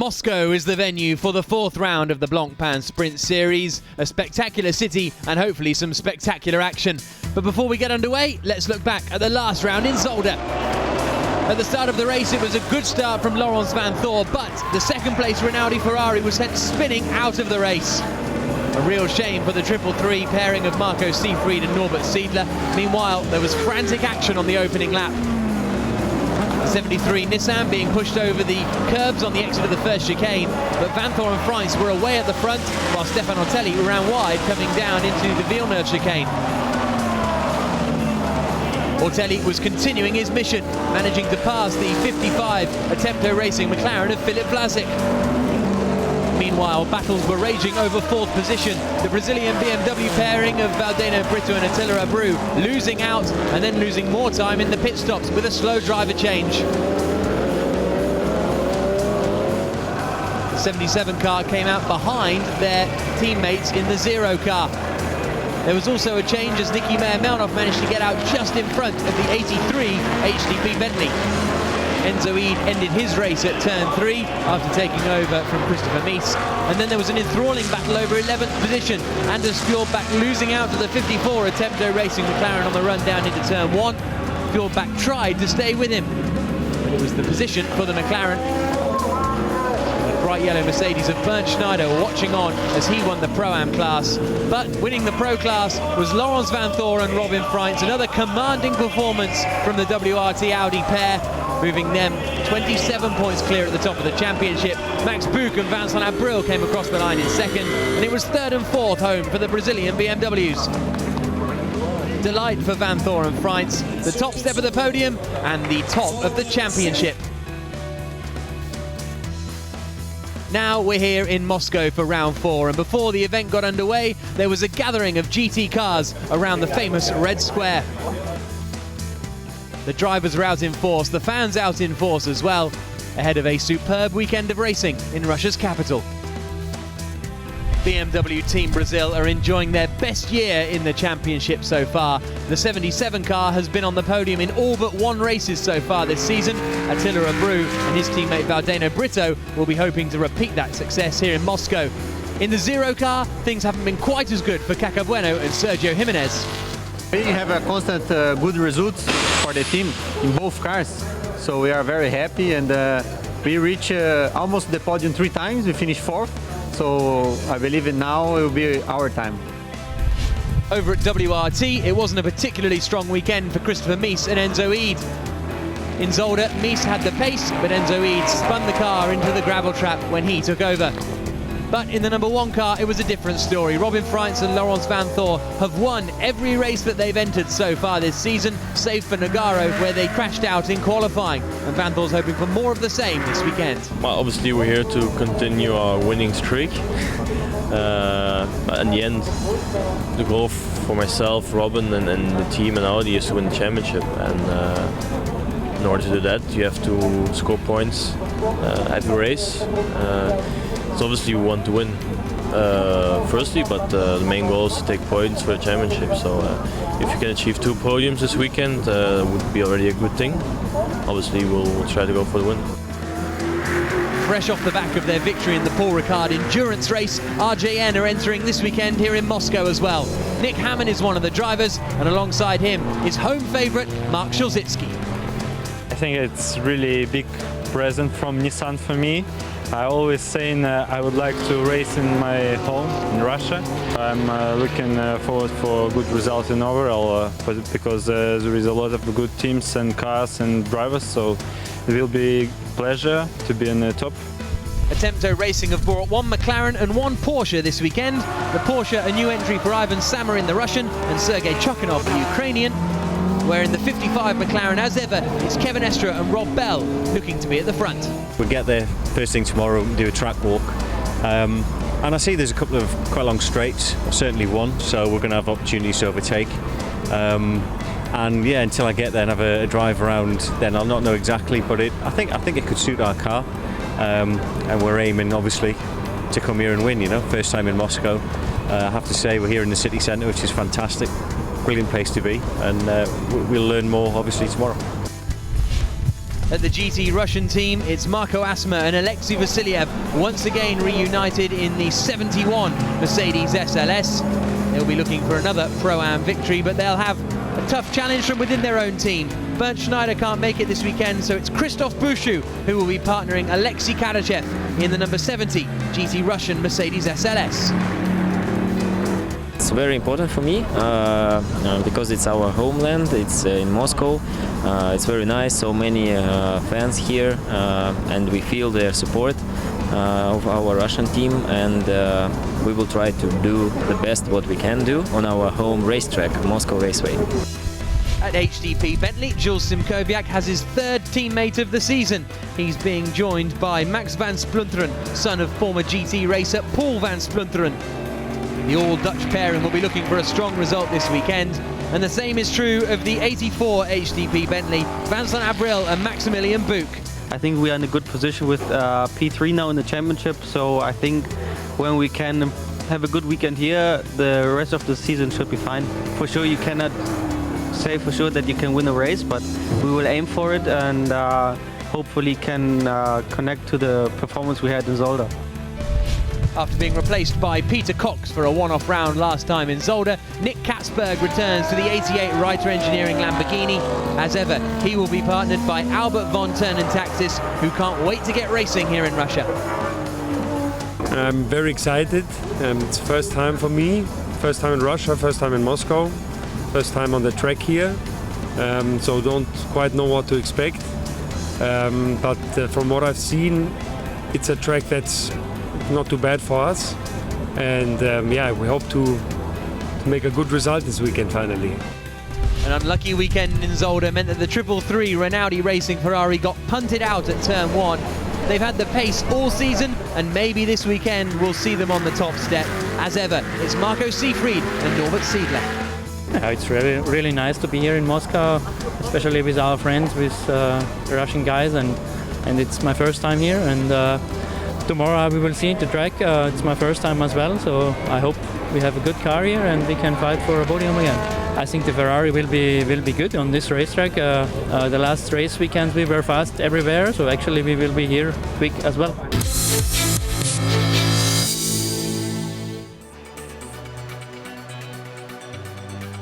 Moscow is the venue for the fourth round of the Blancpain Sprint Series. A spectacular city and hopefully some spectacular action. But before we get underway, let's look back at the last round in Zolder. At the start of the race, it was a good start from Laurens van Thor, but the second place Rinaldi Ferrari was sent spinning out of the race. A real shame for the 333 pairing of Marco Seefried and Norbert Siedler. Meanwhile, there was frantic action on the opening lap. The 73 Nissan being pushed over the curbs on the exit of the first chicane, but Van Thor and Freins were away at the front, while Stefan Ortelli ran wide, coming down into the Villeneuve chicane. Ortelli was continuing his mission, managing to pass the 55 Attempto Racing McLaren of Philip Vlasic. Meanwhile, battles were raging over fourth position. The Brazilian BMW pairing of Valdeno Brito and Attila Abreu losing out and then losing more time in the pit stops with a slow driver change. The 77 car came out behind their teammates in the 0 car. There was also a change as Nicky Meyer-Melnoff managed to get out just in front of the 83 HDP Bentley. Enzo Ede ended his race at turn 3 after taking over from Christopher Mies. And then there was an enthralling battle over 11th position. Anders Fjordbach losing out to the 54 Attempto Racing McLaren on the run down into turn 1. Fjordbach tried to stay with him, but it was the position for the McLaren. The bright yellow Mercedes of Bernd Schneider were watching on as he won the Pro-Am class. But winning the Pro class was Laurens van Thor and Robin Freins. Another commanding performance from the WRT Audi pair, moving them 27 points clear at the top of the championship. Max Buch and Vincent Abril came across the line in second, and it was third and fourth home for the Brazilian BMWs. Delight for Van Thor and Freins, the top step of the podium and the top of the championship. Now we're here in Moscow for round 4, and before the event got underway, there was a gathering of GT cars around the famous Red Square. The drivers were out in force, the fans out in force as well, ahead of a superb weekend of racing in Russia's capital. BMW Team Brazil are enjoying their best year in the championship so far. The 77 car has been on the podium in all but 1 races so far this season. Attila Abreu and his teammate Valdeno Brito will be hoping to repeat that success here in Moscow. In the 0 car, things haven't been quite as good for Caca Bueno and Sergio Jimenez. We have a constant good results for the team in both cars, so we are very happy, and we reach almost the podium 3 times. We finished 4th, so I believe now it will be our time. Over at WRT, it wasn't a particularly strong weekend for Christopher Mies and Enzo Ede. In Zolder, Mies had the pace, but Enzo Ede spun the car into the gravel trap when he took over. But in the number 1 car, it was a different story. Robin Freins and Laurens van Thor have won every race that they've entered so far this season, save for Nogaro, where they crashed out in qualifying. And Van Thor's hoping for more of the same this weekend. Well, obviously we're here to continue our winning streak. But in the end, the goal for myself, Robin, and the team and Audi is to win the championship. And in order to do that, you have to score points every race. So obviously we want to win firstly, but the main goal is to take points for the championship. So if you can achieve 2 podiums this weekend, would be already a good thing. Obviously we'll try to go for the win. Fresh off the back of their victory in the Paul Ricard endurance race, RJN are entering this weekend here in Moscow as well. Nick Hammond is one of the drivers, and alongside him is home favourite Mark Szulzicki. I think it's really big present from Nissan for me. I always saying I would like to race in my home in Russia. I'm looking forward for good results in overall because there is a lot of good teams and cars and drivers, so it will be a pleasure to be in the top. Attempto Racing have brought 1 McLaren and 1 Porsche this weekend. The Porsche, a new entry for Ivan Samarin, the Russian, and Sergei Chokhanov, the Ukrainian. Where in the 55 McLaren, as ever, it's Kevin Estra and Rob Bell looking to be at the front. We'll get there first thing tomorrow and do a track walk. And I see there's a couple of quite long straights, certainly one, so we're going to have opportunities to overtake. And yeah, until I get there and have a drive around, then I'll not know exactly, but I think it could suit our car. And we're aiming, obviously, to come here and win, you know, first time in Moscow. I have to say we're here in the city centre, which is fantastic. Brilliant place to be, and we'll learn more obviously tomorrow. at the GT Russian team. It's Marco Asma and Alexei Vasiliev once again reunited in the 71 Mercedes SLS. They'll be looking for another Pro-Am victory, but they'll have a tough challenge from within their own team. Bernd Schneider can't make it this weekend, so it's Christoph Buschu who will be partnering Alexei Karachev in the number 70 GT Russian Mercedes SLS. It's very important for me because it's our homeland, it's in Moscow. It's very nice, so many fans here, and we feel their support of our Russian team, and we will try to do the best what we can do on our home racetrack, Moscow Raceway. At HDP Bentley, Jules Simkowiak has his third teammate of the season. He's being joined by Max van Splunteren, son of former GT racer Paul van Splunteren. The all-Dutch pairing will be looking for a strong result this weekend, and the same is true of the 84 HDP Bentley, Vincent Abril and Maximilian Buch. I think we are in a good position with P3 now in the championship, so I think when we can have a good weekend here, the rest of the season should be fine. For sure, you cannot say for sure that you can win a race, but we will aim for it and hopefully can connect to the performance we had in Zolder. After being replaced by Peter Cox for a one-off round last time in Zolder, Nick Katzberg returns to the 88 Reiter Engineering Lamborghini. As ever, he will be partnered by Albert von Turnentaxis, who can't wait to get racing here in Russia. I'm very excited. It's the first time for me, first time in Russia, first time in Moscow, first time on the track here, so don't quite know what to expect. But from what I've seen, it's a track that's not too bad for us, and yeah, we hope to make a good result this weekend finally. An unlucky weekend in Zolder meant that the 333 Rinaldi Racing Ferrari got punted out at turn 1. They've had the pace all season, and maybe this weekend we'll see them on the top step. As ever, it's Marco Seefried and Norbert Siedler. Yeah, it's really nice to be here in Moscow, especially with our friends, with the Russian guys, and it's my first time here, and tomorrow we will see the track. It's my first time as well, so I hope we have a good car here and we can fight for a podium again. I think the Ferrari will be good on this racetrack. The last race weekends we were fast everywhere, so actually we will be here quick as well.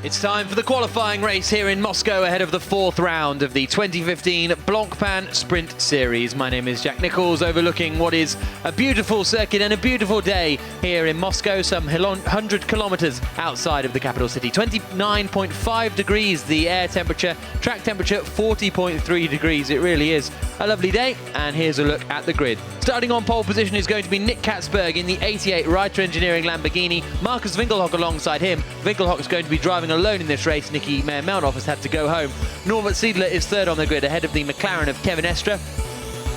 It's time for the qualifying race here in Moscow ahead of the 4th round of the 2015 Blancpain Sprint Series. My name is Jack Nichols, overlooking what is a beautiful circuit and a beautiful day here in Moscow, some 100 kilometers outside of the capital city. 29.5 degrees the air temperature, track temperature 40.3 degrees. It really is a lovely day, and here's a look at the grid. Starting on pole position is going to be Nick Katzberg in the 88 Reiter Engineering Lamborghini. Marcus Winkelhock alongside him. Winkelhock is going to be driving alone in this race. Nicky Meyer-Melnhoff has had to go home. Norbert Siedler is third on the grid, ahead of the McLaren of Kevin Estre.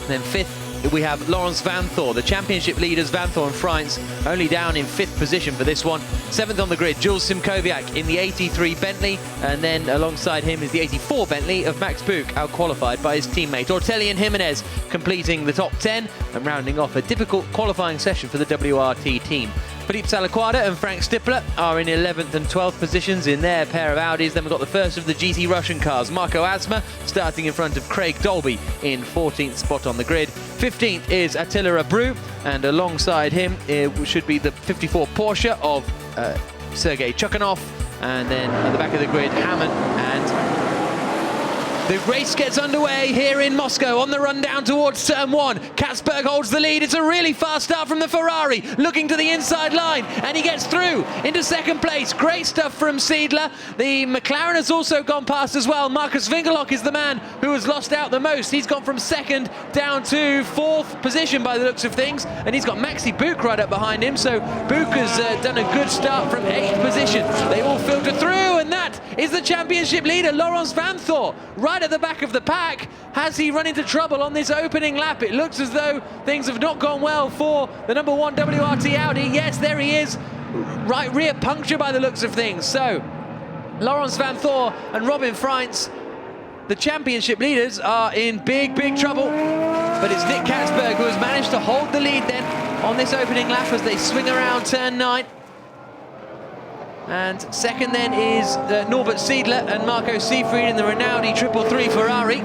Then fifth we have Laurens Vanthoor, the championship leaders Vanthoor and Freins only down in 5th position for this one. 7th on the grid, Jules Simkowiak in the 83 Bentley, and then alongside him is the 84 Bentley of Max Buch, out-qualified by his teammate Ortellian Jimenez, completing the top 10 and rounding off a difficult qualifying session for the WRT team. Philippe Salaquada and Frank Stippler are in 11th and 12th positions in their pair of Audis. Then we've got the first of the GT Russian cars, Marco Asma, starting in front of Craig Dolby in 14th spot on the grid. 15th is Attila Abreu, and alongside him it should be the 54 Porsche of Sergei Chukhanov, and then at the back of the grid, Hammond. And the race gets underway here in Moscow on the run down towards turn 1. Katzberg holds the lead. It's a really fast start from the Ferrari, looking to the inside line, and he gets through into 2nd place. Great stuff from Siedler. The McLaren has also gone past as well. Marcus Winkelhock is the man who has lost out the most. He's gone from 2nd down to 4th position by the looks of things, and he's got Maxi Buch right up behind him, so Buch has done a good start from 8th position. They all filter through, and that is the championship leader, Laurens Vanthoor, right at the back of the pack. Has he run into trouble on this opening lap? It looks as though things have not gone well for the number 1 WRT Audi. Yes, there he is. Right rear puncture by the looks of things. So, Laurens Vanthoor and Robin Freins, the championship leaders, are in big, big trouble. But it's Nick Katzberg who has managed to hold the lead then on this opening lap as they swing around turn 9. And second then is Norbert Siedler and Marco Seefried in the Rinaldi 333 Ferrari.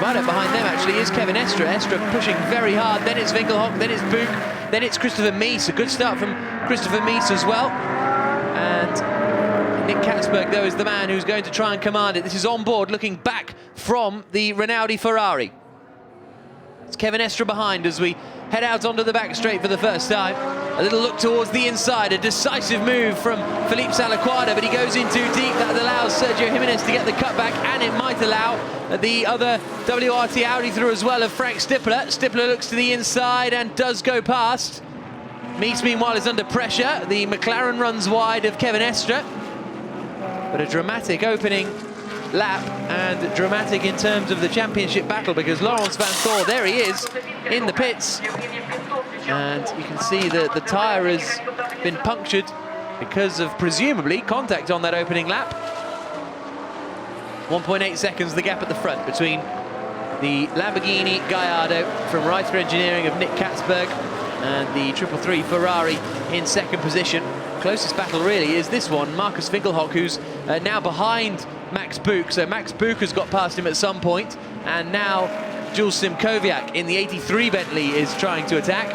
Right up behind them, actually, is Kevin Estra. Estra pushing very hard. Then it's Winkelhock, then it's Buch, then it's Christopher Mies. A good start from Christopher Mies as well. And Nick Katzberg, though, is the man who's going to try and command it. This is on board, looking back from the Rinaldi Ferrari. It's Kevin Estra behind as we head out onto the back straight for the first time. A little look towards the inside, a decisive move from Felipe Salaquada, but he goes in too deep. That allows Sergio Jimenez to get the cutback, and it might allow the other WRT Audi through as well of Frank Stippler. Stippler looks to the inside and does go past. Mies, meanwhile, is under pressure. The McLaren runs wide of Kevin Estra. But a dramatic opening lap, and dramatic in terms of the championship battle, because Laurens van Thor, there he is, in the pits. And you can see that the tyre has been punctured because of, presumably, contact on that opening lap. 1.8 seconds, the gap at the front between the Lamborghini Gallardo from Reiter Engineering of Nick Katzberg and the 333 Ferrari in second position. Closest battle really is this one, Marcus Winkelhock, who's now behind Max Buch. So Max Buch has got past him at some point, and now Jules Simkowiak in the 83 Bentley is trying to attack.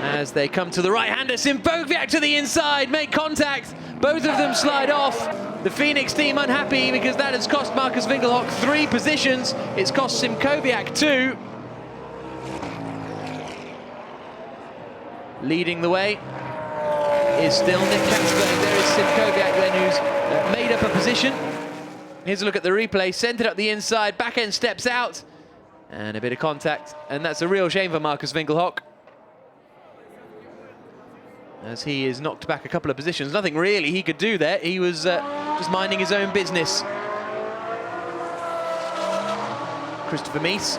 As they come to the right-hander, Simkowiak to the inside, make contact. Both of them slide off. The Phoenix team unhappy because that has cost Marcus Winkelhock 3 positions. It's cost Simkowiak 2. Leading the way is still Nick Katzberg. There is Simkowiak then, who's made up a position. Here's a look at the replay. Sent it up the inside, back end steps out, and a bit of contact. And that's a real shame for Marcus Winkelhock, as he is knocked back a couple of positions. Nothing really he could do there. He was just minding his own business. Christopher Mies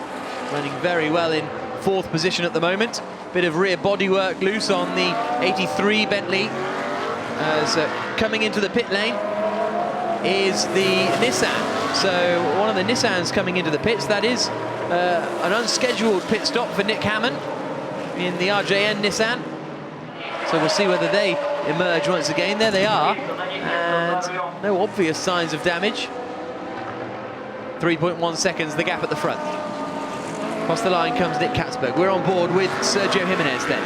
running very well in 4th position at the moment. Bit of rear bodywork loose on the 83 Bentley. As coming into the pit lane is the Nissan. So one of the Nissans coming into the pits. That is an unscheduled pit stop for Nick Hammond in the RJN Nissan. So we'll see whether they emerge once again. There they are, and no obvious signs of damage. 3.1 seconds, the gap at the front. Across the line comes Nick Katzberg. We're on board with Sergio Jimenez then.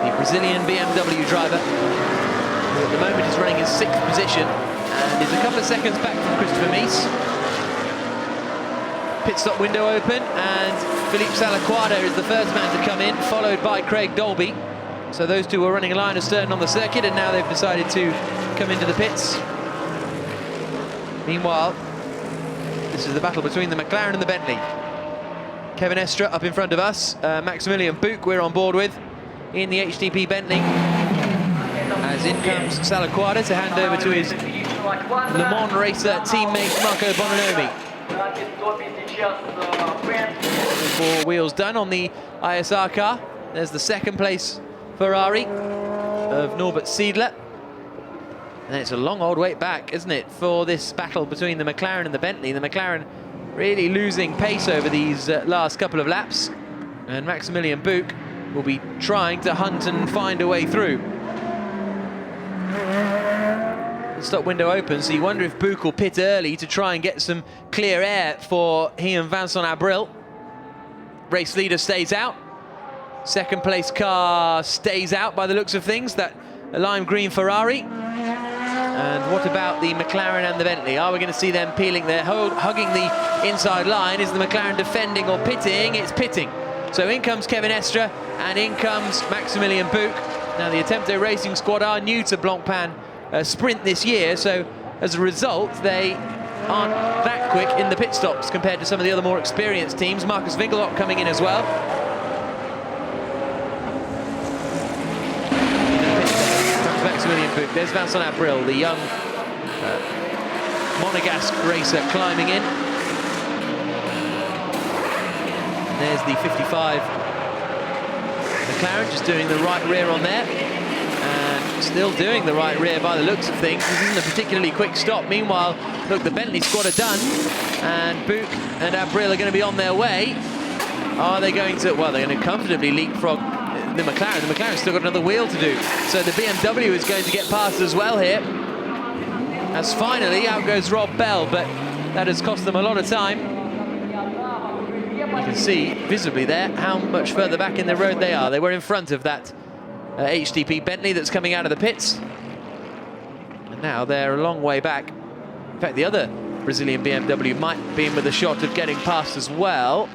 The Brazilian BMW driver, who at the moment is running in 6th position, and is a couple of seconds back from Christopher Mies. Pit stop window open, and Felipe Salaquada is the first man to come in, followed by Craig Dolby. So those two were running a line astern on the circuit, and now they've decided to come into the pits. Meanwhile, this is the battle between the McLaren and the Bentley. Kevin Estra up in front of us, Maximilian Buch we're on board with in the HTP Bentley. As in comes Salaquada to hand over to his Le Mans racer teammate Marco Bononomi. 4 wheels done on the ISR car. There's the 2nd place Ferrari of Norbert Siedler. And it's a long old wait back, isn't it, for this battle between the McLaren and the Bentley. The McLaren really losing pace over these last couple of laps. And Maximilian Buch will be trying to hunt and find a way through. The stop window opens, so you wonder if Buch will pit early to try and get some clear air for he and Vincent Abril. Race leader stays out. 2nd place car stays out by the looks of things, that lime green Ferrari. And what about the McLaren and the Bentley? Are we going to see them peeling their hugging the inside line? Is the McLaren defending or pitting? It's pitting. So in comes Kevin Estra and in comes Maximilian Buch. Now the Attempto Racing squad are new to Blancpain sprint this year, so as a result they aren't that quick in the pit stops compared to some of the other more experienced teams. Marcus Winkelhock coming in as well. Maximilian Buch. There's Vincent Abril, the young Monegasque racer climbing in. And there's the 55 McLaren just doing the right rear on there. And still doing the right rear by the looks of things. This isn't a particularly quick stop. Meanwhile, look, the Bentley squad are done. And Buch and Abril are going to be on their way. Are they going to, well, they're going to comfortably leapfrog the McLaren. The McLaren's still got another wheel to do. So the BMW is going to get past as well here. As finally out goes Rob Bell, but that has cost them a lot of time. You can see visibly there how much further back in the road they are. They were in front of that HTP Bentley that's coming out of the pits. And now they're a long way back. In fact, the other Brazilian BMW might be in with a shot of getting past as well.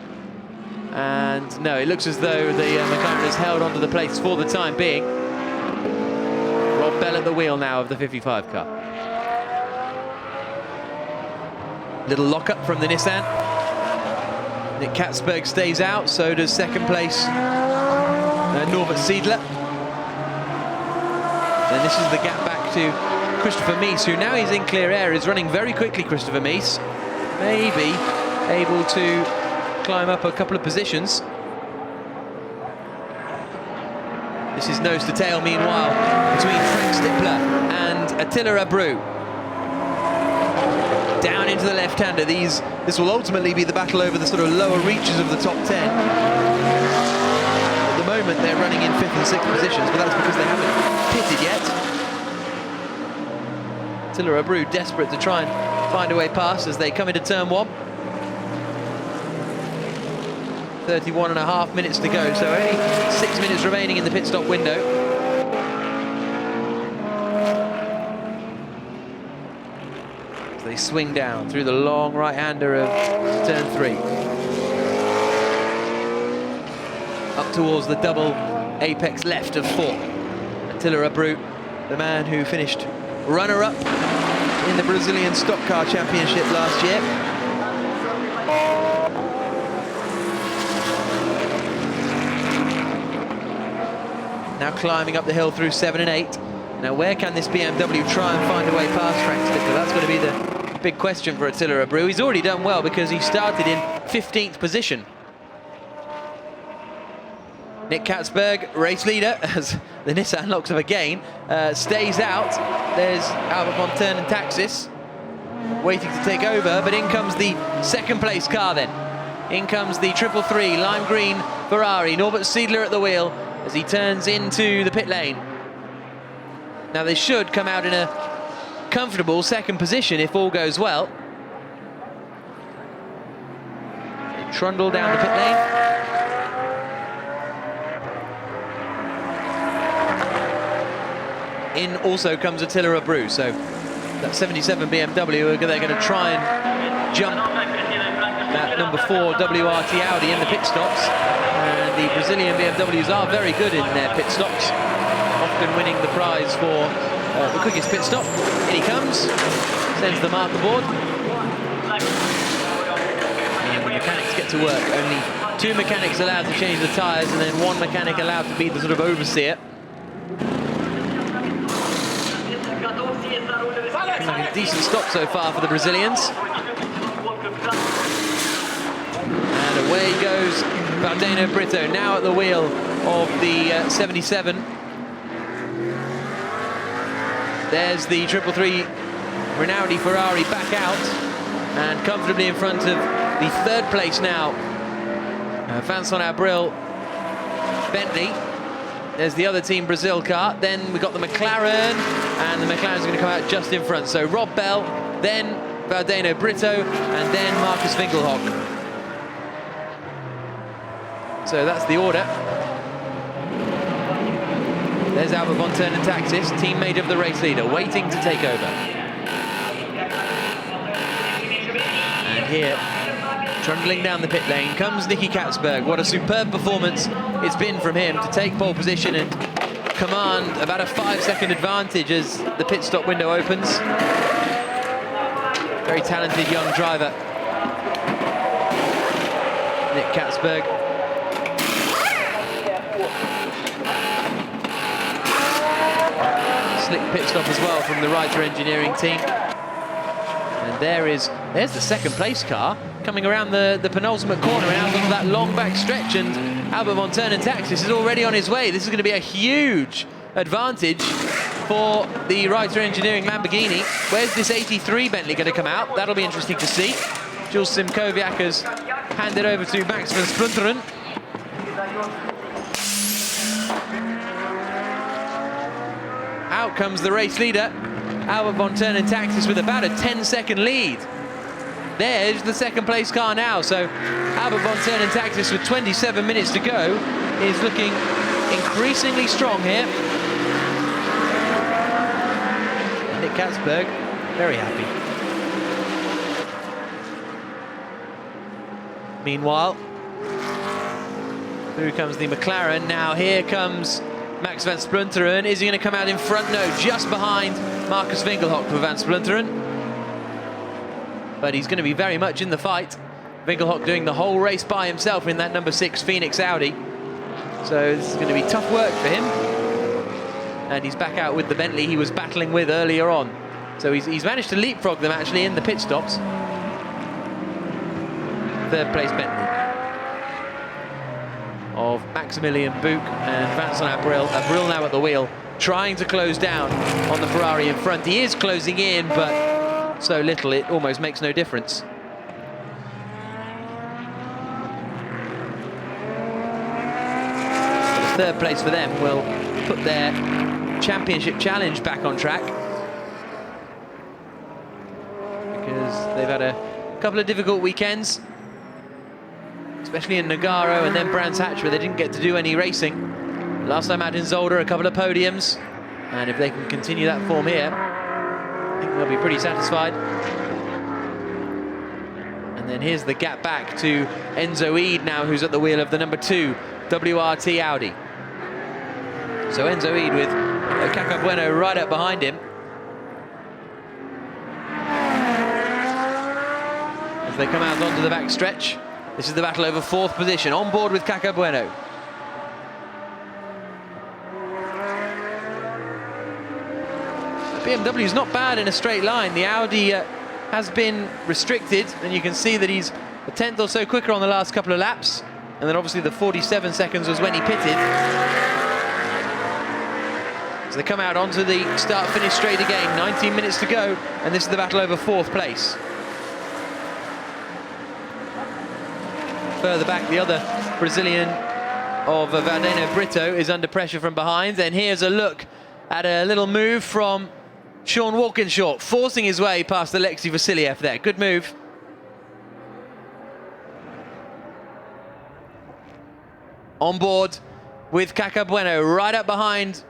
And no, it looks as though the McLaren has held onto the place for the time being. Rob Bell at the wheel now of the 55 car. Little lock-up from the Nissan. Nick Katzberg stays out, so does second place Norbert Siedler. And this is the gap back to Christopher Mies, who now he's in clear air, is running very quickly, Christopher Mies. Maybe able to climb up a couple of positions. This is nose to tail, meanwhile, between Frank Stippler and Attila Abreu. Down into the left-hander. This will ultimately be the battle over the sort of lower reaches of the top 10. At the moment, they're running in 5th and 6th positions, but that's because they haven't pitted yet. Attila Abreu desperate to try and find a way past as they come into turn 1. 31.5 minutes to go, so only 6 minutes remaining in the pit stop window. As they swing down through the long right-hander of turn 3. Up towards the double apex left of 4. Attila Abreu, the man who finished runner-up in the Brazilian Stock Car Championship last year. Now climbing up the hill through 7 and 8. Now where can this BMW try and find a way past Frank Stippler? That's going to be the big question for Attila Abreu. He's already done well because he started in 15th position. Nick Katzberg, race leader, as the Nissan locks up again, stays out. There's Albert von Turn and Taxis waiting to take over, but in comes the second place car then. In comes the 333 lime green Ferrari, Norbert Siedler at the wheel as he turns into the pit lane. Now they should come out in a comfortable second position if all goes well. They trundle down the pit lane. In also comes Attila Abreu, so that 77 BMW, they're going to try and jump that number 4 WRT Audi in the pit stops. And the Brazilian BMWs are very good in their pit stops, often winning the prize for the quickest pit stop. In he comes, sends the marker board. And the mechanics get to work. Only 2 mechanics allowed to change the tyres, and then 1 mechanic allowed to be the sort of overseer. Looking like a decent stop so far for the Brazilians. And away goes Valdeno Brito, now at the wheel of the 77. There's the 333 Rinaldi Ferrari back out and comfortably in front of the 3rd place now. Vincent Abril Bentley. There's the other Team Brazil car. Then we've got the McLaren, and the McLaren's going to come out just in front. So Rob Bell, then Valdeno Brito, and then Marcus Winkelhock. So that's the order. There's Albert von Turn and Taxis, teammate of the race leader, waiting to take over. And here, trundling down the pit lane, comes Nicky Katzberg. What a superb performance it's been from him to take pole position and command about a 5-second advantage as the pit stop window opens. Very talented young driver, Nick Katzberg. Slick pit stop as well from the Reiter Engineering team. And there's the second place car coming around the penultimate corner and out onto that long back stretch, and Albert von Turn and Taxis is already on his way. This is going to be a huge advantage for the Reiter Engineering Lamborghini. Where's this 83 Bentley going to come out? That'll be interesting to see. Jules Simkowiak has handed over to Max van Splunteren. Out comes the race leader, Albert von Turn Taxis with about a 10-second lead. There's the second place car now. So Albert von Turn Taxis with 27 minutes to go is looking increasingly strong here. Nick Katzberg, very happy. Meanwhile, through comes the McLaren. Now here comes Max van Splunteren. Is he going to come out in front? No, just behind Marcus Winkelhock for van Splunteren. But he's going to be very much in the fight. Winkelhock doing the whole race by himself in that number 6 Phoenix Audi. So this is going to be tough work for him. And he's back out with the Bentley he was battling with earlier on. So he's managed to leapfrog them actually in the pit stops. Third place Bentley of Maximilian Buch and Vincent Abril. Abril now at the wheel, trying to close down on the Ferrari in front. He is closing in, but so little it almost makes no difference. But the third place for them will put their championship challenge back on track, because they've had a couple of difficult weekends, especially in Nogaro and then Brands Hatch, where they didn't get to do any racing. Last time out in Zolder, a couple of podiums, and if they can continue that form here, I think they'll be pretty satisfied. And then here's the gap back to Enzo Eid now, who's at the wheel of the number 2 WRT Audi. So Enzo Eid with Caca Bueno right up behind him. As they come out onto the back stretch, this is the battle over 4th position, on board with Caca Bueno. BMW is not bad in a straight line. The Audi has been restricted, and you can see that he's a tenth or so quicker on the last couple of laps. And then obviously the 47 seconds was when he pitted. So they come out onto the start-finish straight again. 19 minutes to go, and this is the battle over 4th place. Further back, the other Brazilian of Valdeno Brito is under pressure from behind. Then here's a look at a little move from Sean Walkinshaw, forcing his way past Alexei Vasiliev there. Good move. On board with Caca Bueno, right up behind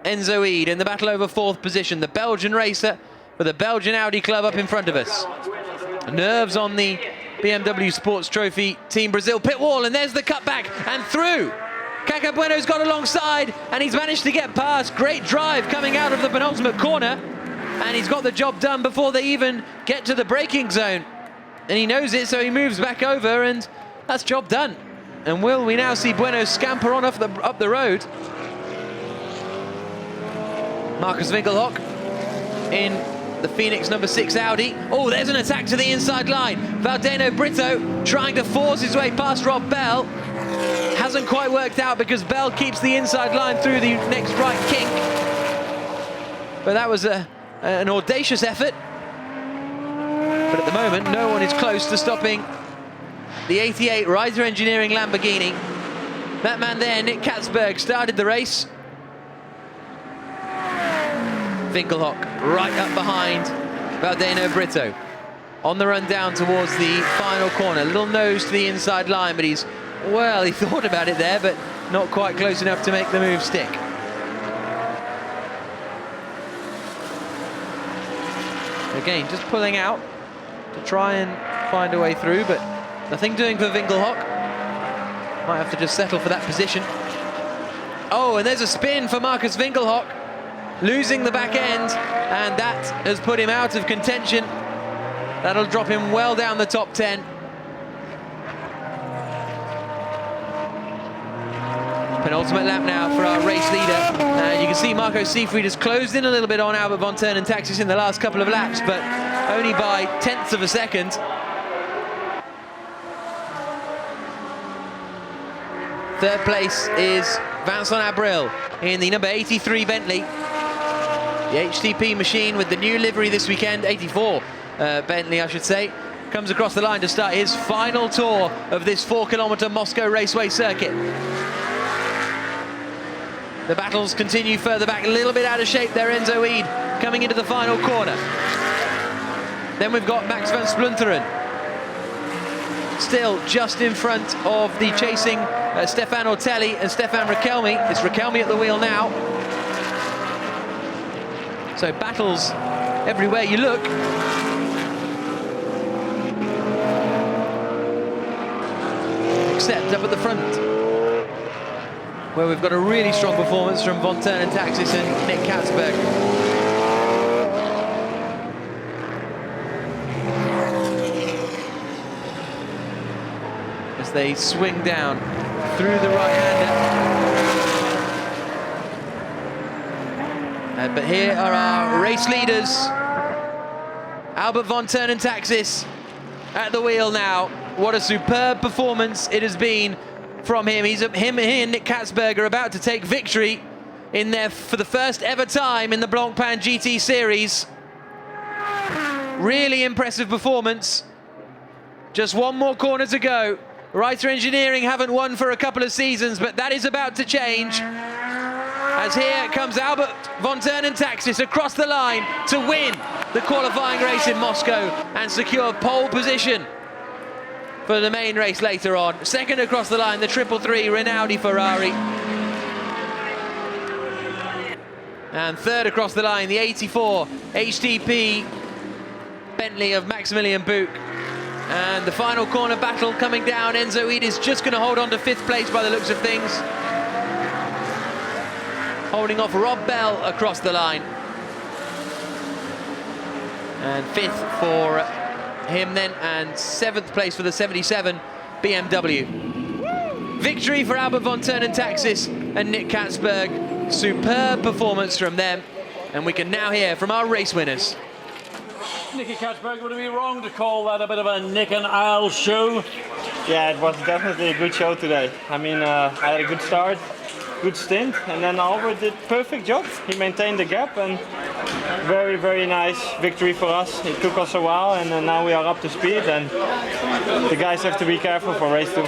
Enzo Eid in the battle over 4th position. The Belgian racer for the Belgian Audi club up in front of us. Nerves on the BMW Sports Trophy Team Brazil pit wall, and there's the cutback and through. Caca Bueno's got alongside, and he's managed to get past. Great drive coming out of the penultimate corner, and he's got the job done before they even get to the braking zone. And he knows it, so he moves back over, and that's job done. And will we now see Bueno scamper on up the road? Marcus Winkelhock in the Phoenix number 6 Audi. Oh, there's an attack to the inside line. Valdeno Brito trying to force his way past Rob Bell. Hasn't quite worked out because Bell keeps the inside line through the next right kink. But that was an audacious effort. But at the moment, no one is close to stopping the 88 Reiser Engineering Lamborghini. That man there, Nick Katzberg, started the race. Winkelhock right up behind Valdeno Brito. On the run down towards the final corner. Little nose to the inside line, but he's, well, he thought about it there, but not quite close enough to make the move stick. Again, just pulling out to try and find a way through, but nothing doing for Winkelhock. Might have to just settle for that position. Oh, and there's a spin for Marcus Winkelhock, losing the back end, and that has put him out of contention. That'll drop him well down the top 10. Penultimate lap now for our race leader. And you can see Marco Seefried has closed in a little bit on Albert von Turn Taxis in the last couple of laps, but only by tenths of a second. Third place is Vincent Abril in the number 83 Bentley. The HTP machine with the new livery this weekend, 84 Bentley I should say, comes across the line to start his final tour of this 4-kilometer Moscow Raceway circuit. The battles continue further back, a little bit out of shape there, Enzo Eid coming into the final corner. Then we've got Max van Splunteren, still just in front of the chasing Stefan Ortelli and Stefan Riquelme. It's Riquelme at the wheel now. So battles everywhere you look. Except up at the front, where we've got a really strong performance from Von Turn and Taxis and Nick Katzberg. As they swing down through the right-hander. But here are our race leaders. Albert Von Turn and Taxis at the wheel now. What a superb performance it has been from him. Him and Nick Katzberg are about to take victory in there for the first ever time in the Blancpain GT Series. Really impressive performance. Just one more corner to go. Reiter Engineering haven't won for a couple of seasons, but that is about to change. As here comes Albert Von Turn and Taxis across the line to win the qualifying race in Moscow and secure pole position for the main race later on. Second across the line, the 333 Rinaldi Ferrari. And third across the line, the 84 HTP Bentley of Maximilian Buch. And the final corner battle coming down. Enzo Eid is just going to hold on to 5th place by the looks of things. Holding off Rob Bell across the line. And 5th for him then, and 7th place for the 77 BMW. Victory for Albert Von Turn and Taxis and Nick Katzberg. Superb performance from them. And we can now hear from our race winners. Nicky Katzberg, would it be wrong to call that a bit of a Nick and Al show? Yeah, it was definitely a good show today. I mean, I had a good start, good stint, and then Albert did perfect job. He maintained the gap, and very, very nice victory for us. It took us a while, and now we are up to speed, and the guys have to be careful for race 2.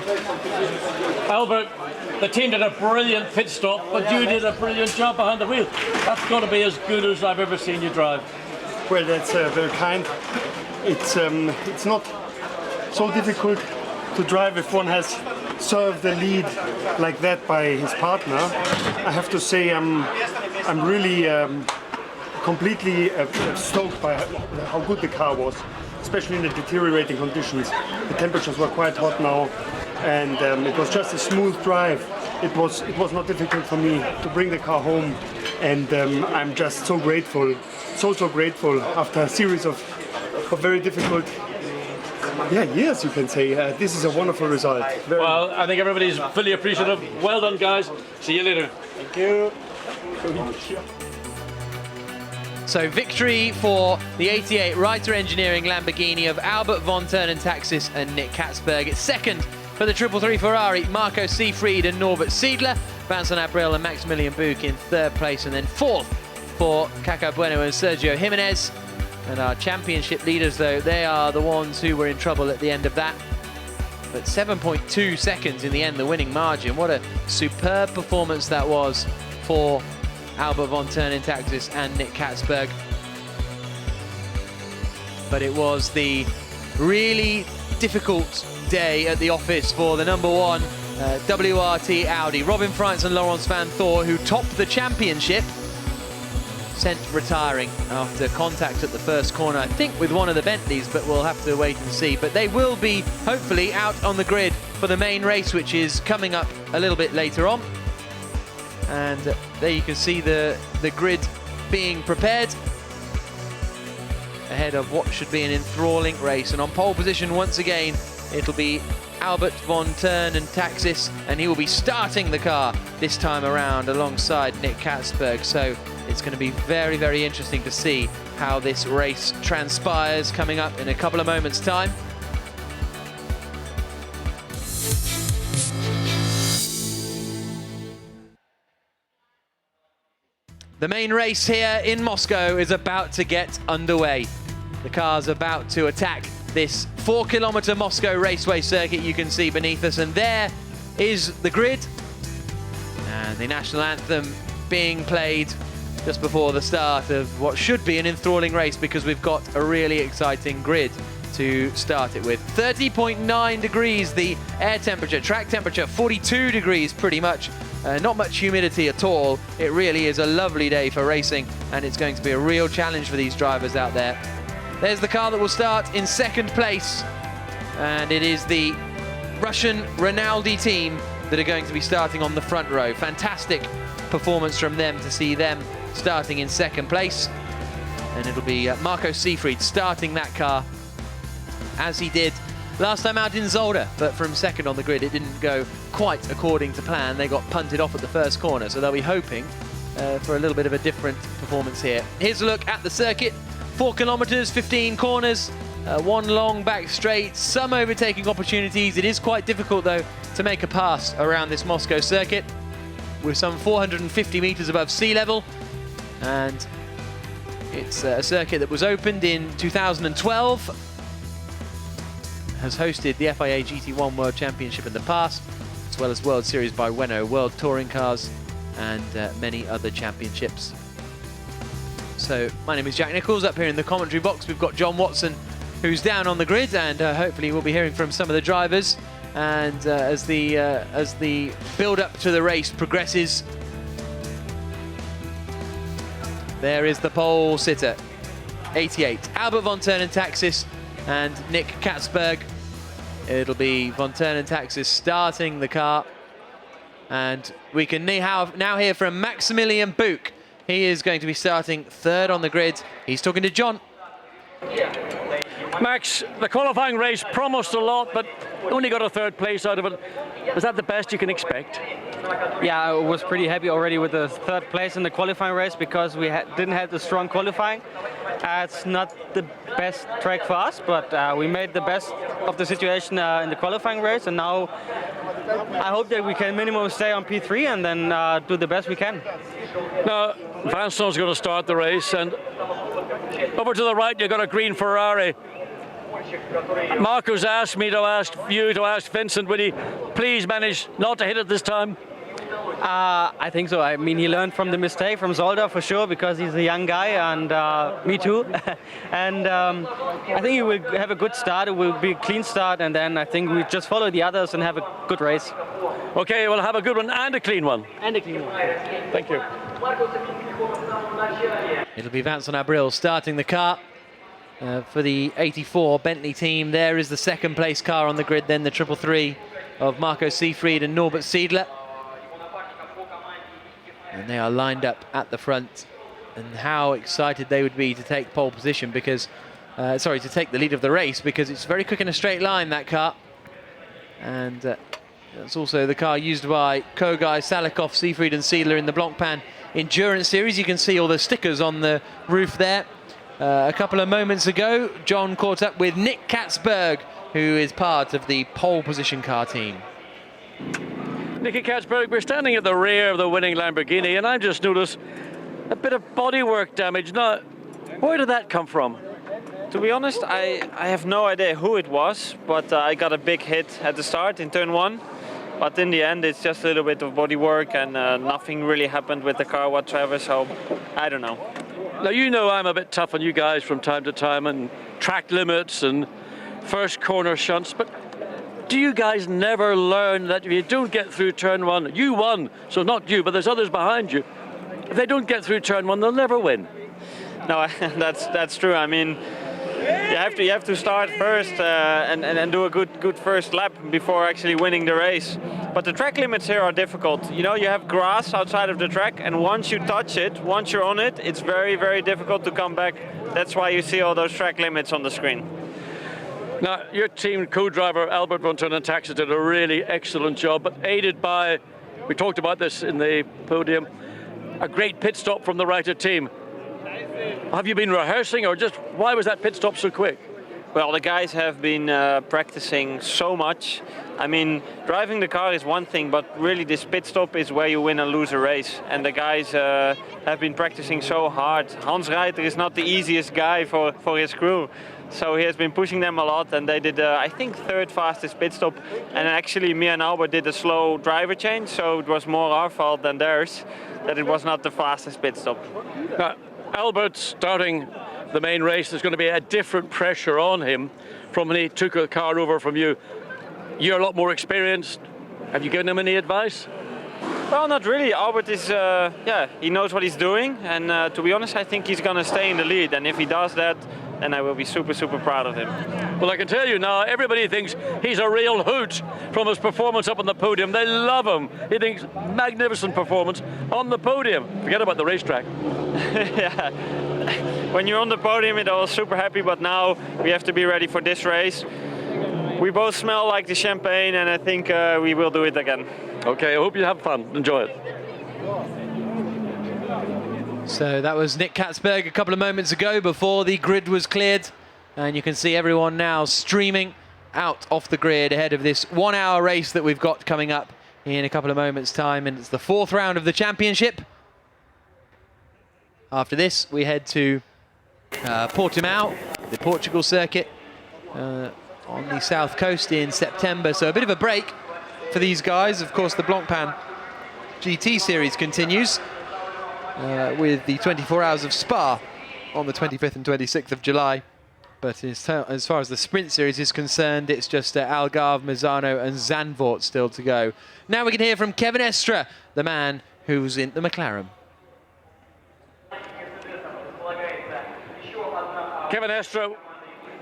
Albert, the team did a brilliant pit stop, but you did a brilliant job behind the wheel. That's got to be as good as I've ever seen you drive. Well, that's very kind. It's not so difficult to drive if one has served the lead like that by his partner. I have to say I'm really completely stoked by how good the car was, especially in the deteriorating conditions. The temperatures were quite hot now, and it was just a smooth drive. It was not difficult for me to bring the car home, and I'm just so grateful, so grateful after a series of very difficult years, you can say. This is a wonderful result. Well, I think everybody's fully appreciative. Well done, guys. See you later. Thank you. So victory for the 88 Reiter Engineering Lamborghini of Albert Von Turn and Taxis and Nick Katzberg. It's second for the 333 Ferrari, Marco Seefried and Norbert Siedler. Vincent Abril and Maximilian Buch in 3rd place, and then 4th for Caco Bueno and Sergio Jimenez. And our championship leaders, though, they are the ones who were in trouble at the end of that. But 7.2 seconds in the end, the winning margin. What a superb performance that was for Albert Von Turn and Taxis and Nick Katzberg. But it was the really difficult day at the office for the number 1 WRT Audi. Robin Freitz and Laurence van Thor, who topped the championship, sent retiring after contact at the first corner, I think with one of the Bentleys, but we'll have to wait and see. But they will be hopefully out on the grid for the main race, which is coming up a little bit later on. And there you can see the grid being prepared ahead of what should be an enthralling race. And on pole position once again, it'll be Albert Von Turn and Taxis, and he will be starting the car this time around alongside Nick Katzberg. So it's going to be very, very interesting to see how this race transpires coming up in a couple of moments' time. The main race here in Moscow is about to get underway. The car's about to attack this 4-kilometer Moscow Raceway circuit you can see beneath us, and there is the grid and the national anthem being played just before the start of what should be an enthralling race, because we've got a really exciting grid to start it with. 30.9 degrees the air temperature, track temperature 42 degrees pretty much. Not much humidity at all. It really is a lovely day for racing, and it's going to be a real challenge for these drivers out there. There's the car that will start in second place, and it is the Russian Rinaldi team that are going to be starting on the front row. Fantastic performance from them to see them starting in second place. And it'll be Marco Seefried starting that car as he did last time out in Zolder, but from second on the grid. It didn't go quite according to plan. They got punted off at the first corner, so they'll be hoping for a little bit of a different performance here. Here's a look at the circuit. 4 kilometers, 15 corners, one long back straight, some overtaking opportunities. It is quite difficult, though, to make a pass around this Moscow circuit. We're some 450 meters above sea level, and it's a circuit that was opened in 2012, has hosted the FIA GT1 World Championship in the past, as well as World Series by Renault, World Touring Cars, and many other championships. So my name is Jack Nichols. Up here in the commentary box, we've got John Watson, who's down on the grid, and hopefully we'll be hearing from some of the drivers. And as the build-up to the race progresses, there is the pole sitter, 88, Albert von Turnentaxis and Nick Katzberg. It'll be von Turnentaxis starting the car, and we can now hear from Maximilian Buch. He is going to be starting third on the grid. He's talking to John. Max, the qualifying race promised a lot, but only got a third place out of it. Was that the best you can expect? Yeah, I was pretty happy already with the third place in the qualifying race, because we didn't have the strong qualifying. It's not the best track for us, but we made the best of the situation in the qualifying race, and now I hope that we can minimum stay on P3 and then do the best we can. Now, Vincent's going to start the race, and over to the right you've got a green Ferrari. Marco's asked me to ask you to ask Vincent, would he please manage not to hit it this time? I think so. I mean, he learned from the mistake from Zolder for sure, because he's a young guy, and me too. And I think he will have a good start. It will be a clean start, and then I think we just follow the others and have a good race. Okay, we'll have a good one and a clean one. And a clean one. Thank you. It'll be Vincent Abril starting the car for the 84 Bentley team. There is the second place car on the grid, then the 333 of Marco Seefried and Norbert Siedler. And they are lined up at the front, and how excited they would be to take pole position, because, to take the lead of the race, because it's very quick in a straight line, that car. And it's also the car used by Kogai, Salikov, Seefried and Siedler in the Blancpain Endurance Series. You can see all the stickers on the roof there. A couple of moments ago, John caught up with Nick Katzberg, who is part of the pole position car team. Nicky Katzberg, we're standing at the rear of the winning Lamborghini, and I just noticed a bit of bodywork damage. Now, where did that come from? To be honest, I have no idea who it was, but I got a big hit at the start in turn 1. But in the end, it's just a little bit of bodywork, and nothing really happened with the car whatsoever, so I don't know. Now, you know I'm a bit tough on you guys from time to time, and track limits and first corner shunts, but do you guys never learn that if you don't get through turn 1, you won, so not you, but there's others behind you. If they don't get through turn 1, they'll never win. No, that's true. I mean, you have to start first and do a good first lap before actually winning the race. But the track limits here are difficult. You know, you have grass outside of the track, and once you touch it, once you're on it, it's very, very difficult to come back. That's why you see all those track limits on the screen. Now, your team co-driver Albert von Turnentaxis did a really excellent job, but aided by, we talked about this in the podium, a great pit stop from the Reiter team. Have you been rehearsing, or just why was that pit stop so quick? Well, the guys have been practicing so much. I mean, driving the car is one thing, but really this pit stop is where you win and lose a race. And the guys have been practicing so hard. Hans Reiter is not the easiest guy for his crew. So he has been pushing them a lot, and they did, I think, third fastest pit stop. And actually, me and Albert did a slow driver change, so it was more our fault than theirs that it was not the fastest pit stop. Now, Albert starting the main race, there's going to be a different pressure on him from when he took the car over from you. You're a lot more experienced. Have you given him any advice? Well, not really. Albert is, he knows what he's doing, and to be honest, I think he's going to stay in the lead. And if he does that, then I will be super, super proud of him. Well, I can tell you now, everybody thinks he's a real hoot from his performance up on the podium. They love him. He thinks magnificent performance on the podium. Forget about the racetrack. Yeah. When you're on the podium, I was super happy, but now we have to be ready for this race. We both smell like the champagne, and I think we will do it again. Okay, I hope you have fun. Enjoy it. So that was Nick Katzberg a couple of moments ago before the grid was cleared. And you can see everyone now streaming out off the grid ahead of this 1 hour race that we've got coming up in a couple of moments' time. And it's the 4th round of the championship. After this, we head to Portimao, the Portugal circuit, on the south coast in September. So a bit of a break for these guys. Of course, the Blancpain GT series continues with the 24 Hours of Spa on the 25th and 26th of July. But as far as the sprint series is concerned, it's just Algarve, Misano and Zandvoort still to go. Now we can hear from Kevin Estre, the man who's in the McLaren. Kevin Estre,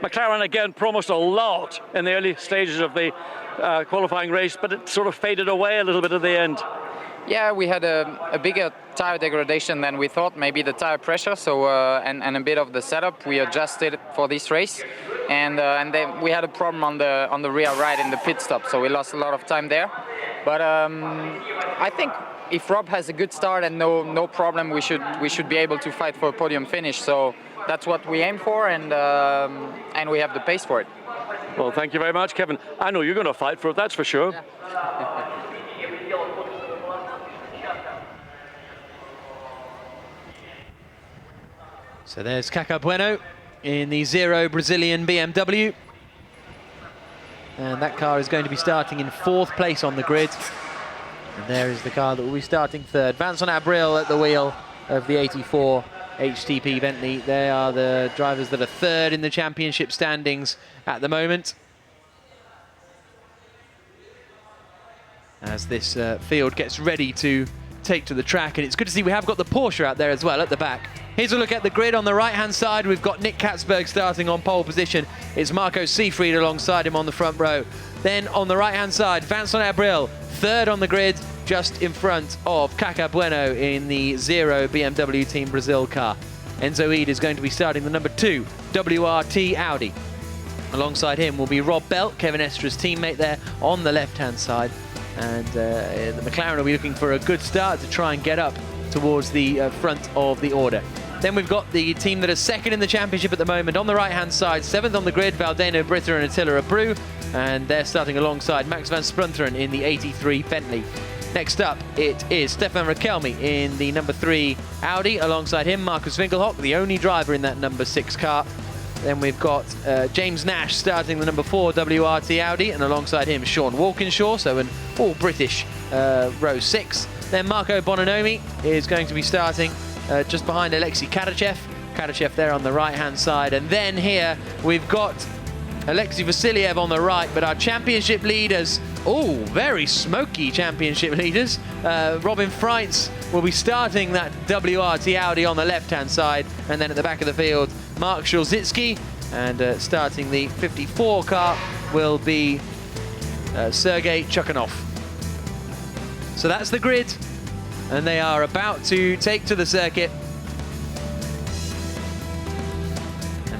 McLaren again promised a lot in the early stages of the qualifying race, but it sort of faded away a little bit at the end. Yeah, we had a bigger tire degradation than we thought, maybe the tire pressure, so and a bit of the setup. We adjusted for this race, and then we had a problem on the rear right in the pit stop, so we lost a lot of time there. But I think if Rob has a good start and no problem, we should be able to fight for a podium finish. So that's what we aim for, and we have the pace for it. Well, thank you very much, Kevin. I know you're going to fight for it, that's for sure. Yeah. So there's Caca Bueno in the 0 Brazilian BMW. And that car is going to be starting in 4th place on the grid. And there is the car that will be starting 3rd. Vincent Abril at the wheel of the 84 HTP Bentley. They are the drivers that are 3rd in the championship standings at the moment. As this field gets ready to take to the track, and it's good to see we have got the Porsche out there as well at the back. Here's a look at the grid. On the right-hand side, we've got Nick Katzberg starting on pole position. It's Marco Seefried alongside him on the front row. Then on the right-hand side, Vincent Abril, 3rd on the grid, just in front of Caca Bueno in the 0 BMW Team Brazil car. Enzo Eid is going to be starting the number 2 WRT Audi. Alongside him will be Rob Belt, Kevin Estre's teammate there on the left-hand side. And the McLaren will be looking for a good start to try and get up towards the front of the order. Then we've got the team that is 2nd in the championship at the moment. On the right-hand side, 7th on the grid, Valdeno Britta and Attila Abreu. And they're starting alongside Max van Sprunteren in the 83 Bentley. Next up, it is Stefan Rakelmi in the number 3 Audi. Alongside him, Marcus Winkelhock, the only driver in that number 6 car. Then we've got James Nash starting the number 4 WRT Audi, and alongside him Sean Walkinshaw, so an all-British row 6. Then Marco Bononomi is going to be starting just behind Alexei Kadachev. Kadachev there on the right-hand side. And then here we've got Alexei Vasiliev on the right, but our championship leaders, very smoky championship leaders. Robin Freitz will be starting that WRT Audi on the left-hand side, and then at the back of the field, Mark Szulzicki, and starting the 54 car will be Sergei Chukhanov. So that's the grid, and they are about to take to the circuit.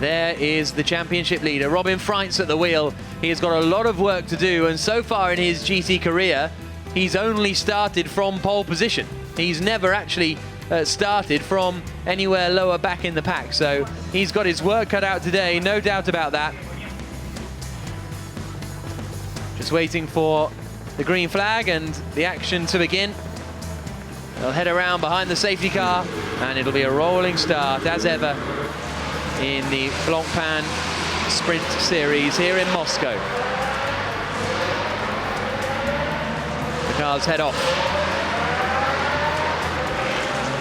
There is the championship leader, Robin Freitz at the wheel. He has got a lot of work to do, and so far in his GT career, he's only started from pole position. He's never actually started from anywhere lower back in the pack, so he's got his work cut out today, no doubt about that. Just waiting for the green flag and the action to begin. They'll head around behind the safety car, and it'll be a rolling start as ever in the Blancpain sprint series here in Moscow. The cars head off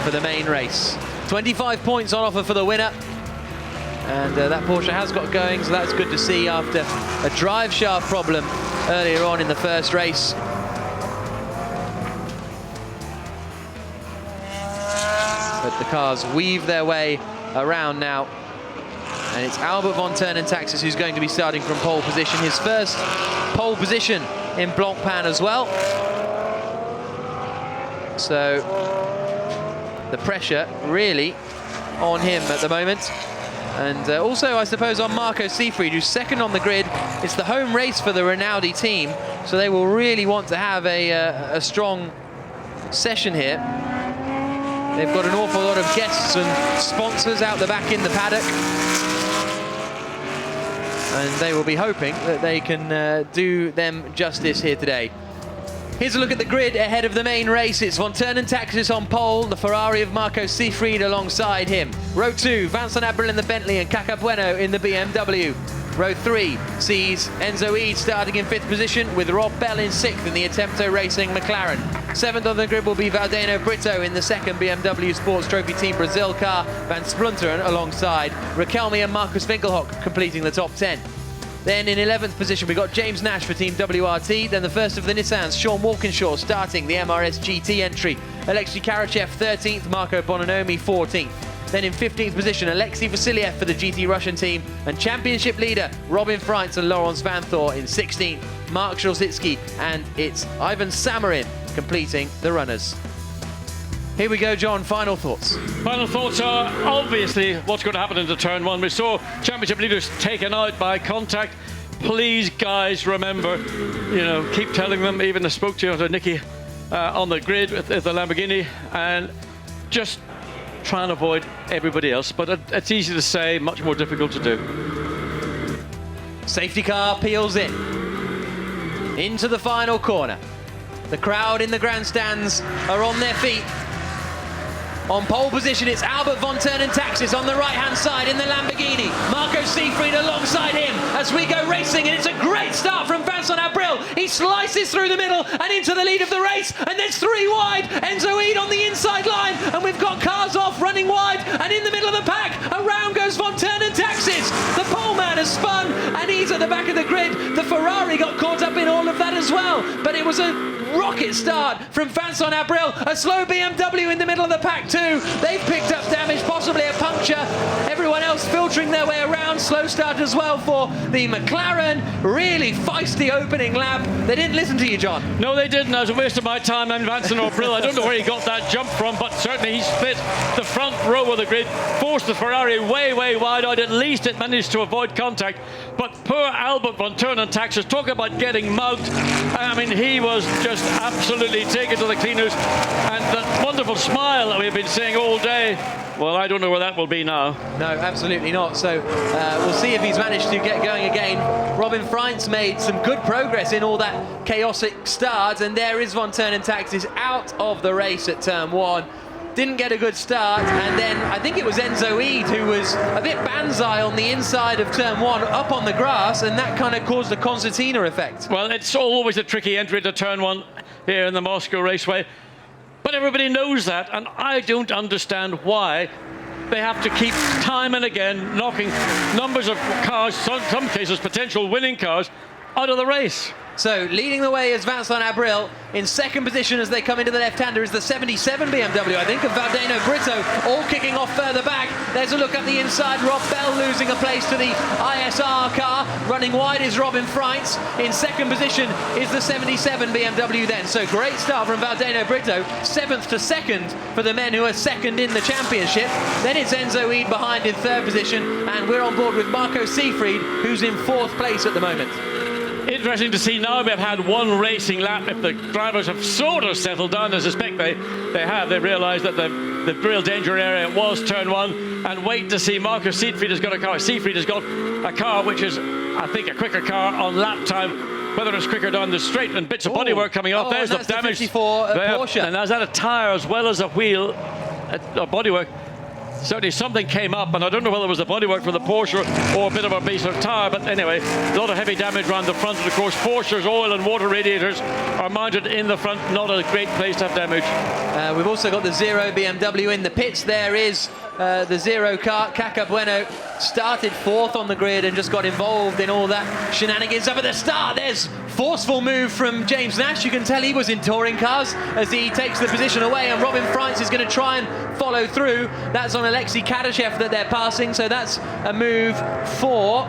for the main race. 25 points on offer for the winner. And that Porsche has got going, so that's good to see after a drive shaft problem earlier on in the first race. But the cars weave their way around now. And it's Albert von Turnentaxis who's going to be starting from pole position. His first pole position in Blancpain as well. So the pressure really on him at the moment. And also, I suppose, on Marco Seefried, who's second on the grid. It's the home race for the Rinaldi team, so they will really want to have a strong session here. They've got an awful lot of guests and sponsors out the back in the paddock. And they will be hoping that they can do them justice here today. Here's a look at the grid ahead of the main race. It's von Turnentaxis on pole, the Ferrari of Marco Seefried alongside him. Row 2, Vincent Abril in the Bentley and Caca Bueno in the BMW. Row 3 sees Enzo Eade starting in 5th position with Rob Bell in 6th in the Attempto Racing McLaren. 7th on the grid will be Valdeno Brito in the 2nd BMW Sports Trophy Team Brazil car. Van Splunteren alongside Raquelme and Marcus Winkelhock completing the top 10. Then in 11th position, we got James Nash for Team WRT. Then the first of the Nissans, Sean Walkinshaw, starting the MRS GT entry. Alexei Karachev 13th, Marco Bononomi 14th. Then in 15th position, Alexei Vasiliev for the GT Russian team. And championship leader, Robin Freitz and Laurence Van Thor in 16th. Mark Szolsitsky, and it's Ivan Samarin completing the runners. Here we go, John, final thoughts. Final thoughts are obviously what's going to happen into turn 1. We saw championship leaders taken out by contact. Please, guys, remember, keep telling them, even I spoke to Nicky on the grid with the Lamborghini, and just try and avoid everybody else. But it's easy to say, much more difficult to do. Safety car peels in. Into the final corner. The crowd in the grandstands are on their feet. On pole position, it's Albert von Turnentaxis on the right-hand side in the Lamborghini. Marco Seefried alongside him as we go racing, and it's a great start from Vincent Abril. He slices through the middle and into the lead of the race, and there's 3 wide. Enzo Eade on the inside line, and we've got cars off running wide, and in the middle of the pack, around goes von Turnentaxis. The pole man has spun, and he's at the back of the grid. The Ferrari got caught up in all of that as well, but it was a rocket start from Vincent Abril. A slow BMW in the middle of the pack too. They've picked up damage, possibly a puncture. Everyone else filtering their way around. Slow start as well for the McLaren. Really feisty opening lap. They didn't listen to you, John. No, they didn't. I was a waste of my time. I'm Vincent Abril. I don't know where he got that jump from, but certainly he split the front row of the grid, forced the Ferrari way, way wide out. At least it managed to avoid contact. But poor Albert von Turnentaxis, talk about getting mugged. I mean, he was just absolutely taken to the cleaners. And that wonderful smile that we've been seeing all day, well, I don't know where that will be now. No, absolutely not. So we'll see if he's managed to get going again. Robin Freitz made some good progress in all that chaotic start, and there is von Turnentaxis out of the race at turn 1. Didn't get a good start, and then I think it was Enzo Eade who was a bit banzai on the inside of turn 1 up on the grass, and that kind of caused a concertina effect. Well, it's always a tricky entry to turn 1 here in the Moscow Raceway, but everybody knows that, and I don't understand why they have to keep time and again knocking numbers of cars, some cases potential winning cars, out of the race. So leading the way is Vincent Abril. In second position as they come into the left-hander is the 77 BMW, I think, of Valdeno Brito, all kicking off further back. There's a look up the inside. Rob Bell losing a place to the ISR car. Running wide is Robin Freitz. In second position is the 77 BMW then. So great start from Valdeno Brito. 7th to 2nd for the men who are second in the championship. Then it's Enzo Eade behind in third position. And we're on board with Marco Seefried, who's in 4th place at the moment. Interesting to see now. We've had one racing lap. If the drivers have sort of settled down, I suspect they have. They've realised that the real danger area was turn 1, and wait to see. Marcus Seefried has got a car. Seefried has got a car which is, I think, a quicker car on lap time. Whether it's quicker down the straight, and bits of bodywork coming off. There's the damage. The 54 Porsche. And that's that a tyre as well as a wheel, bodywork. certainly something came up, and I don't know whether it was the bodywork from the Porsche or a bit of a base of tyre, but anyway, a lot of heavy damage around the front, and of course Porsche's oil and water radiators are mounted in the front, not a great place to have damage. We've also got the Zero BMW in the pits. There is the Zero car. Caca Bueno started 4th on the grid and just got involved in all that shenanigans up at the start. There's forceful move from James Nash. You can tell he was in touring cars as he takes the position away, and Robin Freitz is going to try and follow through. That's on Alexei Kadashev that they're passing, so that's a move for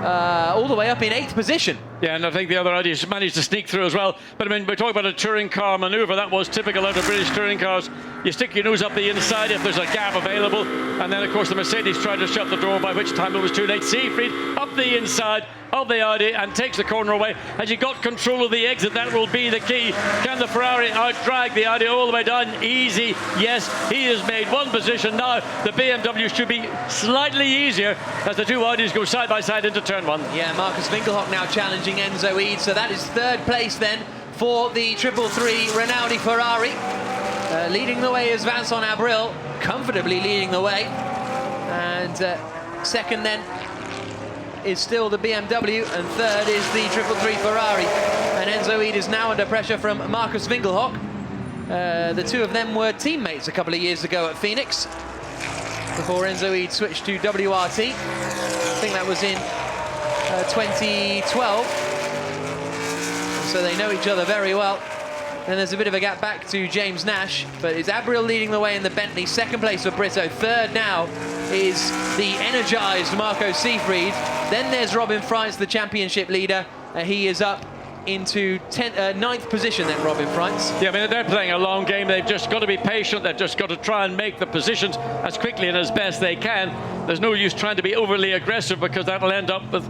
all the way up in 8th position. Yeah, and I think the other Audis managed to sneak through as well. But I mean, we're talking about a touring car manoeuvre. That was typical out of British touring cars. You stick your nose up the inside if there's a gap available. And then, of course, the Mercedes tried to shut the door, by which time it was too late. Siegfried up the inside of the Audi and takes the corner away. As you got control of the exit, that will be the key. Can the Ferrari out-drag the Audi all the way down? Easy. Yes, he has made one position. Now the BMW should be slightly easier as the two Audis go side by side into turn 1. Yeah, Marcus Winkelhock now challenging Enzo Eid, so that is 3rd place then for the 333 Rinaldi Ferrari. Leading the way is Vincent Abril, comfortably leading the way. And 2nd then is still the BMW, and 3rd is the 333 Ferrari. And Enzo Eid is now under pressure from Marcus Winkelhock. The two of them were teammates a couple of years ago at Phoenix, before Enzo Eid switched to WRT. I think that was in 2012. So they know each other very well. And there's a bit of a gap back to James Nash, but it's Abril leading the way in the Bentley. 2nd place for Brito. 3rd now is the energised Marco Siegfried. Then there's Robin Freitz, the championship leader. He is up into 9th position then, Robin Freitz. Yeah, I mean, they're playing a long game. They've just got to be patient. They've just got to try and make the positions as quickly and as best they can. There's no use trying to be overly aggressive, because that'll end up with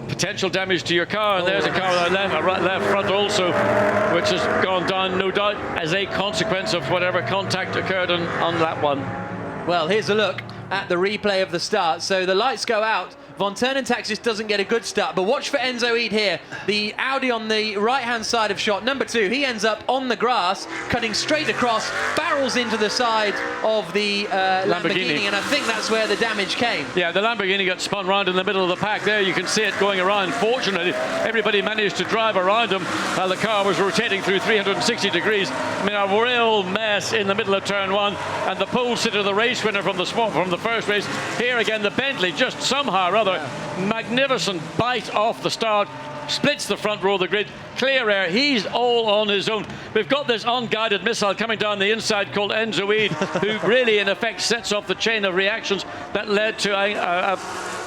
potential damage to your car. And there's a car with a left front also, which has gone down, no doubt, as a consequence of whatever contact occurred on that one. Well, here's a look at the replay of the start. So the lights go out. Von Taxis doesn't get a good start, but watch for Enzo Eid here. The Audi on the right-hand side of shot, number 2, he ends up on the grass, cutting straight across, barrels into the side of the Lamborghini, and I think that's where the damage came. Yeah, the Lamborghini got spun round in the middle of the pack there. You can see it going around. Fortunately, everybody managed to drive around him while the car was rotating through 360 degrees. I mean, a real mess in the middle of turn 1, and the pole sitter, the race winner from the first race. Here again, the Bentley just somehow or other, magnificent bite off the start, splits the front row of the grid, clear air. He's all on his own. We've got this unguided missile coming down the inside called Enzo Eid, who really in effect sets off the chain of reactions that led to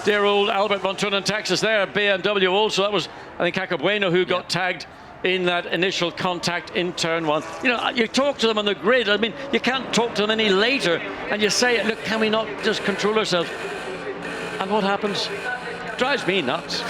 dear old Albert von Taxis there at BMW. Also, that was, I think, Caca Bueno who got tagged in that initial contact in turn 1. You know, you talk to them on the grid. I mean, you can't talk to them any later, and you say, look, can we not just control ourselves? And what happens? Drives me nuts.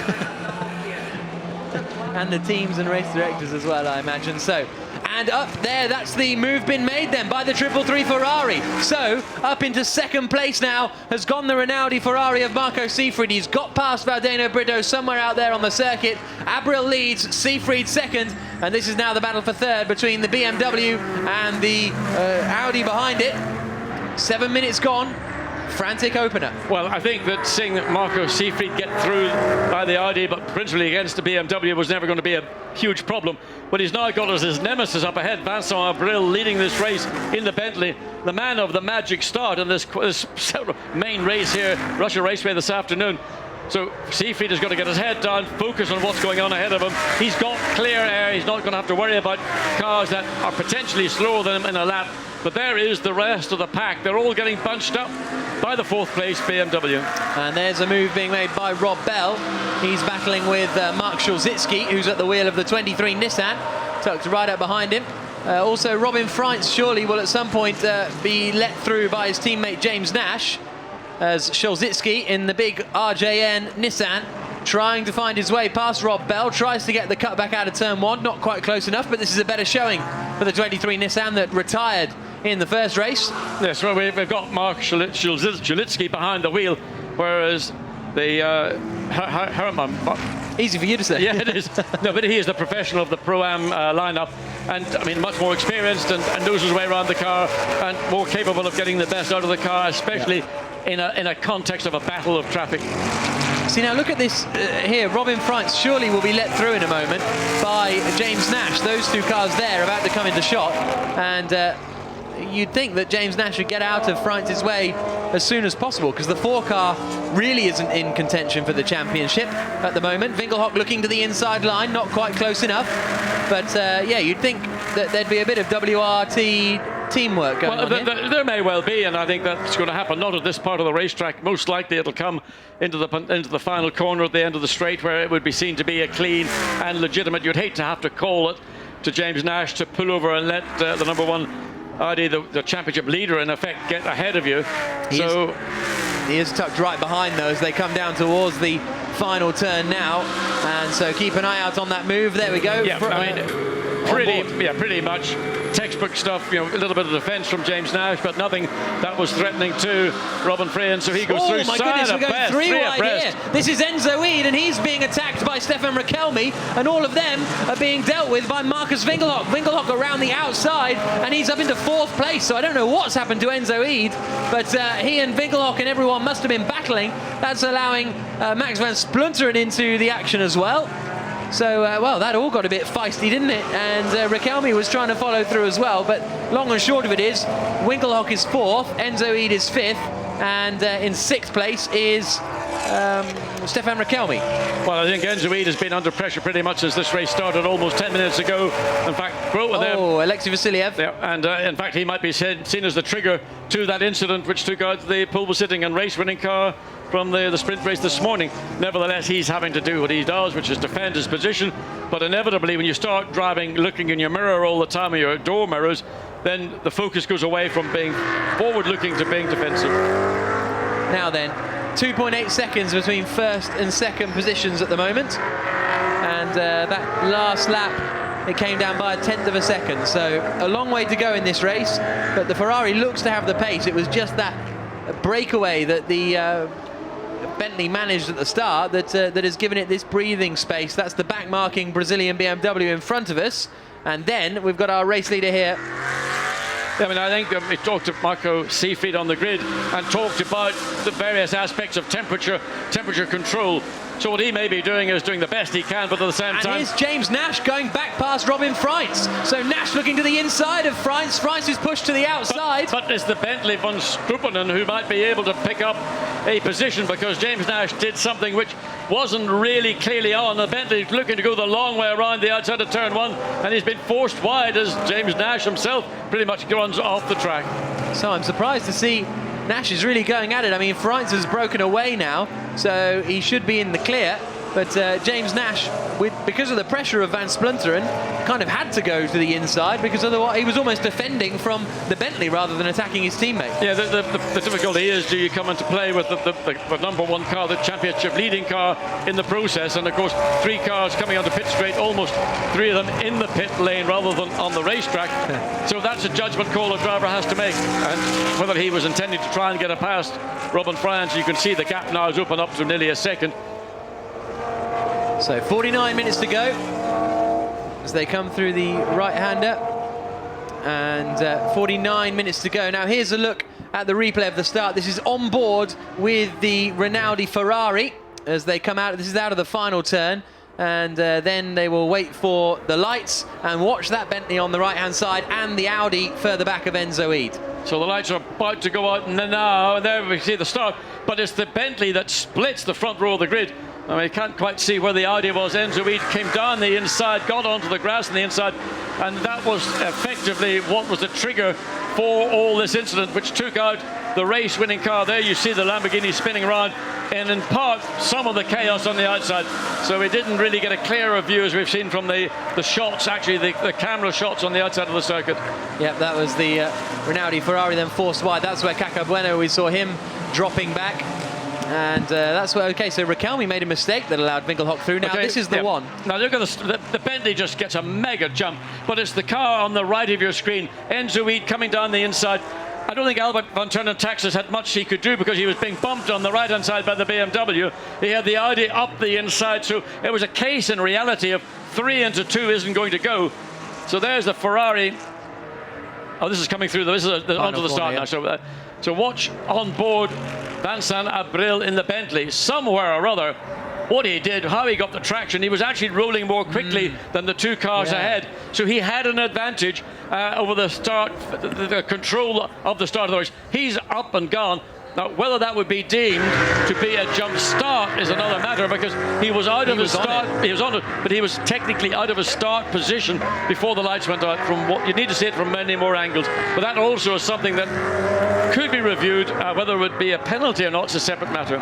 And the teams and race directors as well, I imagine. So, and up there, that's the move been made then by the 333 Ferrari. So, up into 2nd place now has gone the Rinaldi Ferrari of Marco Siegfried. He's got past Valdeno Brito somewhere out there on the circuit. Abril leads, Siegfried 2nd, and this is now the battle for 3rd between the BMW and the Audi behind it. 7 minutes gone. Frantic opener. Well, I think that seeing that Marco Siegfried get through by the Audi, but principally against the BMW, was never going to be a huge problem. But he's now got as his nemesis up ahead, Vincent Abril, leading this race in the Bentley, the man of the magic start in this main race here, Russia Raceway this afternoon. So Siegfried has got to get his head down, focus on what's going on ahead of him. He's got clear air. He's not going to have to worry about cars that are potentially slower than him in a lap. But there is the rest of the pack. They're all getting bunched up by the 4th place BMW. And there's a move being made by Rob Bell. He's battling with Mark Szulzicki, who's at the wheel of the 23 Nissan, tucked right up behind him. Also, Robin Freitz surely will at some point be let through by his teammate James Nash, as Szulzicki in the big RJN Nissan trying to find his way past Rob Bell, tries to get the cut back out of turn 1, not quite close enough, but this is a better showing for the 23 Nissan that retired in the first race. Yes, well, we've got Mark Szulzicki behind the wheel, whereas the Easy for you to say. Yeah, it is. No, but he is the professional of the Pro-Am lineup, and I mean, much more experienced and knows his way around the car, and more capable of getting the best out of the car, especially in a context of a battle of traffic. See, now look at this here. Robin Freins surely will be let through in a moment by James Nash. Those two cars there about to come into shot, and you'd think that James Nash would get out of Freins' way as soon as possible, because the 4 car really isn't in contention for the championship at the moment. Winkelhock looking to the inside line, not quite close enough, but yeah, you'd think that there'd be a bit of WRT teamwork going on here. There may well be, and I think that's going to happen not at this part of the racetrack. Most likely it'll come into the final corner at the end of the straight, where it would be seen to be a clean and legitimate. You'd hate to have to call it to James Nash to pull over and let the number 1 Audi, the championship leader, in effect, get ahead of you. He is tucked right behind those. They come down towards the final turn now, and so keep an eye out on that move. There we go. Yeah, I mean, pretty much textbook stuff. You know, a little bit of defence from James Nash, but nothing that was threatening to Robin Freins. So he goes through. Oh my goodness, we're going 3 wide here. This is Enzo Eid, and he's being attacked by Stefan Rakelmi, and all of them are being dealt with by Marcus Winkelhock. Winkelhock around the outside, and he's up into 4th place. So I don't know what's happened to Enzo Eid, but he and Winkelhock and everyone must have been battling. That's allowing Max van Splunteren into the action as well. So, well, that all got a bit feisty, didn't it? And Rakelmi was trying to follow through as well. But long and short of it is, Winkelhock is 4th, Enzo Eid is 5th, and in 6th place is Stefan Rakelmi. Well, I think Enzo Eid has been under pressure pretty much as this race started almost 10 minutes ago. In fact, Alexei Vasiliev. Yeah, and in fact, he might be seen as the trigger to that incident which took out the pole sitting and race-winning car from the sprint race this morning. Nevertheless, he's having to do what he does, which is defend his position. But inevitably, when you start driving, looking in your mirror all the time, or your door mirrors, then the focus goes away from being forward-looking to being defensive. Now then, 2.8 seconds between 1st and 2nd positions at the moment. And that last lap, it came down by 1/10 of a second. So a long way to go in this race, but the Ferrari looks to have the pace. It was just that breakaway that the Bentley managed at the start that has given it this breathing space. That's the back-marking Brazilian BMW in front of us. And then we've got our race leader here. I mean, I think we talked to Marco Seefried on the grid and talked about the various aspects of temperature control. So what he may be doing is doing the best he can, but at the same time... And here's James Nash going back past Robin Freins. So Nash looking to the inside of Freins. Freins is pushed to the outside. But it's the Bentley von Struppenen who might be able to pick up a position, because James Nash did something which wasn't really clearly on. The Bentley looking to go the long way around the outside of turn 1, and he's been forced wide as James Nash himself pretty much runs off the track. So I'm surprised to see Nash is really going at it. I mean, Freins has broken away now, so he should be in the clear. But James Nash, because of the pressure of Van Splunteren, kind of had to go to the inside, because otherwise he was almost defending from the Bentley rather than attacking his teammate. Yeah, the difficulty is, do you come into play with the number 1 car, the championship leading car in the process? And of course, 3 cars coming onto pit straight, almost 3 of them in the pit lane rather than on the racetrack. So that's a judgment call a driver has to make. And whether he was intending to try and get a past Robin Freins, you can see the gap now is open up to nearly a second. So 49 minutes to go as they come through the right-hander, and 49 minutes to go. Now here's a look at the replay of the start. This is on board with the Rinaldi Ferrari as they come out. This is out of the final turn, and then they will wait for the lights and watch that Bentley on the right-hand side and the Audi further back of Enzo Eid. So the lights are about to go out now, and there we see the start, but it's the Bentley that splits the front row of the grid. I mean, you can't quite see where the Audi was. Enzo Eid came down the inside, got onto the grass on the inside, and that was effectively what was the trigger for all this incident, which took out the race-winning car. There you see the Lamborghini spinning around, and in part, some of the chaos on the outside. So we didn't really get a clearer view, as we've seen from the shots, actually, the camera shots on the outside of the circuit. Yep, that was the Rinaldi Ferrari then forced wide. That's where Cacabueno, we saw him dropping back. And that's where, okay, so Rakelmi made a mistake that allowed Winkelhock through. Now, this is the one. Now, look at the Bentley just gets a mega jump, but it's the car on the right of your screen. Enzo Eid coming down the inside. I don't think Albert van Turnentaxis had much he could do because he was being bumped on the right-hand side by the BMW. He had the Audi up the inside, so it was a case in reality of 3 into 2 isn't going to go. So there's the Ferrari. Oh, this is coming through. This is onto the start now. So watch on board Vincent Abril in the Bentley. Somewhere or other, what he did, how he got the traction, he was actually rolling more quickly than the 2 cars ahead. So he had an advantage over the start, the control of the start of the race. He's up and gone. Now, whether that would be deemed to be a jump start is another matter, because he was out of his start. He was on it, but he was technically out of his start position before the lights went out. From what you need to see it from many more angles, but that also is something that could be reviewed. Whether it would be a penalty or not is a separate matter.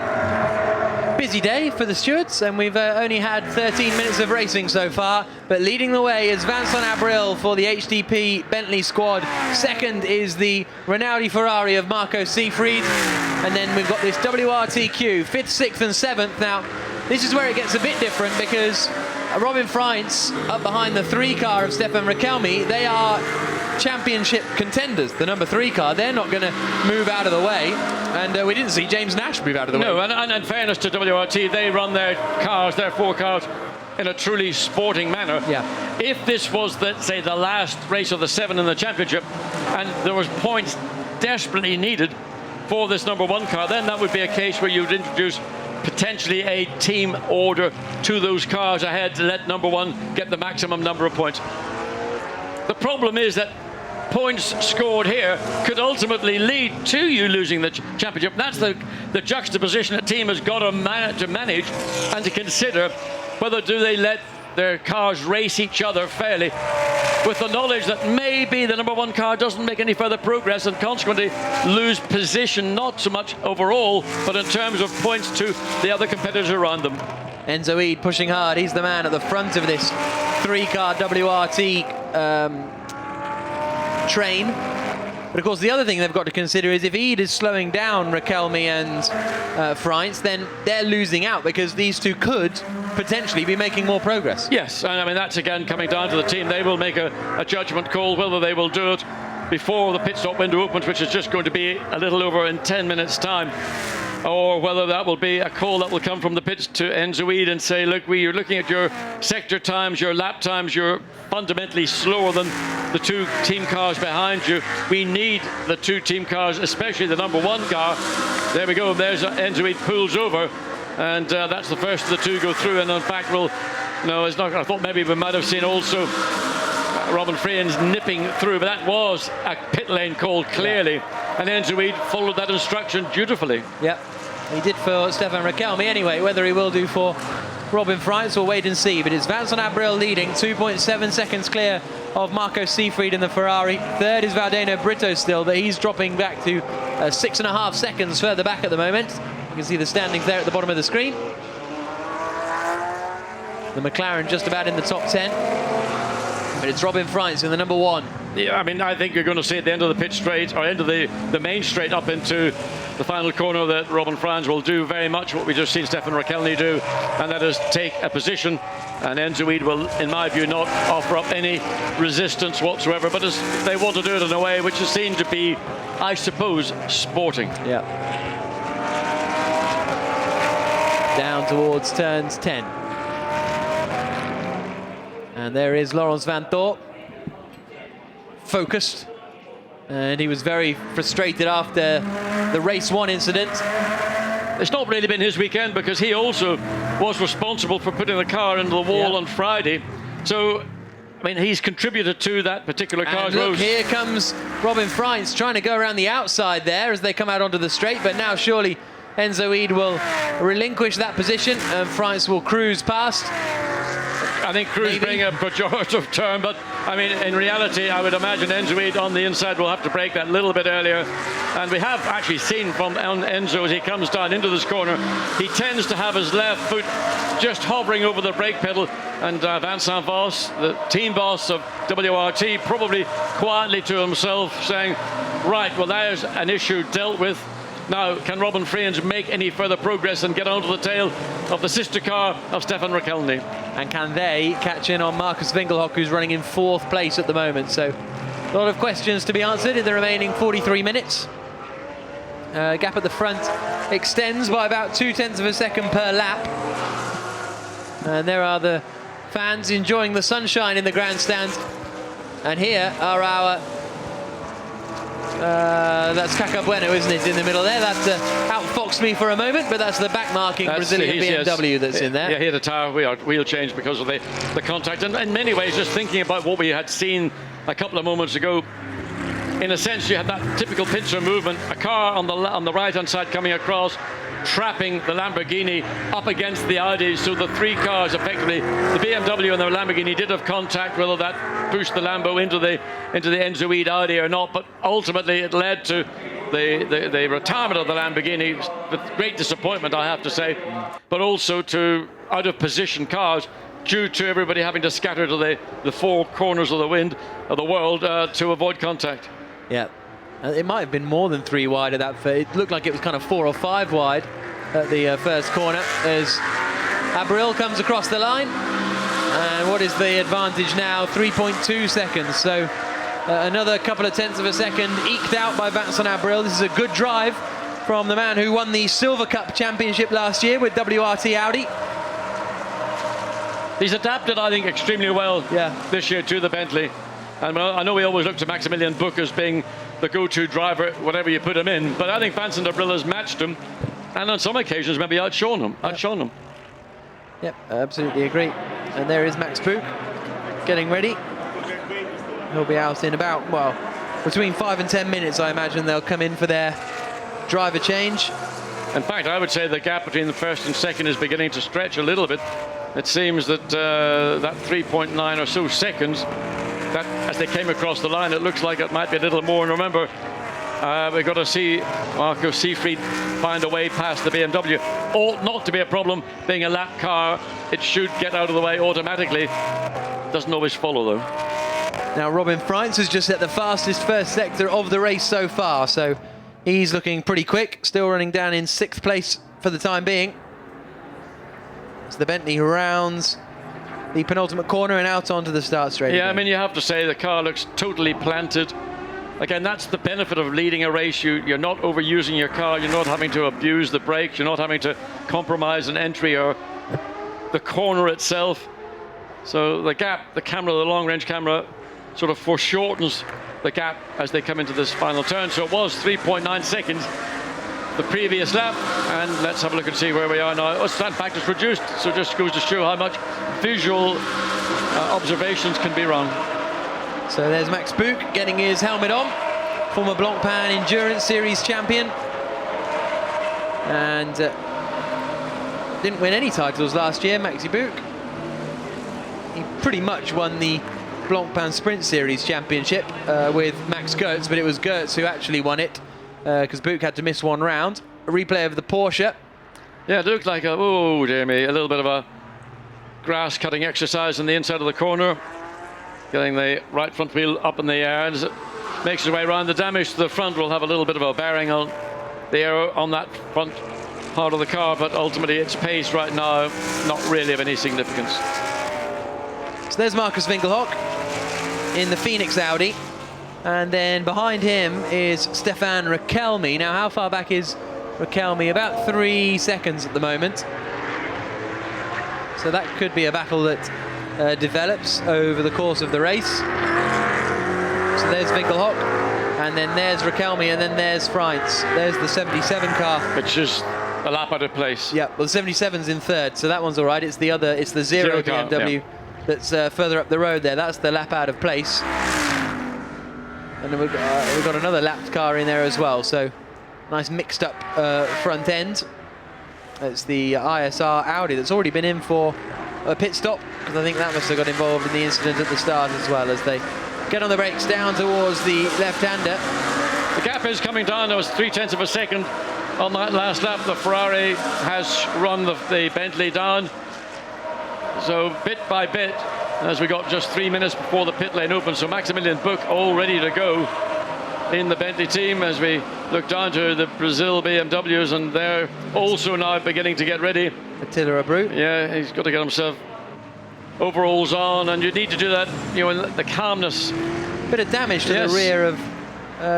Busy day for the stewards, and we've only had 13 minutes of racing so far, but leading the way is Vincent Abril for the HDP Bentley squad. Second is the Rinaldi Ferrari of Marco Seefried, and then we've got this WRTQ, 5th, 6th and 7th. Now, this is where it gets a bit different, because Robin Freins up behind the 3 car of Stefan Rakelmi, they are championship contenders. The number 3 car, they're not going to move out of the way, and we didn't see James Nash move out of the way. No, and in fairness to WRT, they run their cars, their 4 cars, in a truly sporting manner. Yeah. If this was, say, the last race of the 7 in the championship, and there was points desperately needed for this number 1 car, then that would be a case where you'd introduce potentially a team order to those cars ahead to let number 1 get the maximum number of points. The problem is that points scored here could ultimately lead to you losing the championship. That's the juxtaposition a team has got to manage and to consider. Whether do they let their cars race each other fairly, with the knowledge that maybe the number 1 car doesn't make any further progress and consequently lose position, not so much overall, but in terms of points to the other competitors around them. Enzo Eid pushing hard. He's the man at the front of this 3-car WRT train. But of course, the other thing they've got to consider is if Eid is slowing down Rakelmi and Freins, then they're losing out, because these 2 could potentially be making more progress. Yes, and I mean, that's again coming down to the team. They will make a judgment call whether they will do it before the pit stop window opens, which is just going to be a little over in 10 minutes' time, or whether that will be a call that will come from the pits to Enzo Eid and say, look, you're looking at your sector times, your lap times, you're fundamentally slower than the 2 team cars behind you. We need the 2 team cars, especially the number 1 car. There we go, there's Enzo Eid pulls over, and that's the first of the 2 go through. And in fact, it's not. I thought maybe we might have seen also Robin Freins nipping through, but that was a pit lane call clearly, and Enzo Eid followed that instruction dutifully. Yep, he did for Stefan Rakelmi anyway. Whether he will do for Robin Freins, we'll wait and see. But it's Vincent Abril leading, 2.7 seconds clear of Marco Seefried in the Ferrari. Third is Valdeno Brito still, but he's dropping back to 6.5 seconds further back at the moment. You can see the standings there at the bottom of the screen. The McLaren just about in the top 10. But it's Robin Freins in the number 1. Yeah, I mean, I think you're going to see at the end of the pit straight, or end of the main straight up into the final corner, that Robin Freins will do very much what we just seen Stefan Rakelmi do, and that is take a position. And Enzo Eid will, in my view, not offer up any resistance whatsoever, but they want to do it in a way which is seen to be, I suppose, sporting. Yeah. Down towards turns 10. And there is Laurens van Thorp, focused, and he was very frustrated after the race 1 incident. It's not really been his weekend, because he also was responsible for putting the car into the wall on Friday. So, I mean, he's contributed to that particular car's look, loss. Here comes Robin Freins trying to go around the outside there as they come out onto the straight, but now surely Enzo Eid will relinquish that position and Freins will cruise past. I think cruise being a pejorative term, but I mean, in reality, I would imagine Enzo Eid on the inside will have to brake that little bit earlier. And we have actually seen from Enzo as he comes down into this corner, he tends to have his left foot just hovering over the brake pedal. And Vincent Voss, the team boss of WRT, probably quietly to himself saying, right, well, there's an issue dealt with. Now, can Robin Freins make any further progress and get onto the tail of the sister car of Stefan Rakelmi? And can they catch in on Marcus Winkelhock, who's running in 4th place at the moment? So A lot of questions to be answered in the remaining 43 minutes. Gap at the front extends by about 0.2 of a second per lap. And there are the fans enjoying the sunshine in the grandstand. And here are our... that's Caca Bueno, isn't it, in the middle there? That outfoxed me for a moment, but that's the back-marking Brazilian BMW that's in there. Yeah, here the tire wheel change because of the contact. And in many ways, just thinking about what we had seen a couple of moments ago, in a sense, you had that typical pincer movement, a car on the right-hand side coming across, trapping the Lamborghini up against the Audi. So the three cars, effectively, the BMW and the Lamborghini did have contact, whether that pushed the Lambo into the Enzoide Audi or not. But ultimately, it led to the retirement of the Lamborghini with great disappointment, I have to say, but also to out-of-position cars, due to everybody having to scatter to the four corners of the world to avoid contact. Yeah, it might have been more than 3 wide at that. It looked like it was kind of 4 or 5 wide at the first corner as Abril comes across the line. And what is the advantage now? 3.2 seconds. So another couple of tenths of a second eked out by Vincent Abril. This is a good drive from the man who won the Silver Cup Championship last year with WRT Audi. He's adapted, I think, extremely well this year to the Bentley. And I know we always look to Maximilian Buch as being the go-to driver, whatever you put him in, but I think Vincent Abril has matched him, and on some occasions maybe outshone him. Yep, I absolutely agree. And there is Max Buch getting ready. He'll be out in about, well, between 5 and 10 minutes, I imagine they'll come in for their driver change. In fact, I would say the gap between the first and second is beginning to stretch a little bit. It seems that that 3.9 or so seconds, that as they came across the line, it looks like it might be a little more. And remember, we've got to see Marco Seefried find a way past the BMW. Ought not to be a problem. Being a lap car, it should get out of the way automatically. Doesn't always follow, though. Now, Robin Freitz has just set the fastest first sector of the race so far, so he's looking pretty quick, still running down in 6th place for the time being. So the Bentley rounds the penultimate corner and out onto the start straight. Yeah, again. I mean, you have to say the car looks totally planted. Again, that's the benefit of leading a race. You're not overusing your car. You're not having to abuse the brakes. You're not having to compromise an entry or the corner itself. So the gap, the long-range camera, sort of foreshortens the gap as they come into this final turn. So it was 3.9 seconds the previous lap, and let's have a look and see where we are now. Oh, stand factor's reduced, so it just goes to show how much visual observations can be wrong. So there's Max Buch getting his helmet on, former Blancpain Endurance Series champion, and didn't win any titles last year, Maxi Buch. He pretty much won the Blancpain Sprint Series championship with Max Goetz, but it was Goetz who actually won it, because Buch had to miss one round. A replay of the Porsche. Yeah, it looked like a little bit of a grass cutting exercise on the inside of the corner. Getting the right front wheel up in the air, and as it makes its way around, the damage to the front will have a little bit of a bearing on the air on that front part of the car, but ultimately its pace right now, not really of any significance. So there's Marcus Winkelhock in the Phoenix Audi. And then behind him is Stefan Rakelmi. Now, how far back is Rakelmi? About 3 seconds at the moment. So that could be a battle that develops over the course of the race. So there's Winkelhock, and then there's Rakelmi, and then there's Freitz. There's the 77 car. Which is a lap out of place. Yeah, well, the 77's in 3rd, so that one's all right. It's the other, it's the zero car, BMW that's further up the road there. That's the lap out of place. And then we've got another lapped car in there as well, so nice mixed up front end. It's the ISR Audi that's already been in for a pit stop, because I think that must have got involved in the incident at the start as well, as they get on the brakes down towards the left-hander. The gap is coming down. There was 0.3 of a second on that last lap. The Ferrari has run the Bentley down. So bit by bit, as we got just 3 minutes before the pit lane open. So Maximilian Buch all ready to go in the Bentley team as we look down to the Brazil BMWs, and they're also now beginning to get ready. Attila Abreu. Yeah, he's got to get himself overalls on, and you need to do that, in the calmness bit of damage to the rear of.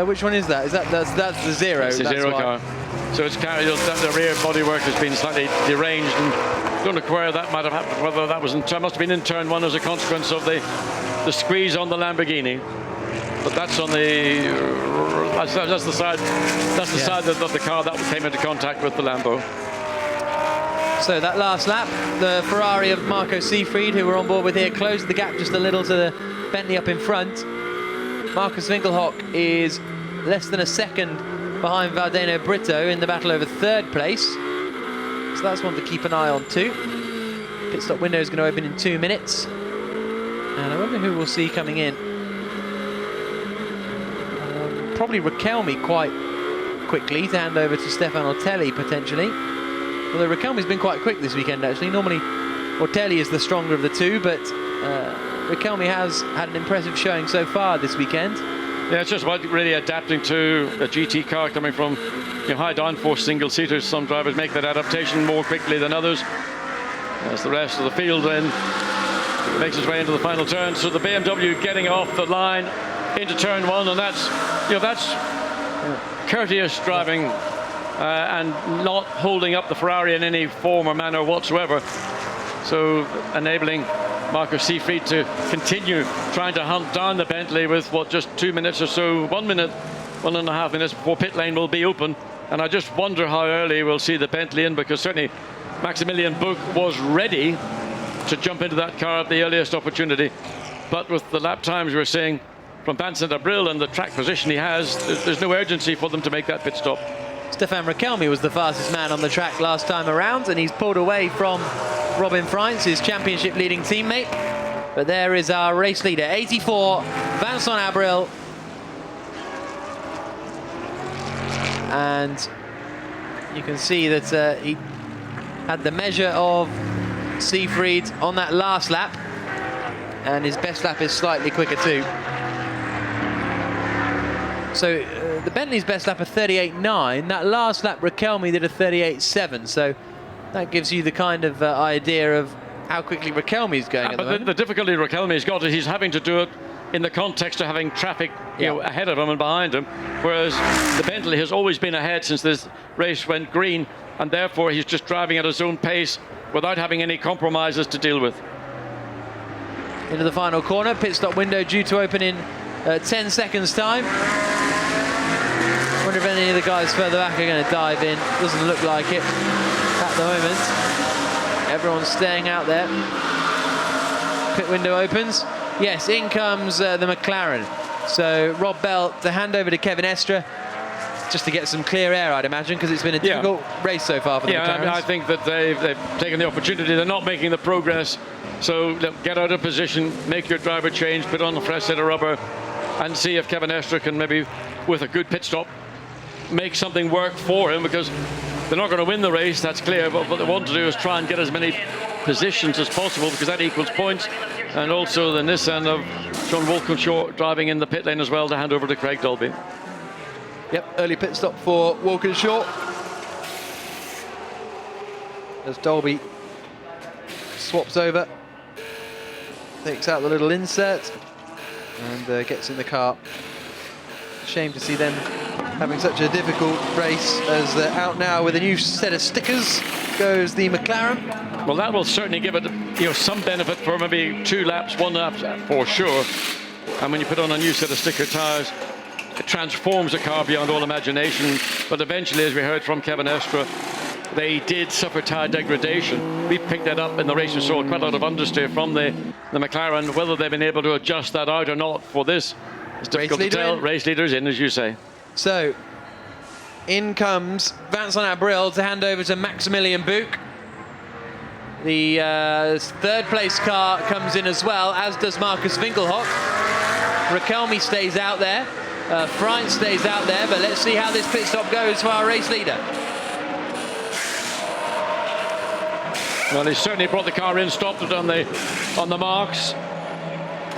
Which one is that? Is that's the Zero? It's the Zero car. So it's carried. The rear bodywork has been slightly deranged, and don't know where that might have happened. Whether that was must have been in turn 1 as a consequence of the squeeze on the Lamborghini. But that's on the that's the side of the car that came into contact with the Lambo. So that last lap, the Ferrari of Marco Seefried, who we're on board with here, closed the gap just a little to the Bentley up in front. Marcus Winkelhock is less than a second behind Valdeno Brito in the battle over 3rd place. So that's one to keep an eye on too. Pit stop window is going to open in 2 minutes. And I wonder who we'll see coming in. Probably Raquelme quite quickly to hand over to Stefan Ortelli potentially. Although Raquelme's been quite quick this weekend actually. Normally Ortelli is the stronger of the two, but Raquelme has had an impressive showing so far this weekend. Yeah, it's just about really adapting to a GT car coming from high downforce single-seaters. Some drivers make that adaptation more quickly than others. As the rest of the field then makes its way into the final turn. So the BMW getting off the line into turn 1, and that's courteous driving and not holding up the Ferrari in any form or manner whatsoever. So enabling Marco Seefried to continue trying to hunt down the Bentley with just 2 minutes or so, 1 minute, 1.5 minutes before pit lane will be open. And I just wonder how early we'll see the Bentley in, because certainly Maximilian Buch was ready to jump into that car at the earliest opportunity. But with the lap times we're seeing from Vincent Abril and the track position he has, there's no urgency for them to make that pit stop. Stefan Raquelme was the fastest man on the track last time around, and he's pulled away from Robin Freins, his championship leading teammate. But there is our race leader, 84, Vincent Abril. And you can see that he had the measure of Seefried on that last lap, and his best lap is slightly quicker too. So the Bentley's best lap of 38.9. That last lap Raquelme did a 38.7. So that gives you the kind of idea of how quickly Raquelme's going at the moment. The difficulty Raquelme's got is he's having to do it in the context of having traffic ahead of him and behind him, whereas the Bentley has always been ahead since this race went green, and therefore he's just driving at his own pace without having any compromises to deal with. Into the final corner, pit stop window due to open in 10 seconds time. Wonder if any of the guys further back are going to dive in. Doesn't look like it at the moment. Everyone's staying out there. Pit window opens. Yes, in comes the McLaren. So Rob Bell to hand over to Kevin Estre, just to get some clear air, I'd imagine, because it's been a difficult race so far for the McLarens. I think that they've taken the opportunity. They're not making the progress. So get out of position, make your driver change, put on a fresh set of rubber, and see if Kevin Estre can maybe, with a good pit stop, make something work for him, because they're not going to win the race, that's clear, but what they want to do is try and get as many positions as possible, because that equals points. And also the Nissan of John Walkinshaw driving in the pit lane as well to hand over to Craig Dolby. Yep, early pit stop for Walkinshaw. As Dolby swaps over, takes out the little insert and gets in the car. Shame to see them having such a difficult race, as they're out now with a new set of stickers. Goes the McLaren. Well, that will certainly give it some benefit for maybe 2 laps, 1 lap for sure. And when you put on a new set of sticker tyres, it transforms a car beyond all imagination. But eventually, as we heard from Kevin Estre, they did suffer tyre degradation. We picked that up in the race. We saw quite a lot of understeer from the McLaren. Whether they've been able to adjust that out or not for this, it's difficult to tell. Race leaders in, as you say. So in comes Vincent Abril to hand over to Maximilian Buch. The 3rd place car comes in as well, as does Marcus Winkelhock. Raquelme stays out there. Freins stays out there, but let's see how this pit stop goes for our race leader. Well, he certainly brought the car in, stopped it on the marks,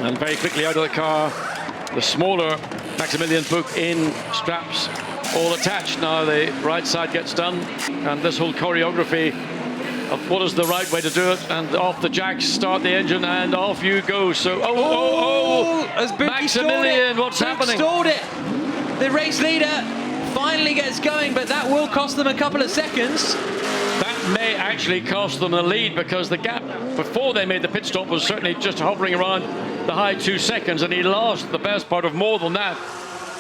and very quickly out of the car. The smaller Maximilian Buch in, straps all attached. Now the right side gets done, and this whole choreography of what is the right way to do it. And off the jacks, start the engine, and off you go. So, As Buki Maximilian, what's happening? Stalled it. The race leader finally gets going, but that will cost them a couple of seconds. That may actually cost them the lead, because the gap before they made the pit stop was certainly just hovering around the high 2 seconds, and he lost the best part of more than that.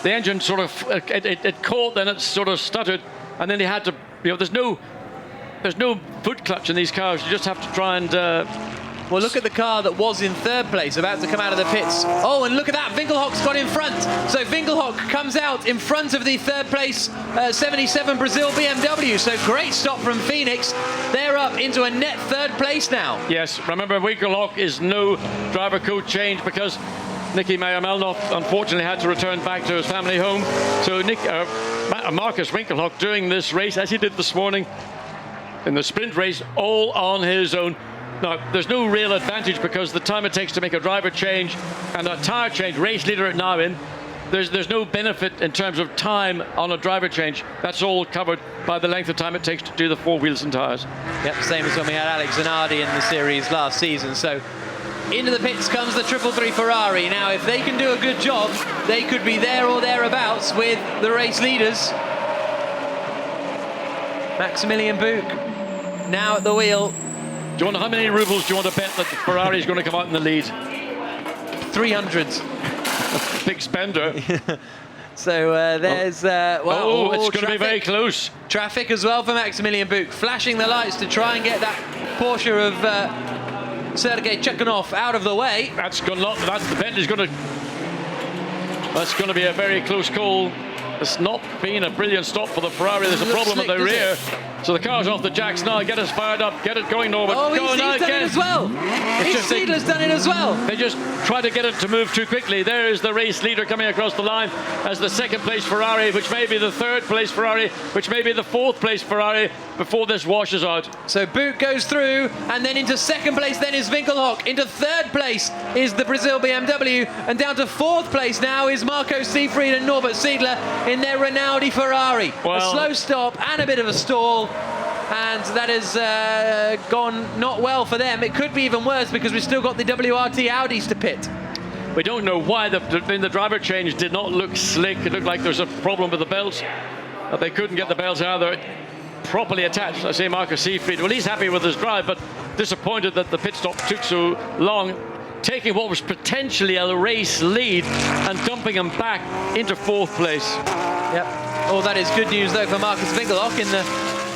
The engine sort of, it caught, then it sort of stuttered, and then he had to, there's no foot clutch in these cars. You just have to try and... Well, look at the car that was in third place, about to come out of the pits. Oh, and look at that, Winkelhock's got in front. So Winkelhock comes out in front of the third place 77 Brazil BMW. So great stop from Phoenix. They're up into a net third place now. Yes, remember Winkelhock is no driver code change, because Nicky Meyer-Melnoff unfortunately had to return back to his family home. So Marcus Winkelhock doing this race, as he did this morning in the sprint race, all on his own. Now, there's no real advantage, because the time it takes to make a driver change and a tyre change, race leader now in, there's no benefit in terms of time on a driver change. That's all covered by the length of time it takes to do the 4 wheels and tyres. Yep, same as when we had Alex Zanardi in the series last season. So into the pits comes the 333 Ferrari. Now, if they can do a good job, they could be there or thereabouts with the race leaders. Maximilian Buch now at the wheel. Do you want, how many rubles do you want to bet that Ferrari is going to come out in the lead? 300s. Big spender. So there's... well, it's going to be very close. Traffic as well for Maximilian Buch, flashing the lights to try and get that Porsche of Sergei Chekhanov out of the way. That's going to... That's going to be a very close call. It's not been a brilliant stop for the Ferrari. There's a problem at the rear. So the car's off the jacks now. Get us fired up. Get it going, Norbert. Oh, he's done it as well. Seidler's done it as well. They just try to get it to move too quickly. There is the race leader coming across the line as the second place Ferrari, which may be the third place Ferrari, which may be the fourth place Ferrari before this washes out. So Buch goes through, and then into second place then is Winkelhock. Into third place is the Brazil BMW, and down to fourth place now is Marco Seefried and Norbert Seidler in their Rinaldi Ferrari. Well, a slow stop and a bit of a stall, and that has gone not well for them. It could be even worse, because we've still got the WRT Audis to pit. We don't know why the driver change did not look slick. It looked like there's a problem with the belts. They couldn't get the belts either properly attached. I say Marcus Seefried, well, he's happy with his drive, but disappointed that the pit stop took so long, taking what was potentially a race lead and dumping him back into fourth place. Yep. Oh, that is good news, though, for Marcus Winkelhock in the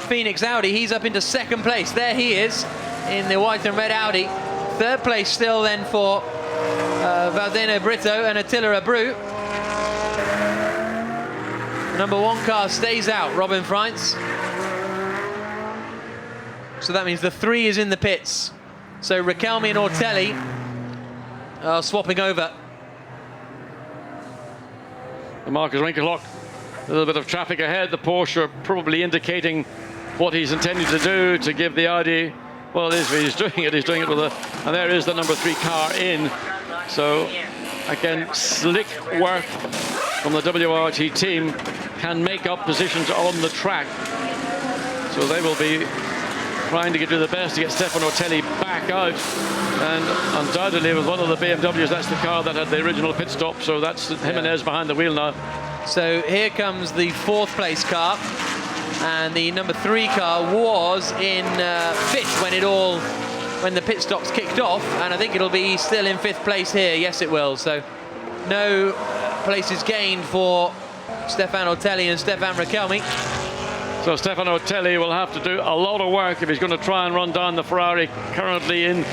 Phoenix Audi. He's up into second place. There he is in the white and red Audi. Third place still then for Valdeno Brito and Attila Abreu. The number 1 car stays out, Robin Freitz. So that means the 3 is in the pits. So Riquelme and Ortelli are swapping over. And Marcus Winkelhock, a little bit of traffic ahead. The Porsche probably indicating what he's intending to do to give the Audi. Well, he's doing it. He's doing it with a... And there is the number 3 car in. So, again, slick work from the WRT team. Can make up positions on the track. So they will be trying to do the best to get Stefano Ortelli back out. And undoubtedly with one of the BMWs, that's the car that had the original pit stop. So that's Jimenez behind the wheel now. So here comes the 4th place car. And the number 3 car was in 5th when the pit stops kicked off, and I think it'll be still in 5th place here. Yes, it will. So no places gained for Stefan Ortelli and Stefan Riquelme. So Stefan Ortelli will have to do a lot of work if he's going to try and run down the Ferrari, currently in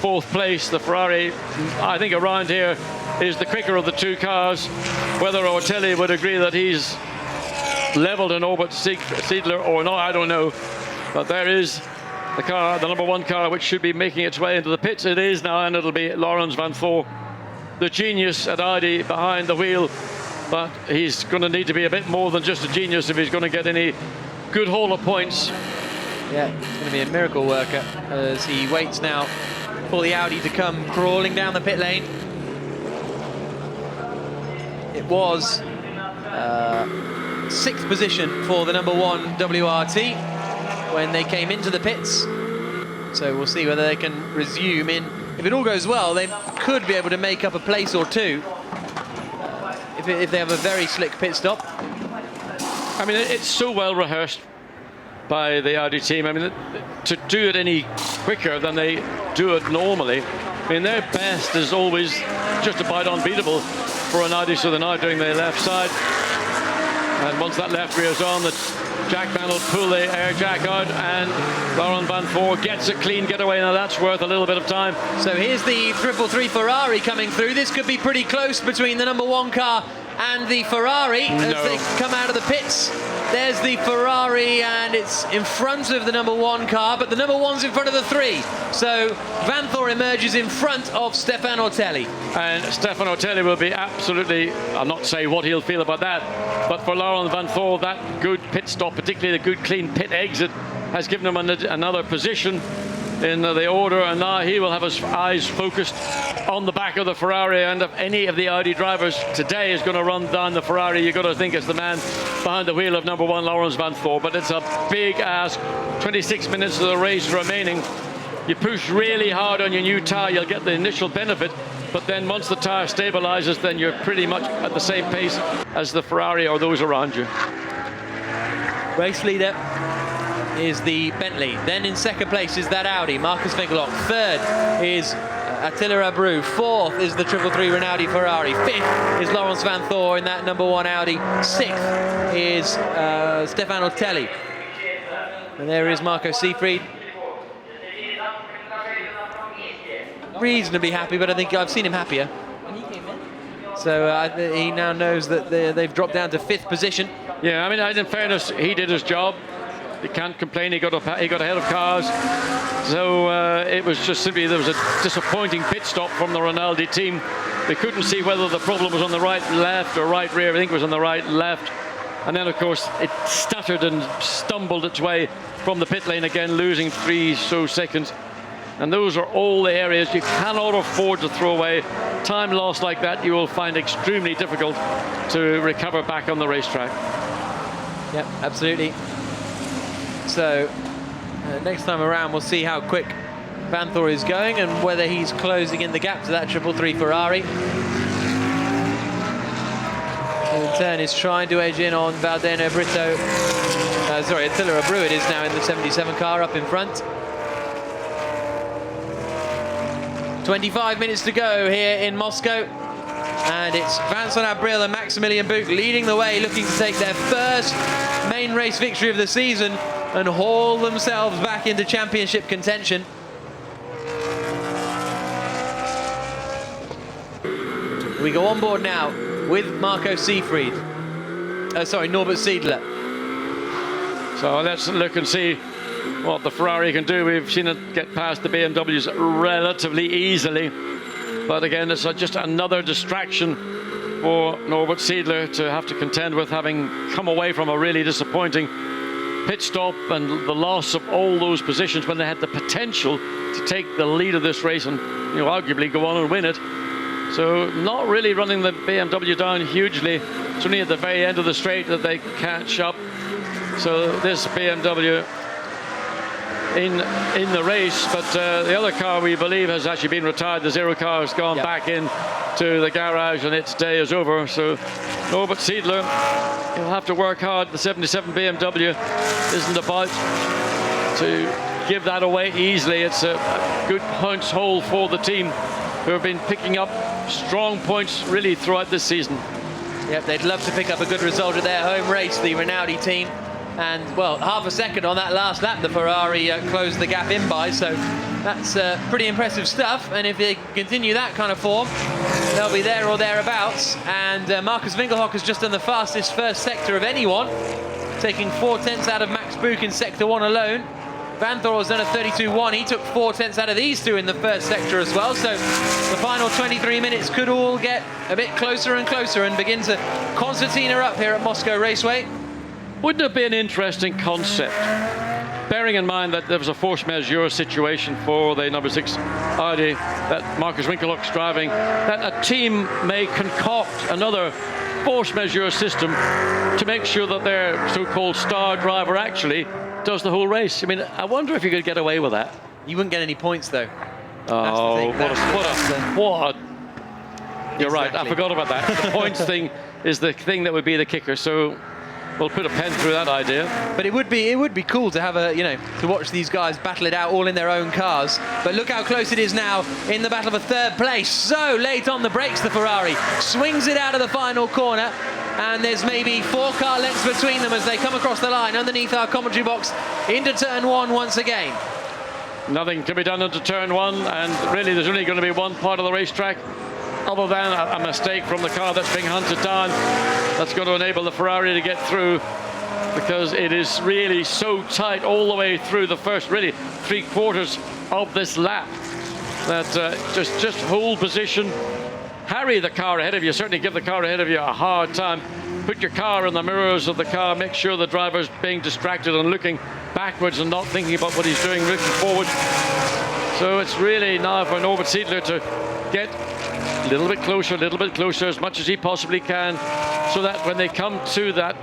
4th place. The Ferrari, I think around here, is the quicker of the 2 cars. Whether Ortelli would agree that he's leveled in Norbert Seidler or not, I don't know. But there is the car, the number 1 car, which should be making its way into the pits. It is now, and it'll be Laurens van Thor, the genius at Audi, behind the wheel. But he's going to need to be a bit more than just a genius if he's going to get any good haul of points. Yeah, it's going to be a miracle worker as he waits now for the Audi to come crawling down the pit lane. It was 6th position for the number 1 WRT when they came into the pits. So we'll see whether they can resume in. If it all goes well, they could be able to make up a place or two if they have a very slick pit stop. I mean, it's so well rehearsed by the Audi team. I mean, to do it any quicker than they do it normally, I mean, their best is always just about unbeatable for an Audi, so they're now doing the left side. And once that left rear is on, the jackman will pull the air jack out, and Laurent Van Voort gets a clean getaway. Now that's worth a little bit of time. So here's the 333 Ferrari coming through. This could be pretty close between the number 1 car and the Ferrari as they come out of the pits. There's the Ferrari, and it's in front of the number 1 car, but the number 1's in front of the 3. So Van Voort emerges in front of Stefan Ortelli. And Stefan Ortelli will be absolutely, I'll not say what he'll feel about that, but for Laurent Van Voort, that good pit stop, particularly the good clean pit exit, has given him another position in the order, and now he will have his eyes focused on the back of the Ferrari. And if any of the Audi drivers today is going to run down the Ferrari, you've got to think it's the man behind the wheel of number 1, Laurens Van Voort. But it's a big ask. 26 minutes of the race remaining. You push really hard on your new tyre, you'll get the initial benefit, but then once the tyre stabilizes, then you're pretty much at the same pace as the Ferrari or those around you. Race leader is the Bentley. Then in second place is that Audi, Marcus Winkelhock. Third is Attila Abreu. Fourth is the 333 Rinaldi Ferrari. Fifth is Laurens Van Voort in that number 1 Audi. Sixth is Stefan Ortelli. And there is Marco Seefried. Reasonably happy, but I think I've seen him happier. So he now knows that they've dropped down to 5th position. Yeah, I mean, in fairness, he did his job. He can't complain. He got ahead of cars. So it was just simply there was a disappointing pit stop from the Rinaldi team. They couldn't see whether the problem was on the right, left, or right rear. I think it was on the right, left. And then, of course, it stuttered and stumbled its way from the pit lane again, losing 3 seconds. And those are all the areas you cannot afford to throw away. Time lost like that, you will find extremely difficult to recover back on the racetrack. Yep, absolutely. So next time around, we'll see how quick Van Voort is going and whether he's closing in the gap to that 333 Ferrari. Who in turn is trying to edge in on Valdeno Brito. Sorry, Attila Abreu it is now in the 77 car up in front. 25 minutes to go here in Moscow. And it's Vincent Abril and Maximilian Buch leading the way, looking to take their first main race victory of the season and haul themselves back into championship contention. We go on board now with Marco Seefried. Norbert Siedler. So let's look and see what the Ferrari can do. We've seen it get past the BMWs relatively easily. But again, it's just another distraction for Norbert Siedler to have to contend with, having come away from a really disappointing pit stop and the loss of all those positions when they had the potential to take the lead of this race and, arguably go on and win it. So not really running the BMW down hugely. It's only at the very end of the straight that they catch up. So this BMW in the race, but the other car we believe has actually been retired. The Zero car has gone back in to the garage and its day is over. So Norbert Siedler, he'll have to work hard. The 77 BMW isn't about to give that away easily. It's a good punch hole for the team, who have been picking up strong points really throughout this season. Yep, they'd love to pick up a good result at their home race, the Rinaldi team. And, well, half a second on that last lap, the Ferrari closed the gap in by, so that's pretty impressive stuff. And if they continue that kind of form, they'll be there or thereabouts. And Marcus Winkelhock has just done the fastest first sector of anyone, taking 4/10 out of Max Buch in sector 1 alone. Van Voort has done a 32.1. He took 4/10 out of these two in the first sector as well. So the final 23 minutes could all get a bit closer and closer and begin to concertina up here at Moscow Raceway. Wouldn't it be an interesting concept, bearing in mind that there was a force majeure situation for the number 6 Audi that Marcus Winkelhock's driving, that a team may concoct another force majeure system to make sure that their so-called star driver actually does the whole race? I mean, I wonder if you could get away with that. You wouldn't get any points though. Oh, what a You're right, I forgot about that. The points thing is the thing that would be the kicker, so we'll put a pen through that idea. But it would be cool to have to watch these guys battle it out all in their own cars. But look how close it is now in the battle for third place. So late on the brakes, the Ferrari swings it out of the final corner, and there's maybe 4 car lengths between them as they come across the line underneath our commentary box into turn 1 once again. Nothing can be done into turn 1, and really there's only going to be one part of the racetrack other than a mistake from the car that's being hunted down that's going to enable the Ferrari to get through, because it is really so tight all the way through the first really 3/4 of this lap that just hold position, harry the car ahead of you, certainly give the car ahead of you a hard time, put your car in the mirrors of the car, make sure the driver's being distracted and looking backwards and not thinking about what he's doing, looking forward. So it's really now for Norbert Siedler to get a little bit closer as much as he possibly can, so that when they come to that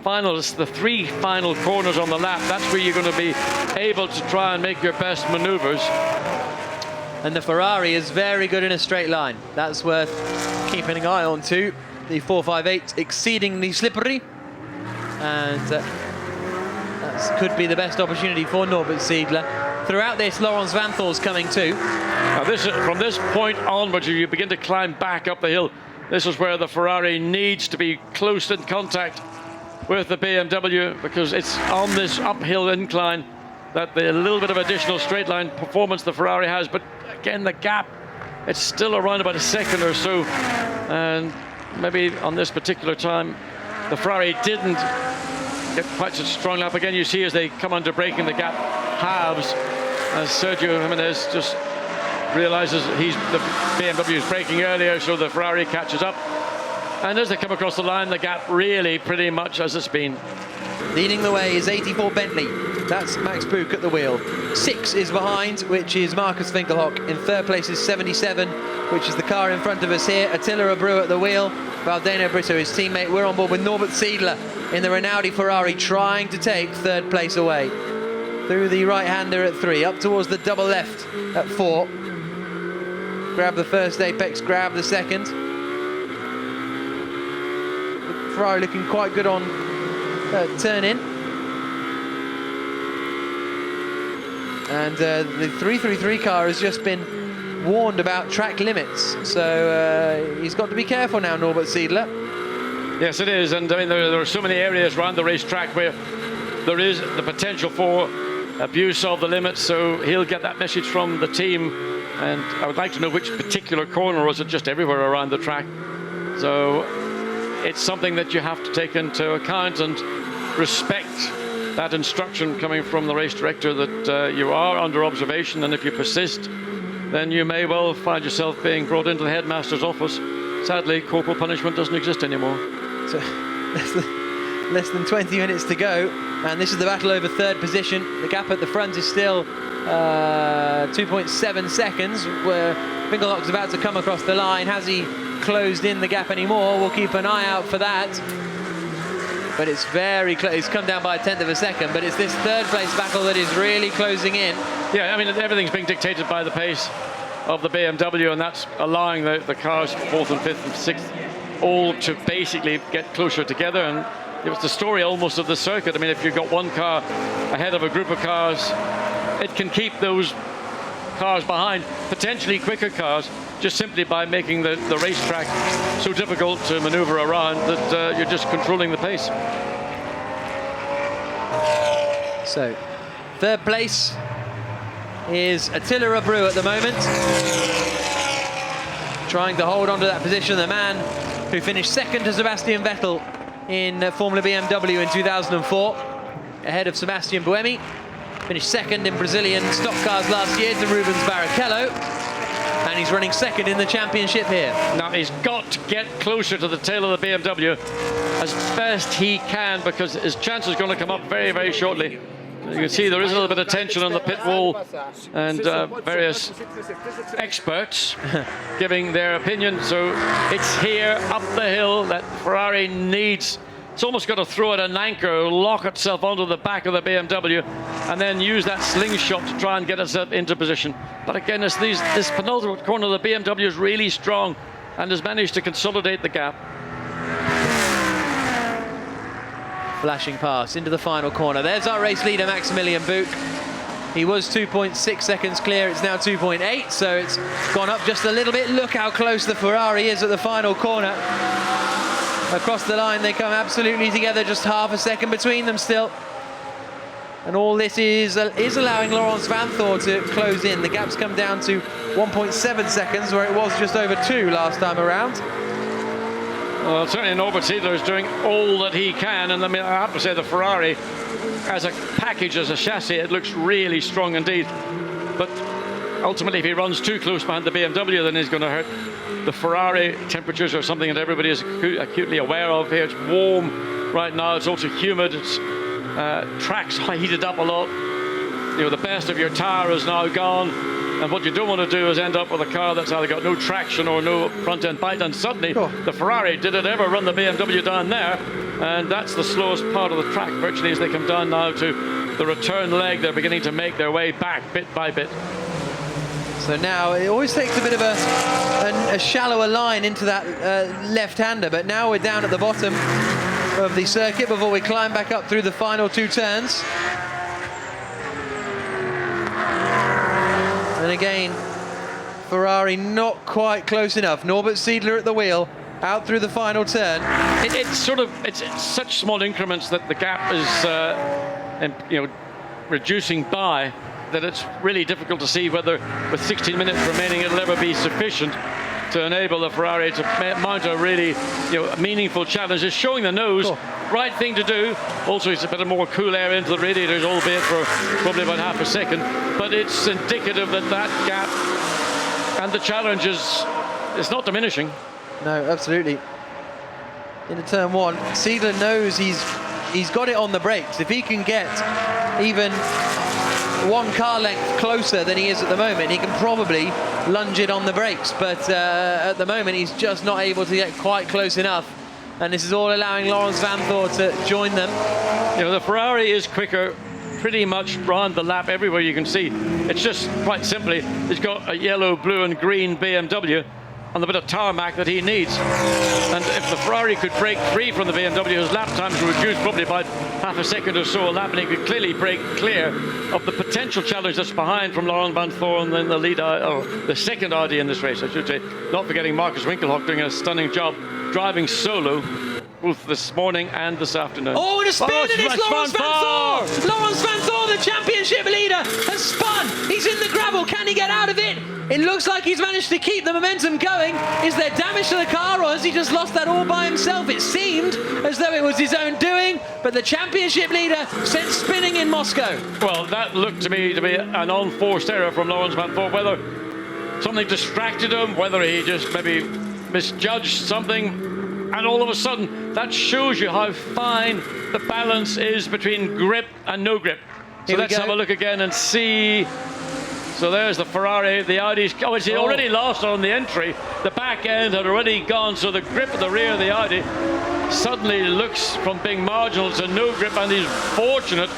finals, the 3 final corners on the lap, that's where you're going to be able to try and make your best maneuvers. And the Ferrari is very good in a straight line. That's worth keeping an eye on too. The 458 exceedingly slippery, and that could be the best opportunity for Norbert Siedler. Throughout this, Laurens Vanthoor's coming too. Now from this point onwards, you begin to climb back up the hill. This is where the Ferrari needs to be close in contact with the BMW, because it's on this uphill incline that the little bit of additional straight line performance the Ferrari has. But again, the gap, it's still around about a second or so. And maybe on this particular time, the Ferrari didn't get quite such a strong lap. Again, you see as they come under braking, the gap halves as Sergio Jimenez just realizes the BMW is braking earlier, so the Ferrari catches up. And as they come across the line, the gap really pretty much as it's been. Leading the way is 84 Bentley. That's Max Buch at the wheel. 6 is behind, which is Marcus Winkelhock. In third place is 77, which is the car in front of us here. Attila Abreu at the wheel. Valdeno Brito, his teammate. We're on board with Norbert Siedler in the Rinaldi Ferrari, trying to take third place away. Through the right-hander at 3, up towards the double left at 4. Grab the first apex, grab the second. The Ferrari looking quite good on turn in. And the 333 car has just been warned about track limits, so he's got to be careful now, Norbert Siedler. Yes, it is, and I mean there are so many areas around the racetrack where there is the potential for abuse of the limits, so he'll get that message from the team. And I would like to know which particular corner, or is it just everywhere around the track? So it's something that you have to take into account and respect that instruction coming from the race director that you are under observation, and if you persist, then you may well find yourself being brought into the headmaster's office. Sadly, corporal punishment doesn't exist anymore. So less than 20 minutes to go, and this is the battle over third position. The gap at the front is still 2.7 seconds, where Winkelhock's about to come across the line. Has he closed in the gap anymore? We'll keep an eye out for that. But it's very close. He's come down by 1/10 of a second, but it's this third place battle that is really closing in. Yeah, I mean, everything's being dictated by the pace of the BMW, and that's allowing the cars 4th and 5th and 6th all to basically get closer together. And it was the story almost of the circuit. I mean, if you've got one car ahead of a group of cars, it can keep those cars behind, potentially quicker cars, just simply by making the racetrack so difficult to maneuver around that you're just controlling the pace. So, third place is Attila Abreu at the moment, trying to hold on to that position. The man who finished second to Sebastian Vettel in Formula BMW in 2004, ahead of Sebastian Buemi. Finished second in Brazilian stock cars last year to Rubens Barrichello, and he's running second in the championship here. Now he's got to get closer to the tail of the BMW as best he can, because his chance is going to come up very, very shortly. You can see there is a little bit of tension on the pit wall, and various experts giving their opinion. So it's here up the hill that Ferrari needs It's almost got to throw it an anchor, lock itself onto the back of the BMW, and then use that slingshot to try and get itself into position. But again, this penultimate corner of the BMW is really strong and has managed to consolidate the gap. Flashing pass into the final corner. There's our race leader, Maximilian Buch. He was 2.6 seconds clear. It's now 2.8, so it's gone up just a little bit. Look how close the Ferrari is at the final corner. Across the line, they come absolutely together, just half a second between them still. And all this is allowing Laurens Vanthoor to close in. The gap's come down to 1.7 seconds, where it was just over 2 last time around. Well, certainly Norbert Siedler is doing all that he can, and I mean, I have to say the Ferrari, as a package, as a chassis, it looks really strong indeed. But ultimately, if he runs too close behind the BMW, then he's going to hurt. The Ferrari temperatures are something that everybody is acutely aware of here. It's warm right now. It's also humid. It's track's heated up a lot. You know, the best of your tire is now gone. And what you don't want to do is end up with a car that's either got no traction or no front-end bite. And suddenly, the Ferrari, did it ever run the BMW down there? And that's the slowest part of the track, virtually, as they come down now to the return leg. They're beginning to make their way back bit by bit. So now it always takes a bit of a shallower line into that left-hander, but now we're down at the bottom of the circuit before we climb back up through the final 2 turns. And again, Ferrari not quite close enough. Norbert Siedler at the wheel, out through the final turn. It's such small increments that the gap is reducing by, that it's really difficult to see whether with 16 minutes remaining it'll ever be sufficient to enable the Ferrari to mount a really meaningful challenge. It's showing the nose, right thing to do. Also, it's a bit more cool air into the radiators, albeit for probably about half a second. But it's indicative that that gap and the challenge is not diminishing. No, absolutely. Into turn 1, Siedler knows he's got it on the brakes. If he can get even 1 car length closer than he is at the moment, he can probably lunge it on the brakes, but at the moment he's just not able to get quite close enough, and this is all allowing Laurens Vanthoor to join them. The Ferrari is quicker pretty much round the lap everywhere you can see. It's just quite simply, it's got a yellow, blue and green BMW and the bit of tarmac that he needs. And if the Ferrari could break free from the BMW, his lap times would reduce probably about half a second or so a lap, and he could clearly break clear of the potential challenge that's behind from Laurens Vanthoor and then the lead, the second Audi in this race, I should say. Not forgetting Marcus Winkelhock doing a stunning job driving solo both this morning and this afternoon. Oh, and a spin, and it's Laurens Vanthoor! Laurens Vanthoor, the championship leader, has spun. He's in the gravel. Can he get out of it? It looks like he's managed to keep the momentum going. Is there damage to the car, or has he just lost that all by himself? It seemed as though it was his own doing, but the championship leader sent spinning in Moscow. Well, that looked to me to be an unforced error from Laurens Vanthoor. Whether something distracted him, whether he just maybe misjudged something, and all of a sudden, that shows you how fine the balance is between grip and no grip. So let's have a look again and see. So there's the Ferrari, the Audi's, it's already lost on the entry. The back end had already gone, so the grip at the rear of the Audi suddenly looks from being marginal to no grip, and he's fortunate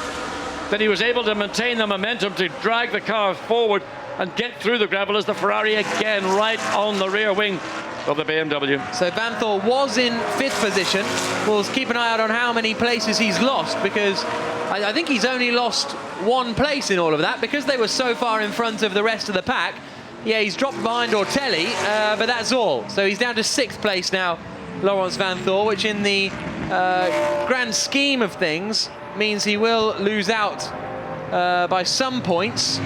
that he was able to maintain the momentum to drag the car forward and get through the gravel as the Ferrari again right on the rear wing of the BMW. So Vanthoor was in 5th position. We'll keep an eye out on how many places he's lost, because I think he's only lost 1 place in all of that, because they were so far in front of the rest of the pack. Yeah, he's dropped behind Ortelli, but that's all. So he's down to 6th place now, Laurens Vanthoor, which in the grand scheme of things means he will lose out by some points,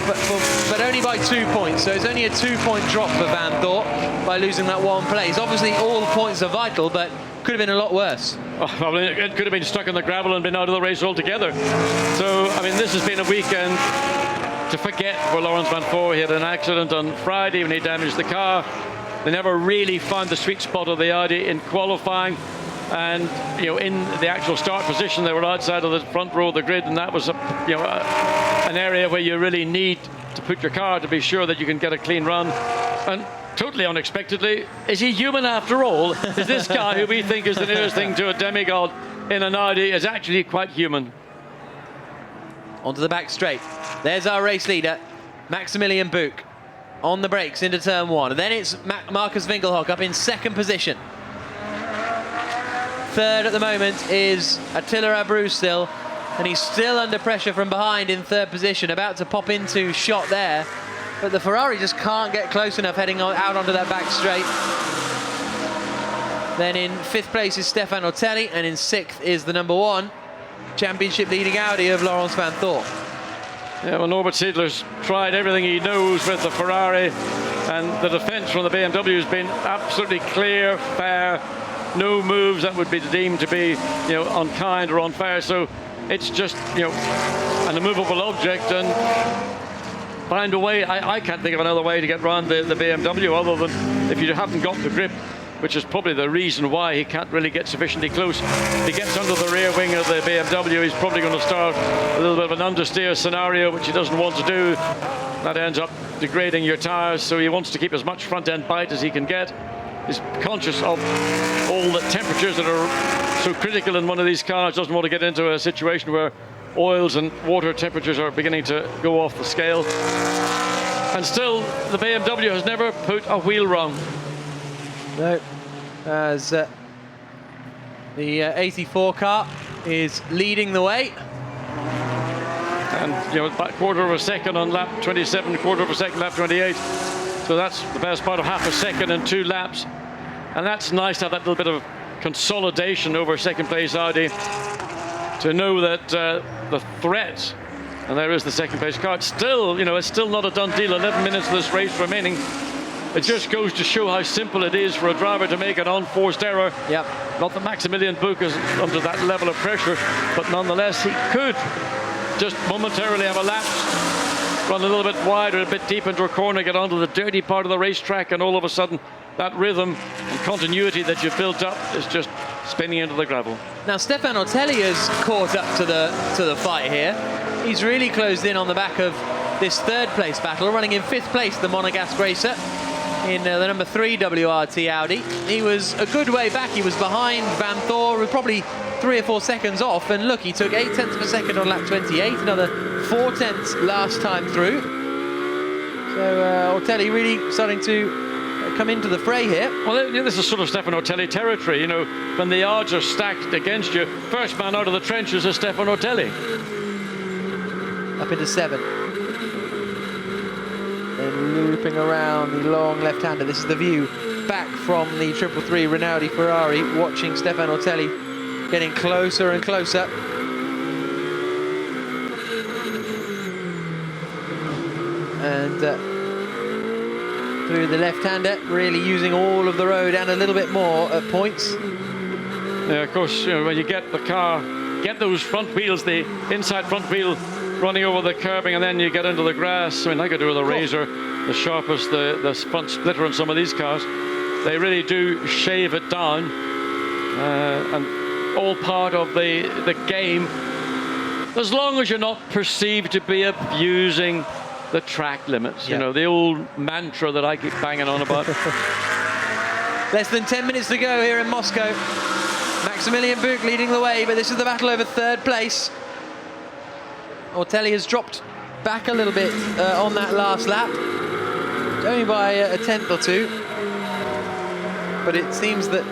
but only by 2 points. So it's only a 2-point drop for Vanthoor by losing that 1 place. Obviously, all points are vital, but could have been a lot worse. Well, it could have been stuck in the gravel and been out of the race altogether. So, I mean, this has been a weekend to forget for Laurens Vanthoor. He had an accident on Friday when he damaged the car. They never really found the sweet spot of the Audi in qualifying. And, in the actual start position, they were outside of the front row of the grid, and that was, an area where you really need to put your car to be sure that you can get a clean run. And totally unexpectedly, is he human after all? Is this guy who we think is the nearest thing to a demigod in an Audi is actually quite human? Onto the back straight. There's our race leader, Maximilian Buch, on the brakes into turn 1. And then it's Marcus Winkelhock up in second position. Third at the moment is Attila Abru still, and he's still under pressure from behind in third position, about to pop into shot there. But the Ferrari just can't get close enough heading out onto that back straight. Then in 5th place is Stefan Otelli, and in 6th is the number 1 championship leading Audi of Laurens van Thor. Yeah, well, Norbert Siedler's tried everything he knows with the Ferrari, and the defence from the BMW has been absolutely clear, fair, no moves that would be deemed to be, unkind or unfair. So it's just, an immovable object, and find a way. I can't think of another way to get around the BMW other than if you haven't got the grip, which is probably the reason why he can't really get sufficiently close. If he gets under the rear wing of the BMW, he's probably going to start a little bit of an understeer scenario, which he doesn't want to do. That ends up degrading your tyres, so he wants to keep as much front-end bite as he can get. He's conscious of all the temperatures that are so critical in one of these cars, doesn't want to get into a situation where oils and water temperatures are beginning to go off the scale. And still, the BMW has never put a wheel wrong. No, as the 84 car is leading the way. And, about quarter of a second on lap 27, quarter of a second lap 28. So that's the best part of half a second in 2 laps. And that's nice to have that little bit of consolidation over second place Audi, to know that the threat, and there is the second place car, it's still, it's still not a done deal. 11 minutes of this race remaining. It just goes to show how simple it is for a driver to make an unforced error. Yep. Not that Maximilian Buch is under that level of pressure, but nonetheless he could just momentarily have a lapse, run a little bit wide or a bit deep into a corner, get onto the dirty part of the racetrack, and all of a sudden that rhythm and continuity that you've built up is just spinning into the gravel. Now Stefan Otelli has caught up to the fight here. He's really closed in on the back of this third place battle, running in 5th place, the Monegasque racer, in the number 3 WRT Audi. He was a good way back. He was behind Van Thor, with probably 3 or 4 seconds off, and look, he took 0.8 of a second on lap 28, another 0.4 last time through. So Otelli really starting to come into the fray here. Well, this is sort of Stefan Otelli territory, when the odds are stacked against you. First man out of the trenches is Stefan Otelli. Up into 7. Then looping around the long left-hander. This is the view back from the 333 Rinaldi Ferrari, watching Stefan Otelli getting closer and closer. And through the left-hander, really using all of the road and a little bit more at points. Yeah, of course, when you get the car, get those front wheels, the inside front wheel running over the curbing, and then you get into the grass. I mean, like I do with a razor, the sharpest, the front splitter on some of these cars, they really do shave it down, and all part of the game, as long as you're not perceived to be abusing the track limits. Yeah. The old mantra that I keep banging on about. Less than 10 minutes to go here in Moscow. Maximilian Buch leading the way, but this is the battle over 3rd place. Otelli has dropped back a little bit on that last lap, only by a 10th or 2. But it seems that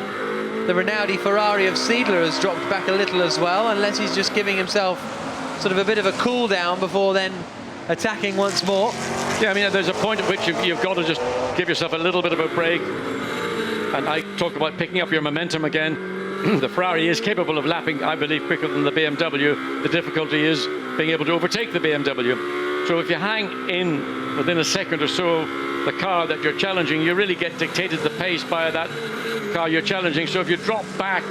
the Rinaldi Ferrari of Siedler has dropped back a little as well, unless he's just giving himself sort of a bit of a cool down before then attacking once more. Yeah, I mean, there's a point at which you've got to just give yourself a little bit of a break. And I talk about picking up your momentum again. The Ferrari is capable of lapping, I believe, quicker than the BMW. The difficulty is being able to overtake the BMW. So if you hang in within a second or so of the car that you're challenging, you really get dictated the pace by that car you're challenging. So if you drop back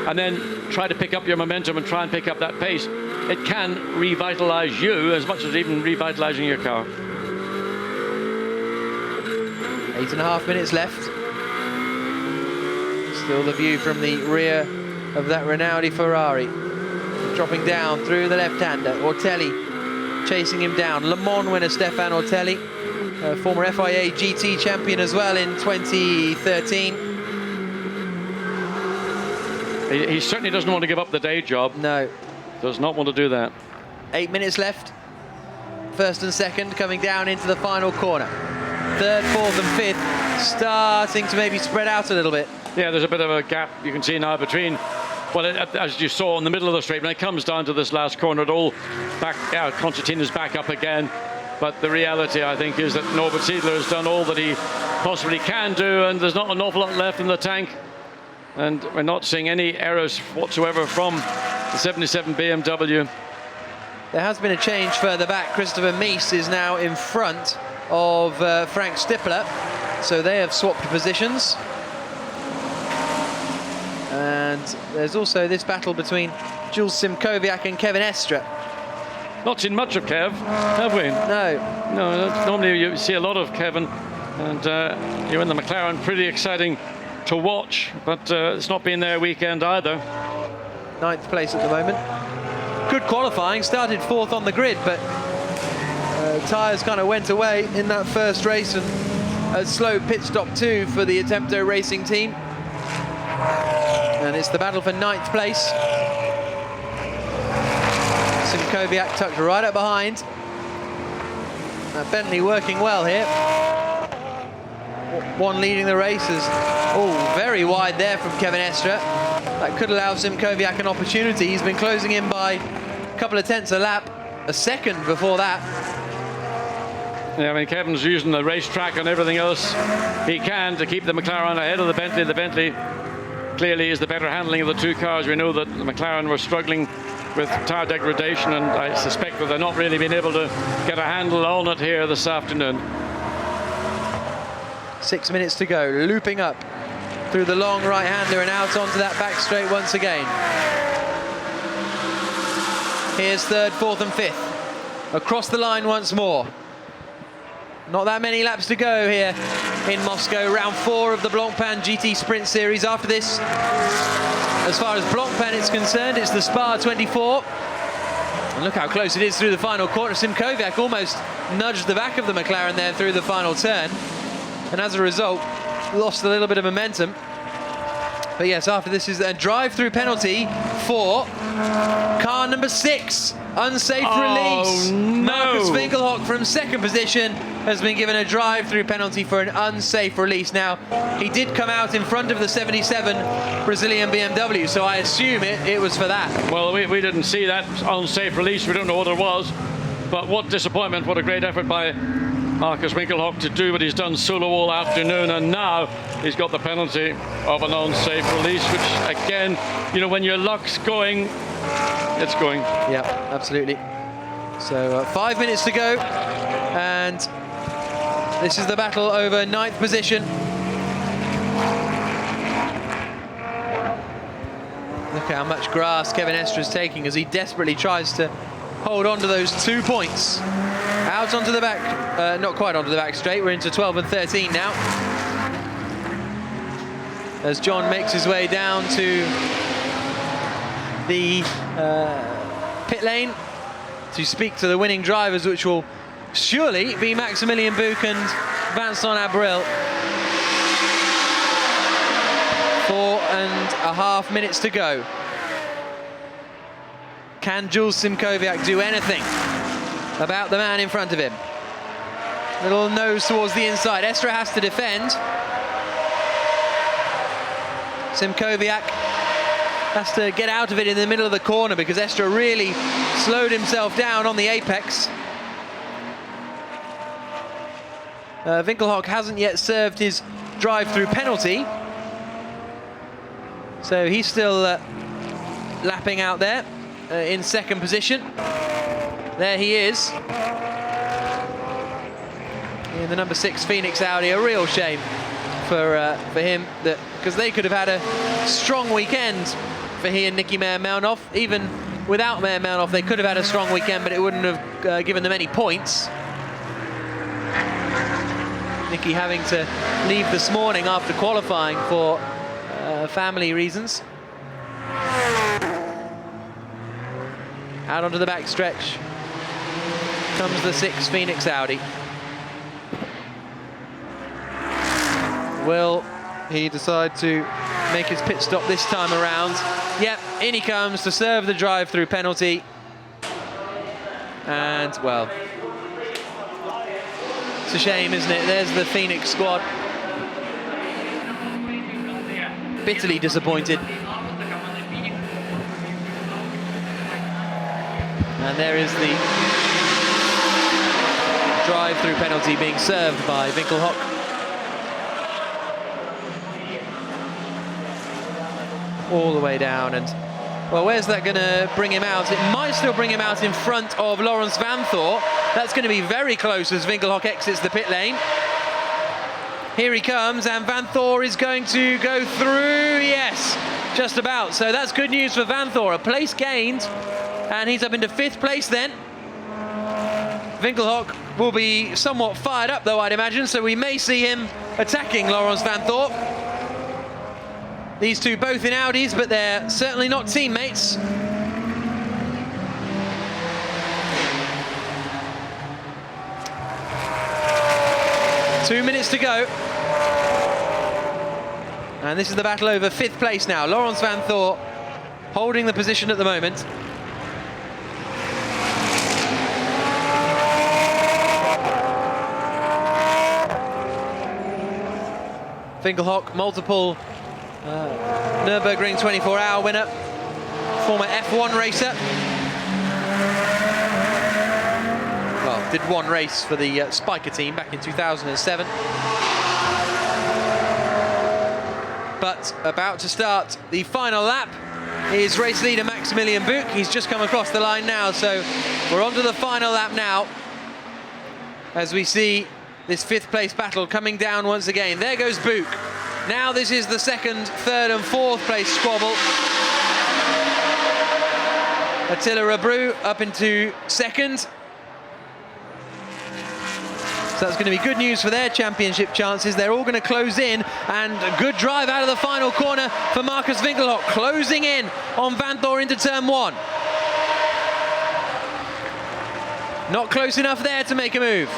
and then try to pick up your momentum and try and pick up that pace, it can revitalize you as much as even revitalizing your car. 8.5 minutes left. Still the view from the rear of that Rinaldi Ferrari. Dropping down through the left-hander. Otelli chasing him down. Le Mans winner Stefan Otelli former FIA GT champion as well in 2013. He certainly doesn't want to give up the day job. No. Does not want to do that. 8 minutes left. First and second coming down into the final corner. Third, fourth and fifth starting to maybe spread out a little bit. Yeah, there's a bit of a gap you can see now between, well, as you saw in the middle of the straight, when it comes down to this last corner, it all back, Constantina's back up again. But the reality, I think, is that Norbert Siedler has done all that he possibly can do, and there's not an awful lot left in the tank. And we're not seeing any errors whatsoever from the 77 BMW. There has been a change further back. Christopher Mies is now in front of Frank Stippler. So they have swapped positions. And there's also this battle between Jules Simkowiak and Kevin Estre. Not seen much of Kev, have we? No. No, normally you see a lot of Kevin. And you're in the McLaren, pretty exciting to watch, but it's not been their weekend either. 9th place at the moment. Good qualifying, started 4th on the grid, but tyres kind of went away in that first race, and a slow pit stop too for the Attempto Racing team. And it's the battle for 9th place. Simkowiak tucked right up behind. Bentley working well here. One leading the races. Oh, very wide there from Kevin Estre. That could allow Simkowiak an opportunity. He's been closing in by a couple of tenths a lap, a second before that. Yeah, I mean, Kevin's using the racetrack and everything else he can to keep the McLaren ahead of the Bentley. The Bentley clearly is the better handling of the two cars. We know that the McLaren were struggling with tyre degradation, and I suspect that they're not really been able to get a handle on it here this afternoon. 6 minutes to go, looping up through the long right-hander and out onto that back straight once again. Here's 3rd, 4th and 5th. Across the line once more. Not that many laps to go here in Moscow. Round 4 of the Blancpain GT Sprint Series. After this, as far as Blancpain is concerned, it's the Spa 24. And look how close it is through the final corner. Simkowiak almost nudged the back of the McLaren there through the final turn. And as a result, lost a little bit of momentum. But yes, after this is a drive-through penalty for car number 6. Unsafe release. No. Marcus Winkelhock from 2nd position has been given a drive-through penalty for an unsafe release. Now, he did come out in front of the 77 Brazilian BMW, so I assume it was for that. Well, we didn't see that unsafe release. We don't know what it was. But what disappointment, what a great effort by Marcus Winkelhock to do what he's done solo all afternoon, and now he's got the penalty of an unsafe release, which again, you know, when your luck's going, it's going. Yeah, absolutely. So 5 minutes to go, and this is the battle over 9th position. Look how much grass Kevin Estre is taking as he desperately tries to hold on to those 2 points. Out onto the back, not quite onto the back straight, we're into 12 and 13 now. As John makes his way down to the pit lane to speak to the winning drivers, which will surely be Maximilian Buch and Vincent Abril. 4.5 minutes to go. Can Jules Simkowiak do anything about the man in front of him? Little nose towards the inside. Estre has to defend. Simkowiak has to get out of it in the middle of the corner because Estre really slowed himself down on the apex. Winkelhock hasn't yet served his drive-through penalty, so he's still lapping out there in 2nd position. There he is in the number 6 Phoenix Audi. A real shame for him, because they could have had a strong weekend for he and Nicky Meyer-Melnoff. Even without Meyer-Melnoff, they could have had a strong weekend, but it wouldn't have given them any points. Nicky having to leave this morning after qualifying for family reasons. Out onto the back stretch comes the 6 Phoenix Audi. Will he decide to make his pit stop this time around? Yep, in he comes to serve the drive-through penalty. And, well, it's a shame, isn't it? There's the Phoenix squad. Bitterly disappointed. And there is the drive-through penalty being served by Winkelhock. All the way down, and well, where's that going to bring him out? It might still bring him out in front of Laurens Vanthoor. That's going to be very close as Winkelhock exits the pit lane. Here he comes, and Vanthoor is going to go through. Yes, just about. So that's good news for Vanthoor. A place gained, and he's up into 5th place then. Winkelhock will be somewhat fired up, though, I'd imagine, so we may see him attacking Laurens Vanthoor. These two both in Audis, but they're certainly not teammates. Two minutes to go. And this is the battle over 5th place now. Laurens Vanthoor holding the position at the moment. Winkelhock, multiple Nürburgring 24-hour winner, former F1 racer. Well, did one race for the Spiker team back in 2007. But about to start the final lap is race leader Maximilian Buch. He's just come across the line now, so we're on to the final lap now. As we see this 5th place battle coming down once again. There goes Buch. Now this is the 2nd, 3rd and 4th place squabble. Attila Rebru up into 2nd. So that's going to be good news for their championship chances. They're all going to close in, and a good drive out of the final corner for Markus Winkelhock, closing in on Vanthoor into turn 1. Not close enough there to make a move,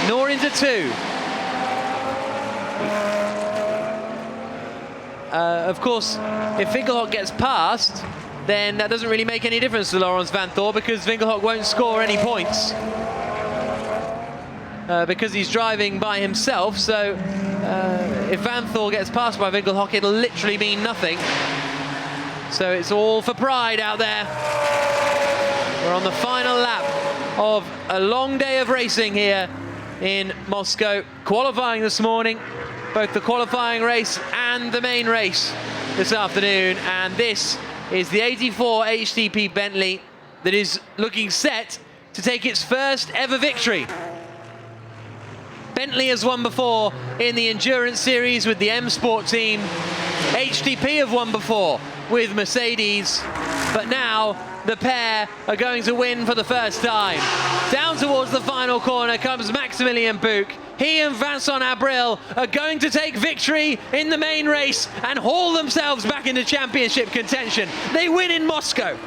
nor into 2. Of course, if Winkelhock gets past, then that doesn't really make any difference to Laurens Vanthoor, because Winkelhock won't score any points. Because he's driving by himself, so if Vanthoor gets past by Winkelhock, it'll literally mean nothing. So it's all for pride out there. We're on the final lap of a long day of racing here in Moscow. Qualifying this morning, both the qualifying race and the main race this afternoon, and this is the 84 HTP Bentley that is looking set to take its first ever victory. Bentley has won before in the Endurance Series with the M Sport team. HTP have won before with Mercedes, but now the pair are going to win for the first time. Down towards the final corner comes Maximilian Buch. He and Vincent Abril are going to take victory in the main race and haul themselves back into championship contention. They win in Moscow.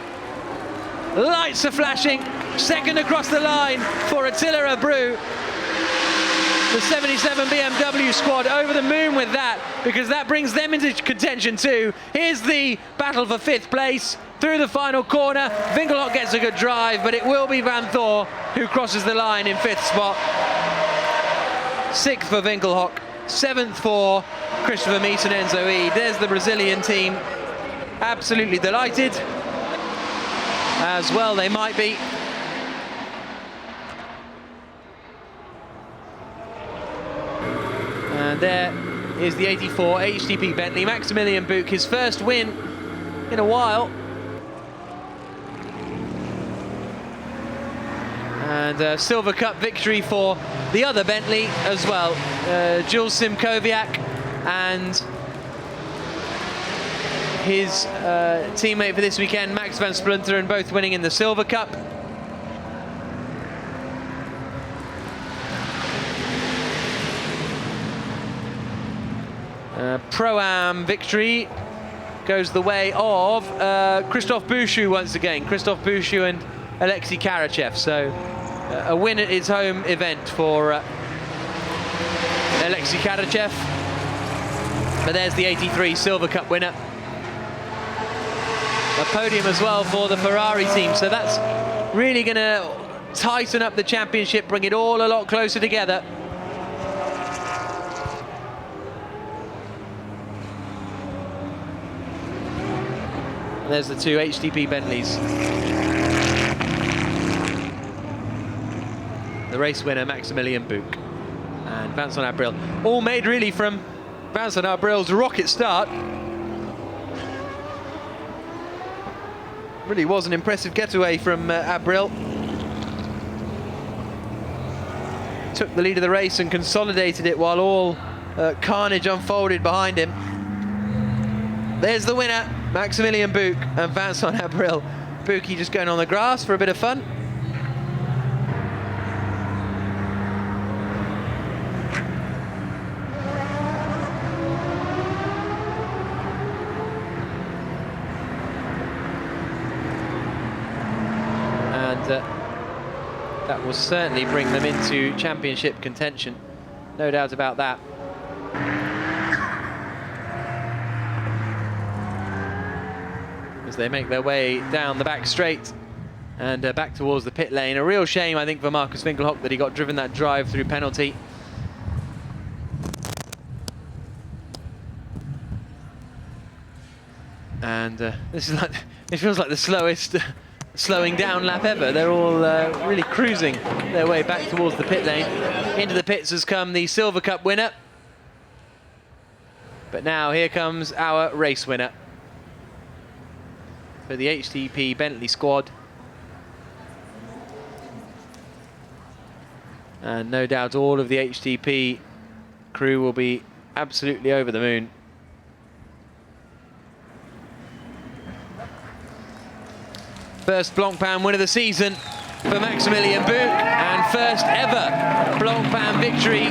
Lights are flashing. 2nd across the line for Attila Rebru. The 77 BMW squad over the moon with that, because that brings them into contention too. Here's the battle for 5th place. Through the final corner, Winkelhock gets a good drive, but it will be Vanthoor who crosses the line in 5th spot. 6th for Winkelhock, 7th for Christopher Mies and Enzo E. There's the Brazilian team, absolutely delighted, as well they might be. And there is the 84 HTP Bentley. Maximilian Buch, his first win in a while. And a Silver Cup victory for the other Bentley as well. Jules Simkowiak and his teammate for this weekend, Max van Splunteren, both winning in the Silver Cup. Pro-Am victory goes the way of Christophe Bouchou once again. Christophe Bouchou and Alexei Karachev. So a win at his home event for Alexei Karachev. But there's the 83 Silver Cup winner. A podium as well for the Ferrari team, so that's really going to tighten up the championship, bring it all a lot closer together. And there's the two HTP Bentleys. The race winner, Maximilian Buch, and Vincent Abril. All made really from Vincent Abril's rocket start. Really was an impressive getaway from Abril. Took the lead of the race and consolidated it while all carnage unfolded behind him. There's the winner, Maximilian Buch and Vincent Abril. Buch just going on the grass for a bit of fun. That will certainly bring them into championship contention, no doubt about that. As they make their way down the back straight and back towards the pit lane. A real shame, I think, for Markus Winkelhock that he got driven that drive through penalty. And this is like, it feels like the slowest slowing down lap ever. They're all really cruising their way back towards the pit lane. Into the pits has come the Silver Cup winner. But now here comes our race winner for the HTP Bentley squad. And no doubt all of the HTP crew will be absolutely over the moon. First Blancpain win of the season for Maximilian Buch, and first ever Blancpain victory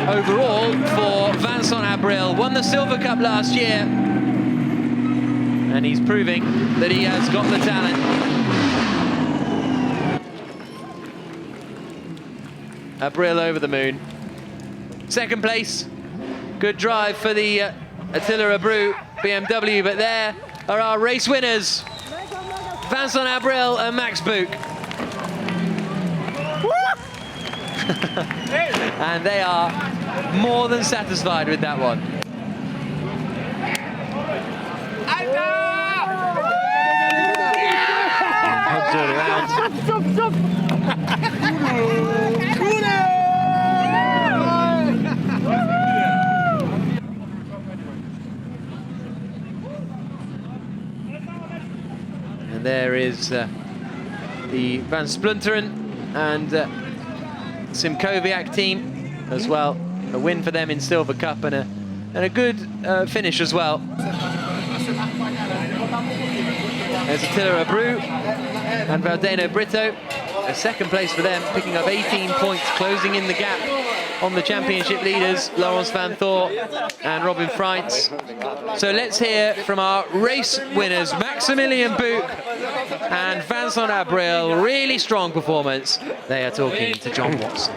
overall for Vincent Abril. Won the Silver Cup last year, and he's proving that he has got the talent. Abril over the moon. Second place, good drive for the Attila Abreu BMW, but there are our race winners. Vincent Abril and Max Buch. And they are more than satisfied with that one. And there is the Van Splunteren and Simkowiak team as well. A win for them in Silver Cup and a good finish as well. There's Attila Abreu and Valdeno Brito. A second place for them, picking up 18 points, closing in the gap on the championship leaders, Laurens van Thor and Robin Freitz. So let's hear from our race winners, Maximilian Buch and Vincent Abril. Really strong performance. They are talking to John Watson.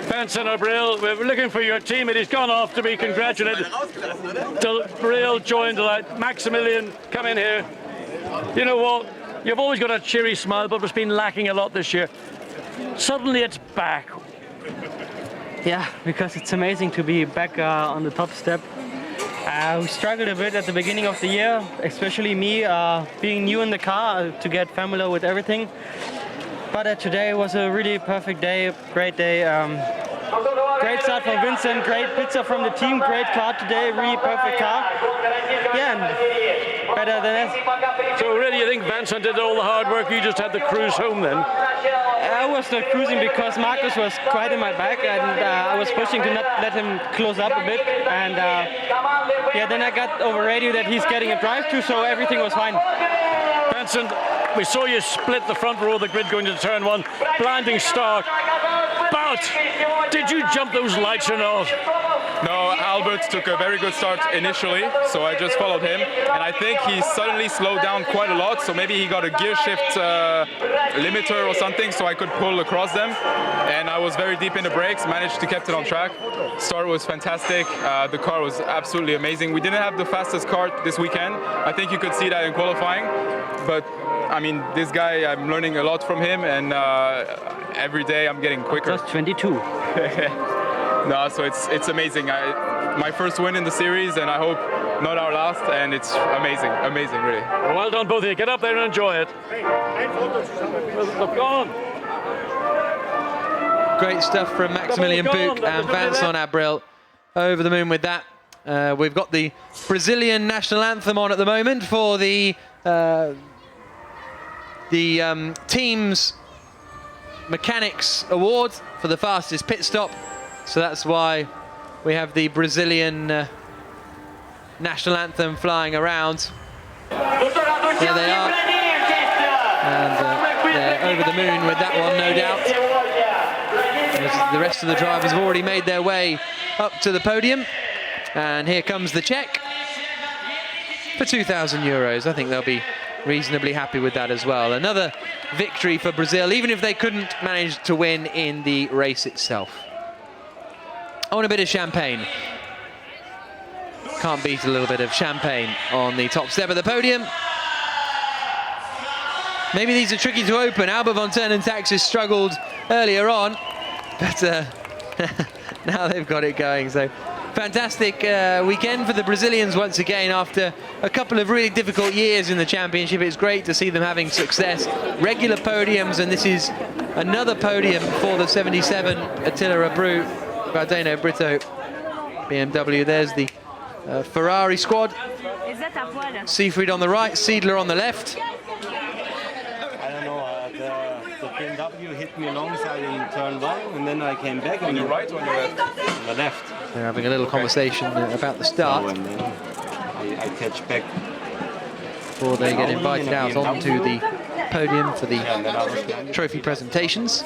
Vincent Abril, we're looking for your team. It has gone off to be congratulated. Abril joined the light. Maximilian, come in here. You know what? You've always got a cheery smile, but it's been lacking a lot this year. Suddenly it's back. Yeah, because it's amazing to be back on the top step. We struggled a bit at the beginning of the year, especially me being new in the car to get familiar with everything. But today was a really perfect day, great day. Great start from Vincent, great pizza from the team, great car today, really perfect car. Yeah, and better than that. So really you think Vincent did all the hard work, you just had to cruise home then? I was not cruising because Marcus was quite in my back, and I was pushing to not let him close up a bit. And yeah, then I got over radio that he's getting a drive-through, so everything was fine. Vincent, we saw you split the front row of the grid going to turn one, blinding start. But did you jump those lights or not? No, Albert took a very good start initially, so I just followed him, and I think he suddenly slowed down quite a lot, so maybe he got a gear shift limiter or something, so I could pull across them, and I was very deep in the brakes, managed to keep it on track. Start was fantastic, the car was absolutely amazing. We didn't have the fastest car this weekend, I think you could see that in qualifying, but I mean, this guy, I'm learning a lot from him, and every day I'm getting quicker. Just 22. No, so it's amazing. My first win in the series, and I hope not our last, and it's amazing, amazing, really. Well done, both of you. Get up there and enjoy it. Go on. Great stuff from Maximilian Buch and Vincent Abril. Over the moon with that. We've got the Brazilian national anthem on at the moment for the team's mechanics award for the fastest pit stop. So that's why we have the Brazilian national anthem flying around. There they are. And they're over the moon with that one, no doubt. As the rest of the drivers have already made their way up to the podium. And here comes the check for €2,000. I think they'll be reasonably happy with that as well. Another victory for Brazil, even if they couldn't manage to win in the race itself. I want a bit of champagne. Can't beat a little bit of champagne on the top step of the podium. Maybe these are tricky to open. Albert von Turnentaxis struggled earlier on, but now they've got it going. So fantastic weekend for the Brazilians once again after a couple of really difficult years in the championship. It's great to see them having success, regular podiums, and this is another podium for the 77 Attila Abreu, Valdeno Brito BMW. There's the Ferrari squad. Seefried on the right, Seidler on the left. I don't know, the BMW hit me alongside in turn 1, and then I came back. On your right or on your left? On the left. They're having a little conversation about the start. So, and then I catch back. Before they get invited out onto the podium for the trophy presentations.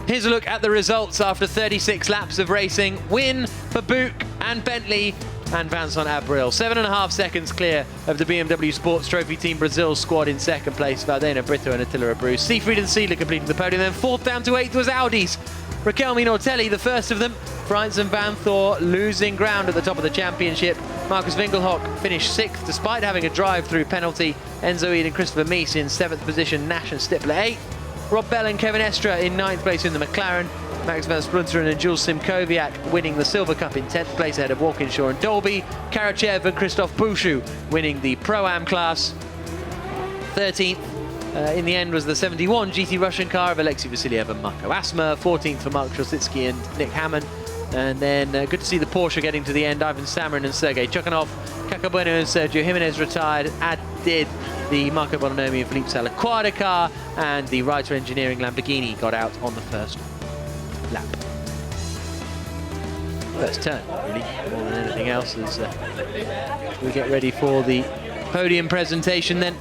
Here's a look at the results after 36 laps of racing. Win for Buch and Bentley and Vincent Abril. 7.5 seconds clear of the BMW Sports Trophy Team Brazil squad in second place. Valdeno Brito and Attila Abreu. Seefried and Seidler completing the podium. Then fourth down to eighth was Audi's. Raquelme Nortelli, the first of them. Freins and Van Thor losing ground at the top of the championship. Marcus Winkelhock finished sixth despite having a drive-through penalty. Enzo Ede and Christopher Mies in seventh position. Nash and Stippler eighth. Rob Bell and Kevin Estra in ninth place in the McLaren. Max van Splunteren and Jules Simkowiak winning the Silver Cup in 10th place ahead of Walkinshaw and Dolby. Karachev and Christoph Bushu winning the Pro-Am class. 13th in the end was the 71 GT Russian car of Alexei Vasiliev and Marco Asmer. 14th for Mark Trositsky and Nick Hammond. And then good to see the Porsche getting to the end. Ivan Samarin and Sergei Chukhanov. Caco Bueno and Sergio Jimenez retired, as did the Marco Bononomi and Philippe Salaquada car, and the Reiter Engineering Lamborghini got out on the first lap. First turn, really, more than anything else, as we get ready for the podium presentation then.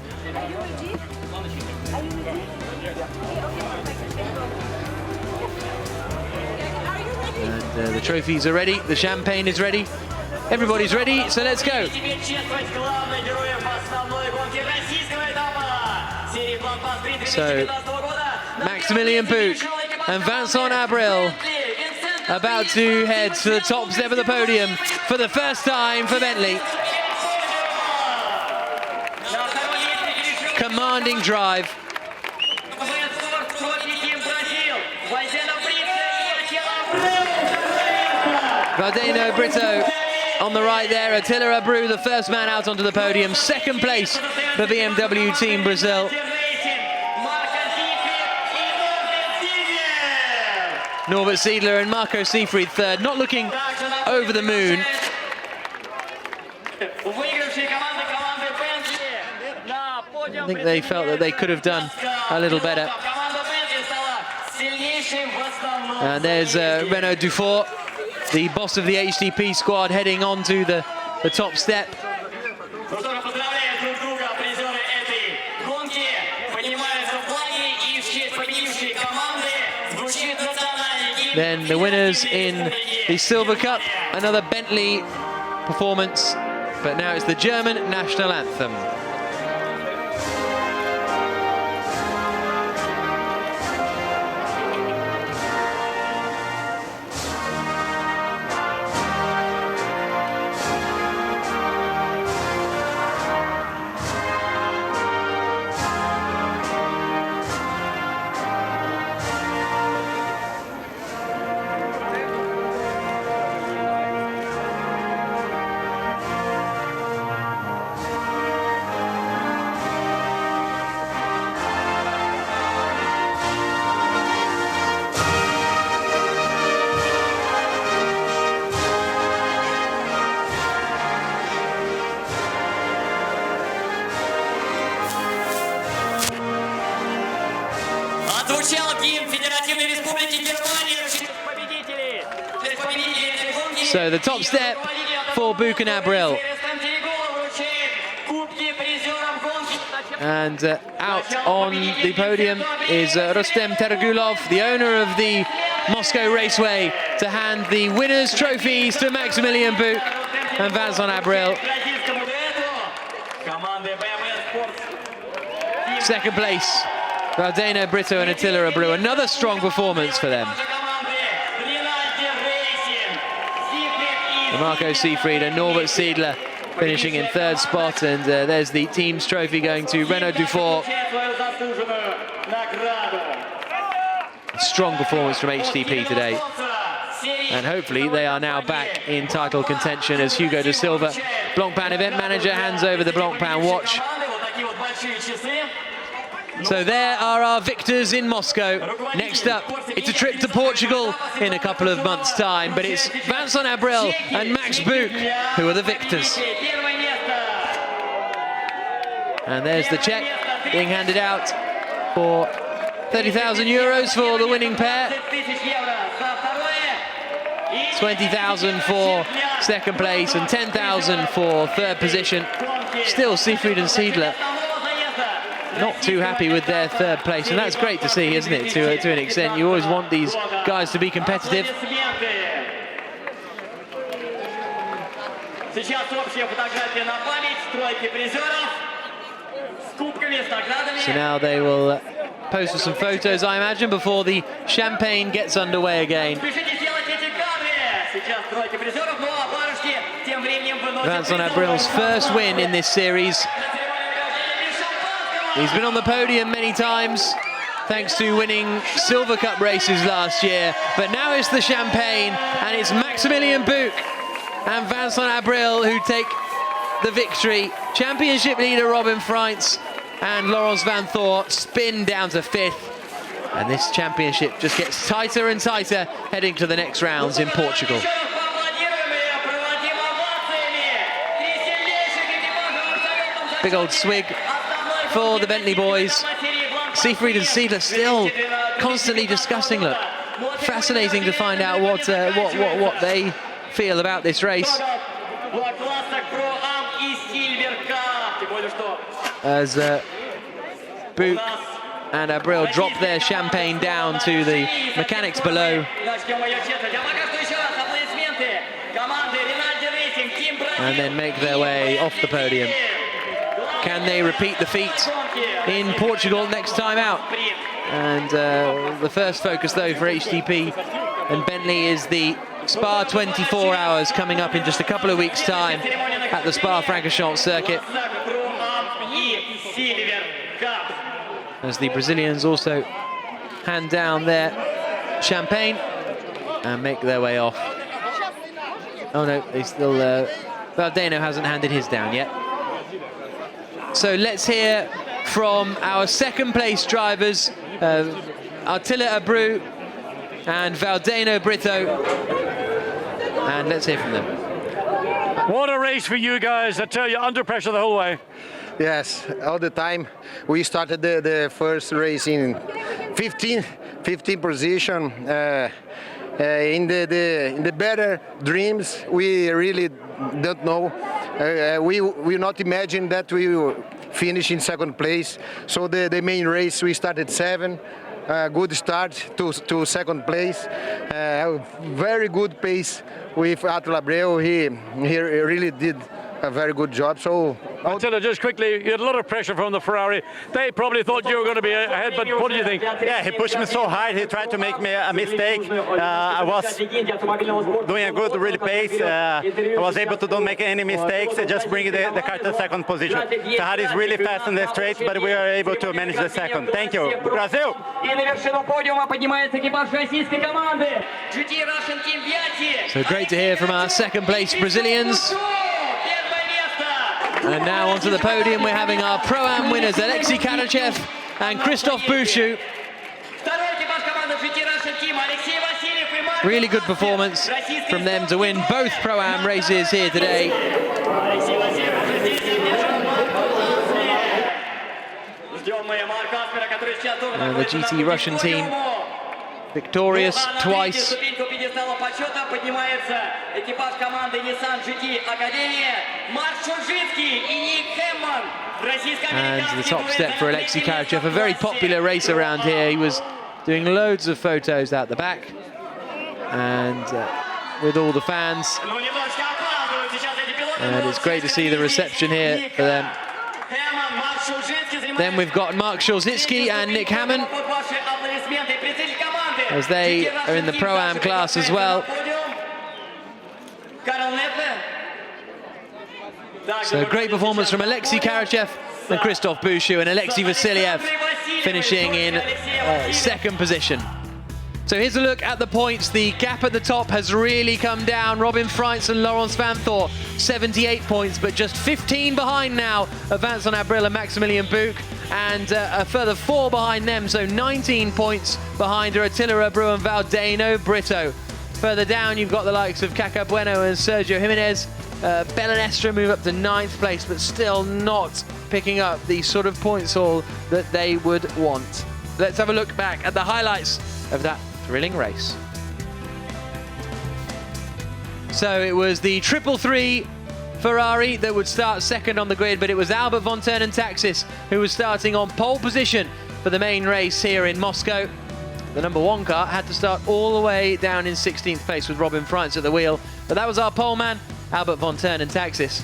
And the trophies are ready, the champagne is ready, everybody's ready, so let's go. So, Maximilian Buch and Vincent Abril about to head to the top step of the podium for the first time for Bentley. Commanding drive. Valdeno Brito on the right there. Attila Abreu, the first man out onto the podium. Second place for BMW Team Brazil. Norbert Seidler and Marco Seefried third. Not looking over the moon. I think they felt that they could have done a little better. And there's Renaud Dufour, the boss of the HTP squad, heading on to the top step. Then the winners in the Silver Cup, another Bentley performance, but now it's the German national anthem. So the top step for Buch and Abril. And out on the podium is Rustem Tergulov, the owner of the Moscow Raceway, to hand the winners' trophies to Maximilian Buch and Vincent Abril. Second place, Valdeno Brito and Attila Abreu. Another strong performance for them. Marco Seefried and Norbert Seidler finishing in third spot, and there's the team's trophy going to Renaud Dufour. Strong performance from HTP today, and hopefully they are now back in title contention as Hugo de Silva, Blancpain event manager, hands over the Blancpain watch. So there are our victors in Moscow. Next up, it's a trip to Portugal in a couple of months' time, but it's Vincent Abril and Max Buch who are the victors. And there's the check being handed out for 30,000 euros for the winning pair. 20,000 for second place and 10,000 for third position. Still Seefried and Seidler not too happy with their third place, and that's great to see, isn't it, to an extent. You always want these guys to be competitive. So now they will pose for some photos, I imagine, before the champagne gets underway again. Vincent Abril's first win in this series. He's been on the podium many times, thanks to winning Silver Cup races last year. But now it's the champagne, and it's Maximilian Buch and Vincent Abril who take the victory. Championship leader Robin Freitz and Laurens van Thor spin down to fifth. And this championship just gets tighter and tighter heading to the next rounds in Portugal. Big old swig for the Bentley boys. Seefried and Seidler still constantly discussing. Look, fascinating to find out what they feel about this race. As Buch and Abril drop their champagne down to the mechanics below. And then make their way off the podium. Can they repeat the feat in Portugal next time out? And the first focus, though, for HTP and Bentley is the Spa 24 hours coming up in just a couple of weeks' time at the Spa-Francorchamps circuit. As the Brazilians also hand down their champagne and make their way off. Oh no, they still... Valdeno hasn't handed his down yet. So let's hear from our second place drivers, Attila Abreu and Valdeno Brito. And let's hear from them. What a race for you guys. I tell you, under pressure the whole way. Yes, all the time. We started the first race in 15th position. In the better dreams, we really don't know. We will not imagine that we will finish in second place. So the main race, we started 7. good start to second place. Very good pace with Attila Abreu. He really did a very good job. So Attila, just quickly, you had a lot of pressure from the Ferrari. They probably thought you were going to be ahead, but what do you think? Yeah, he pushed me so hard. He tried to make me a mistake. I was doing a good really pace. I was able to don't make any mistakes and just bring the car to second position. Ferrari is really fast in the straight, but we are able to manage the second. Thank you. Brazil! So great to hear from our second place Brazilians. And now onto the podium, we're having our Pro-Am winners, Alexei Karachev and Christoph Bouchou. Really good performance from them to win both Pro-Am races here today. The GT Russian team victorious twice. And the top step for Alexei Karachev, a very popular racer around here. He was doing loads of photos out the back and with all the fans. And it's great to see the reception here for them. Then we've got Mark Szulzicki and Nick Hammond, as they are in the Pro-Am class as well. So great performance from Alexei Karachev and Christoph Bouchou, and Alexei Vasiliev finishing in second position. So here's a look at the points. The gap at the top has really come down. Robin Freitz and Laurens Vanthoor, 78 points, but just 15 behind now of Vincent Abril and Maximilian Buch, and a further 4 behind them, so 19 points behind are Attila Abreu and Valdeno Brito. Further down, you've got the likes of Caca Bueno and Sergio Jimenez. Belenestra move up to 9th place, but still not picking up the sort of points haul that they would want. Let's have a look back at the highlights of that thrilling race. So it was the 333 Ferrari that would start second on the grid, but it was Albert von Taxis who was starting on pole position for the main race here in Moscow. The number 1 car had to start all the way down in 16th place with Robin Freitz at the wheel, but that was our pole man, Albert von Taxis.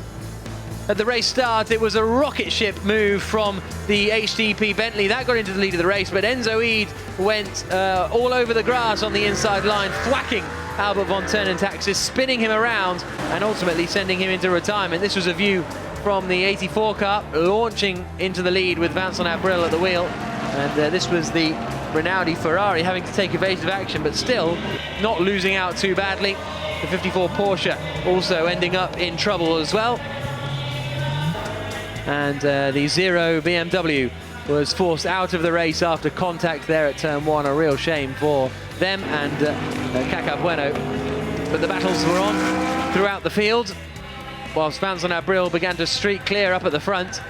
At the race start, it was a rocket ship move from the HDP Bentley. That got into the lead of the race, but Enzo Eid went all over the grass on the inside line, thwacking Albert von Taxis, spinning him around and ultimately sending him into retirement. This was a view from the 84 car, launching into the lead with Vincent Abril at the wheel. And this was the Rinaldi Ferrari having to take evasive action, but still not losing out too badly. The 54 Porsche also ending up in trouble as well. And the 0 BMW was forced out of the race after contact there at turn 1. A real shame for them and Caca Bueno. But the battles were on throughout the field, whilst Vincent Abril began to streak clear up at the front.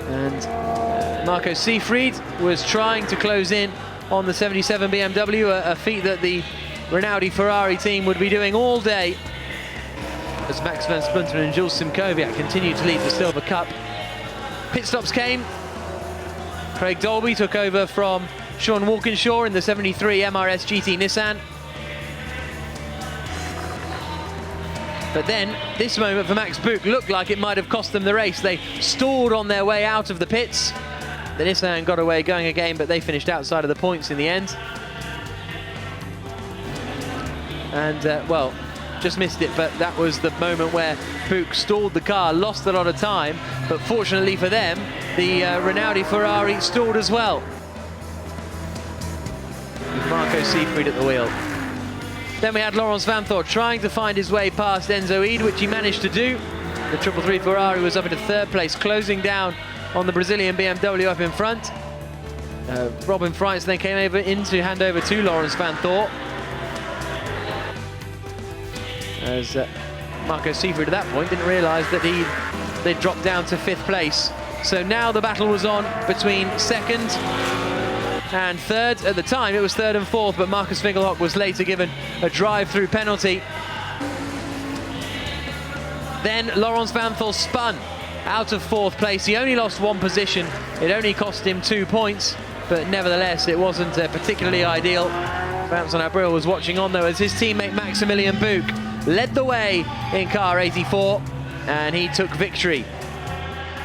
And Marco Seefried was trying to close in on the 77 BMW, a feat that the Rinaldi Ferrari team would be doing all day, as Max van Spunten and Jules Simkowiak continued to lead the Silver Cup. Pit stops came. Craig Dolby took over from Sean Walkinshaw in the 73 MRS GT Nissan. But then, this moment for Max Buch looked like it might have cost them the race. They stalled on their way out of the pits. The Nissan got away going again, but they finished outside of the points in the end. And, well, just missed it, but that was the moment where Buch stalled the car, lost a lot of time, but fortunately for them, the Rinaldi Ferrari stalled as well. With Marco Seefried at the wheel. Then we had Laurens Vanthoor trying to find his way past Enzo Eid, which he managed to do. The 333 Ferrari was up into 3rd place, closing down on the Brazilian BMW up in front. Robin Freitz then came over in to hand over to Laurens Vanthoor, as Marco Seefried at that point didn't realise that they'd dropped down to 5th place. So now the battle was on between 2nd and 3rd. At the time it was 3rd and 4th, but Marcus Winkelhock was later given a drive-through penalty. Then Laurens Vanthoor spun out of 4th place. He only lost 1 position. It only cost him 2 points, but nevertheless, it wasn't particularly ideal. Vincent Abril was watching on, though, as his teammate Maximilian Buch led the way in car 84, and he took victory.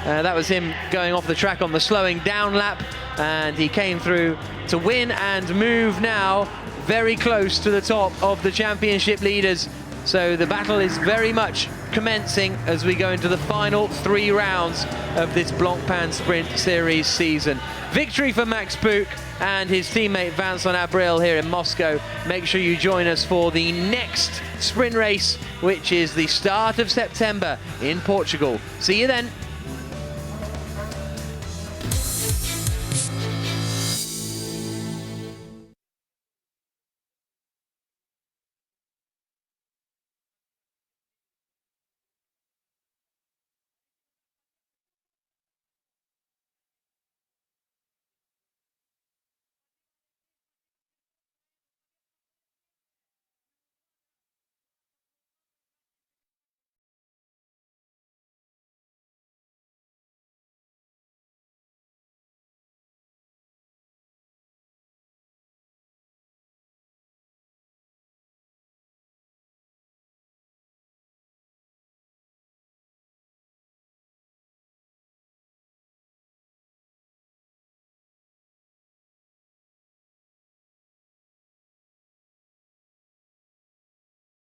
That was him going off the track on the slowing down lap, and he came through to win and move now very close to the top of the championship leaders. So the battle is very much commencing as we go into the final 3 rounds of this Blancpain Sprint Series season. Victory for Max Buch and his teammate Vincent Abril here in Moscow. Make sure you join us for the next sprint race, which is the start of September in Portugal. See you then.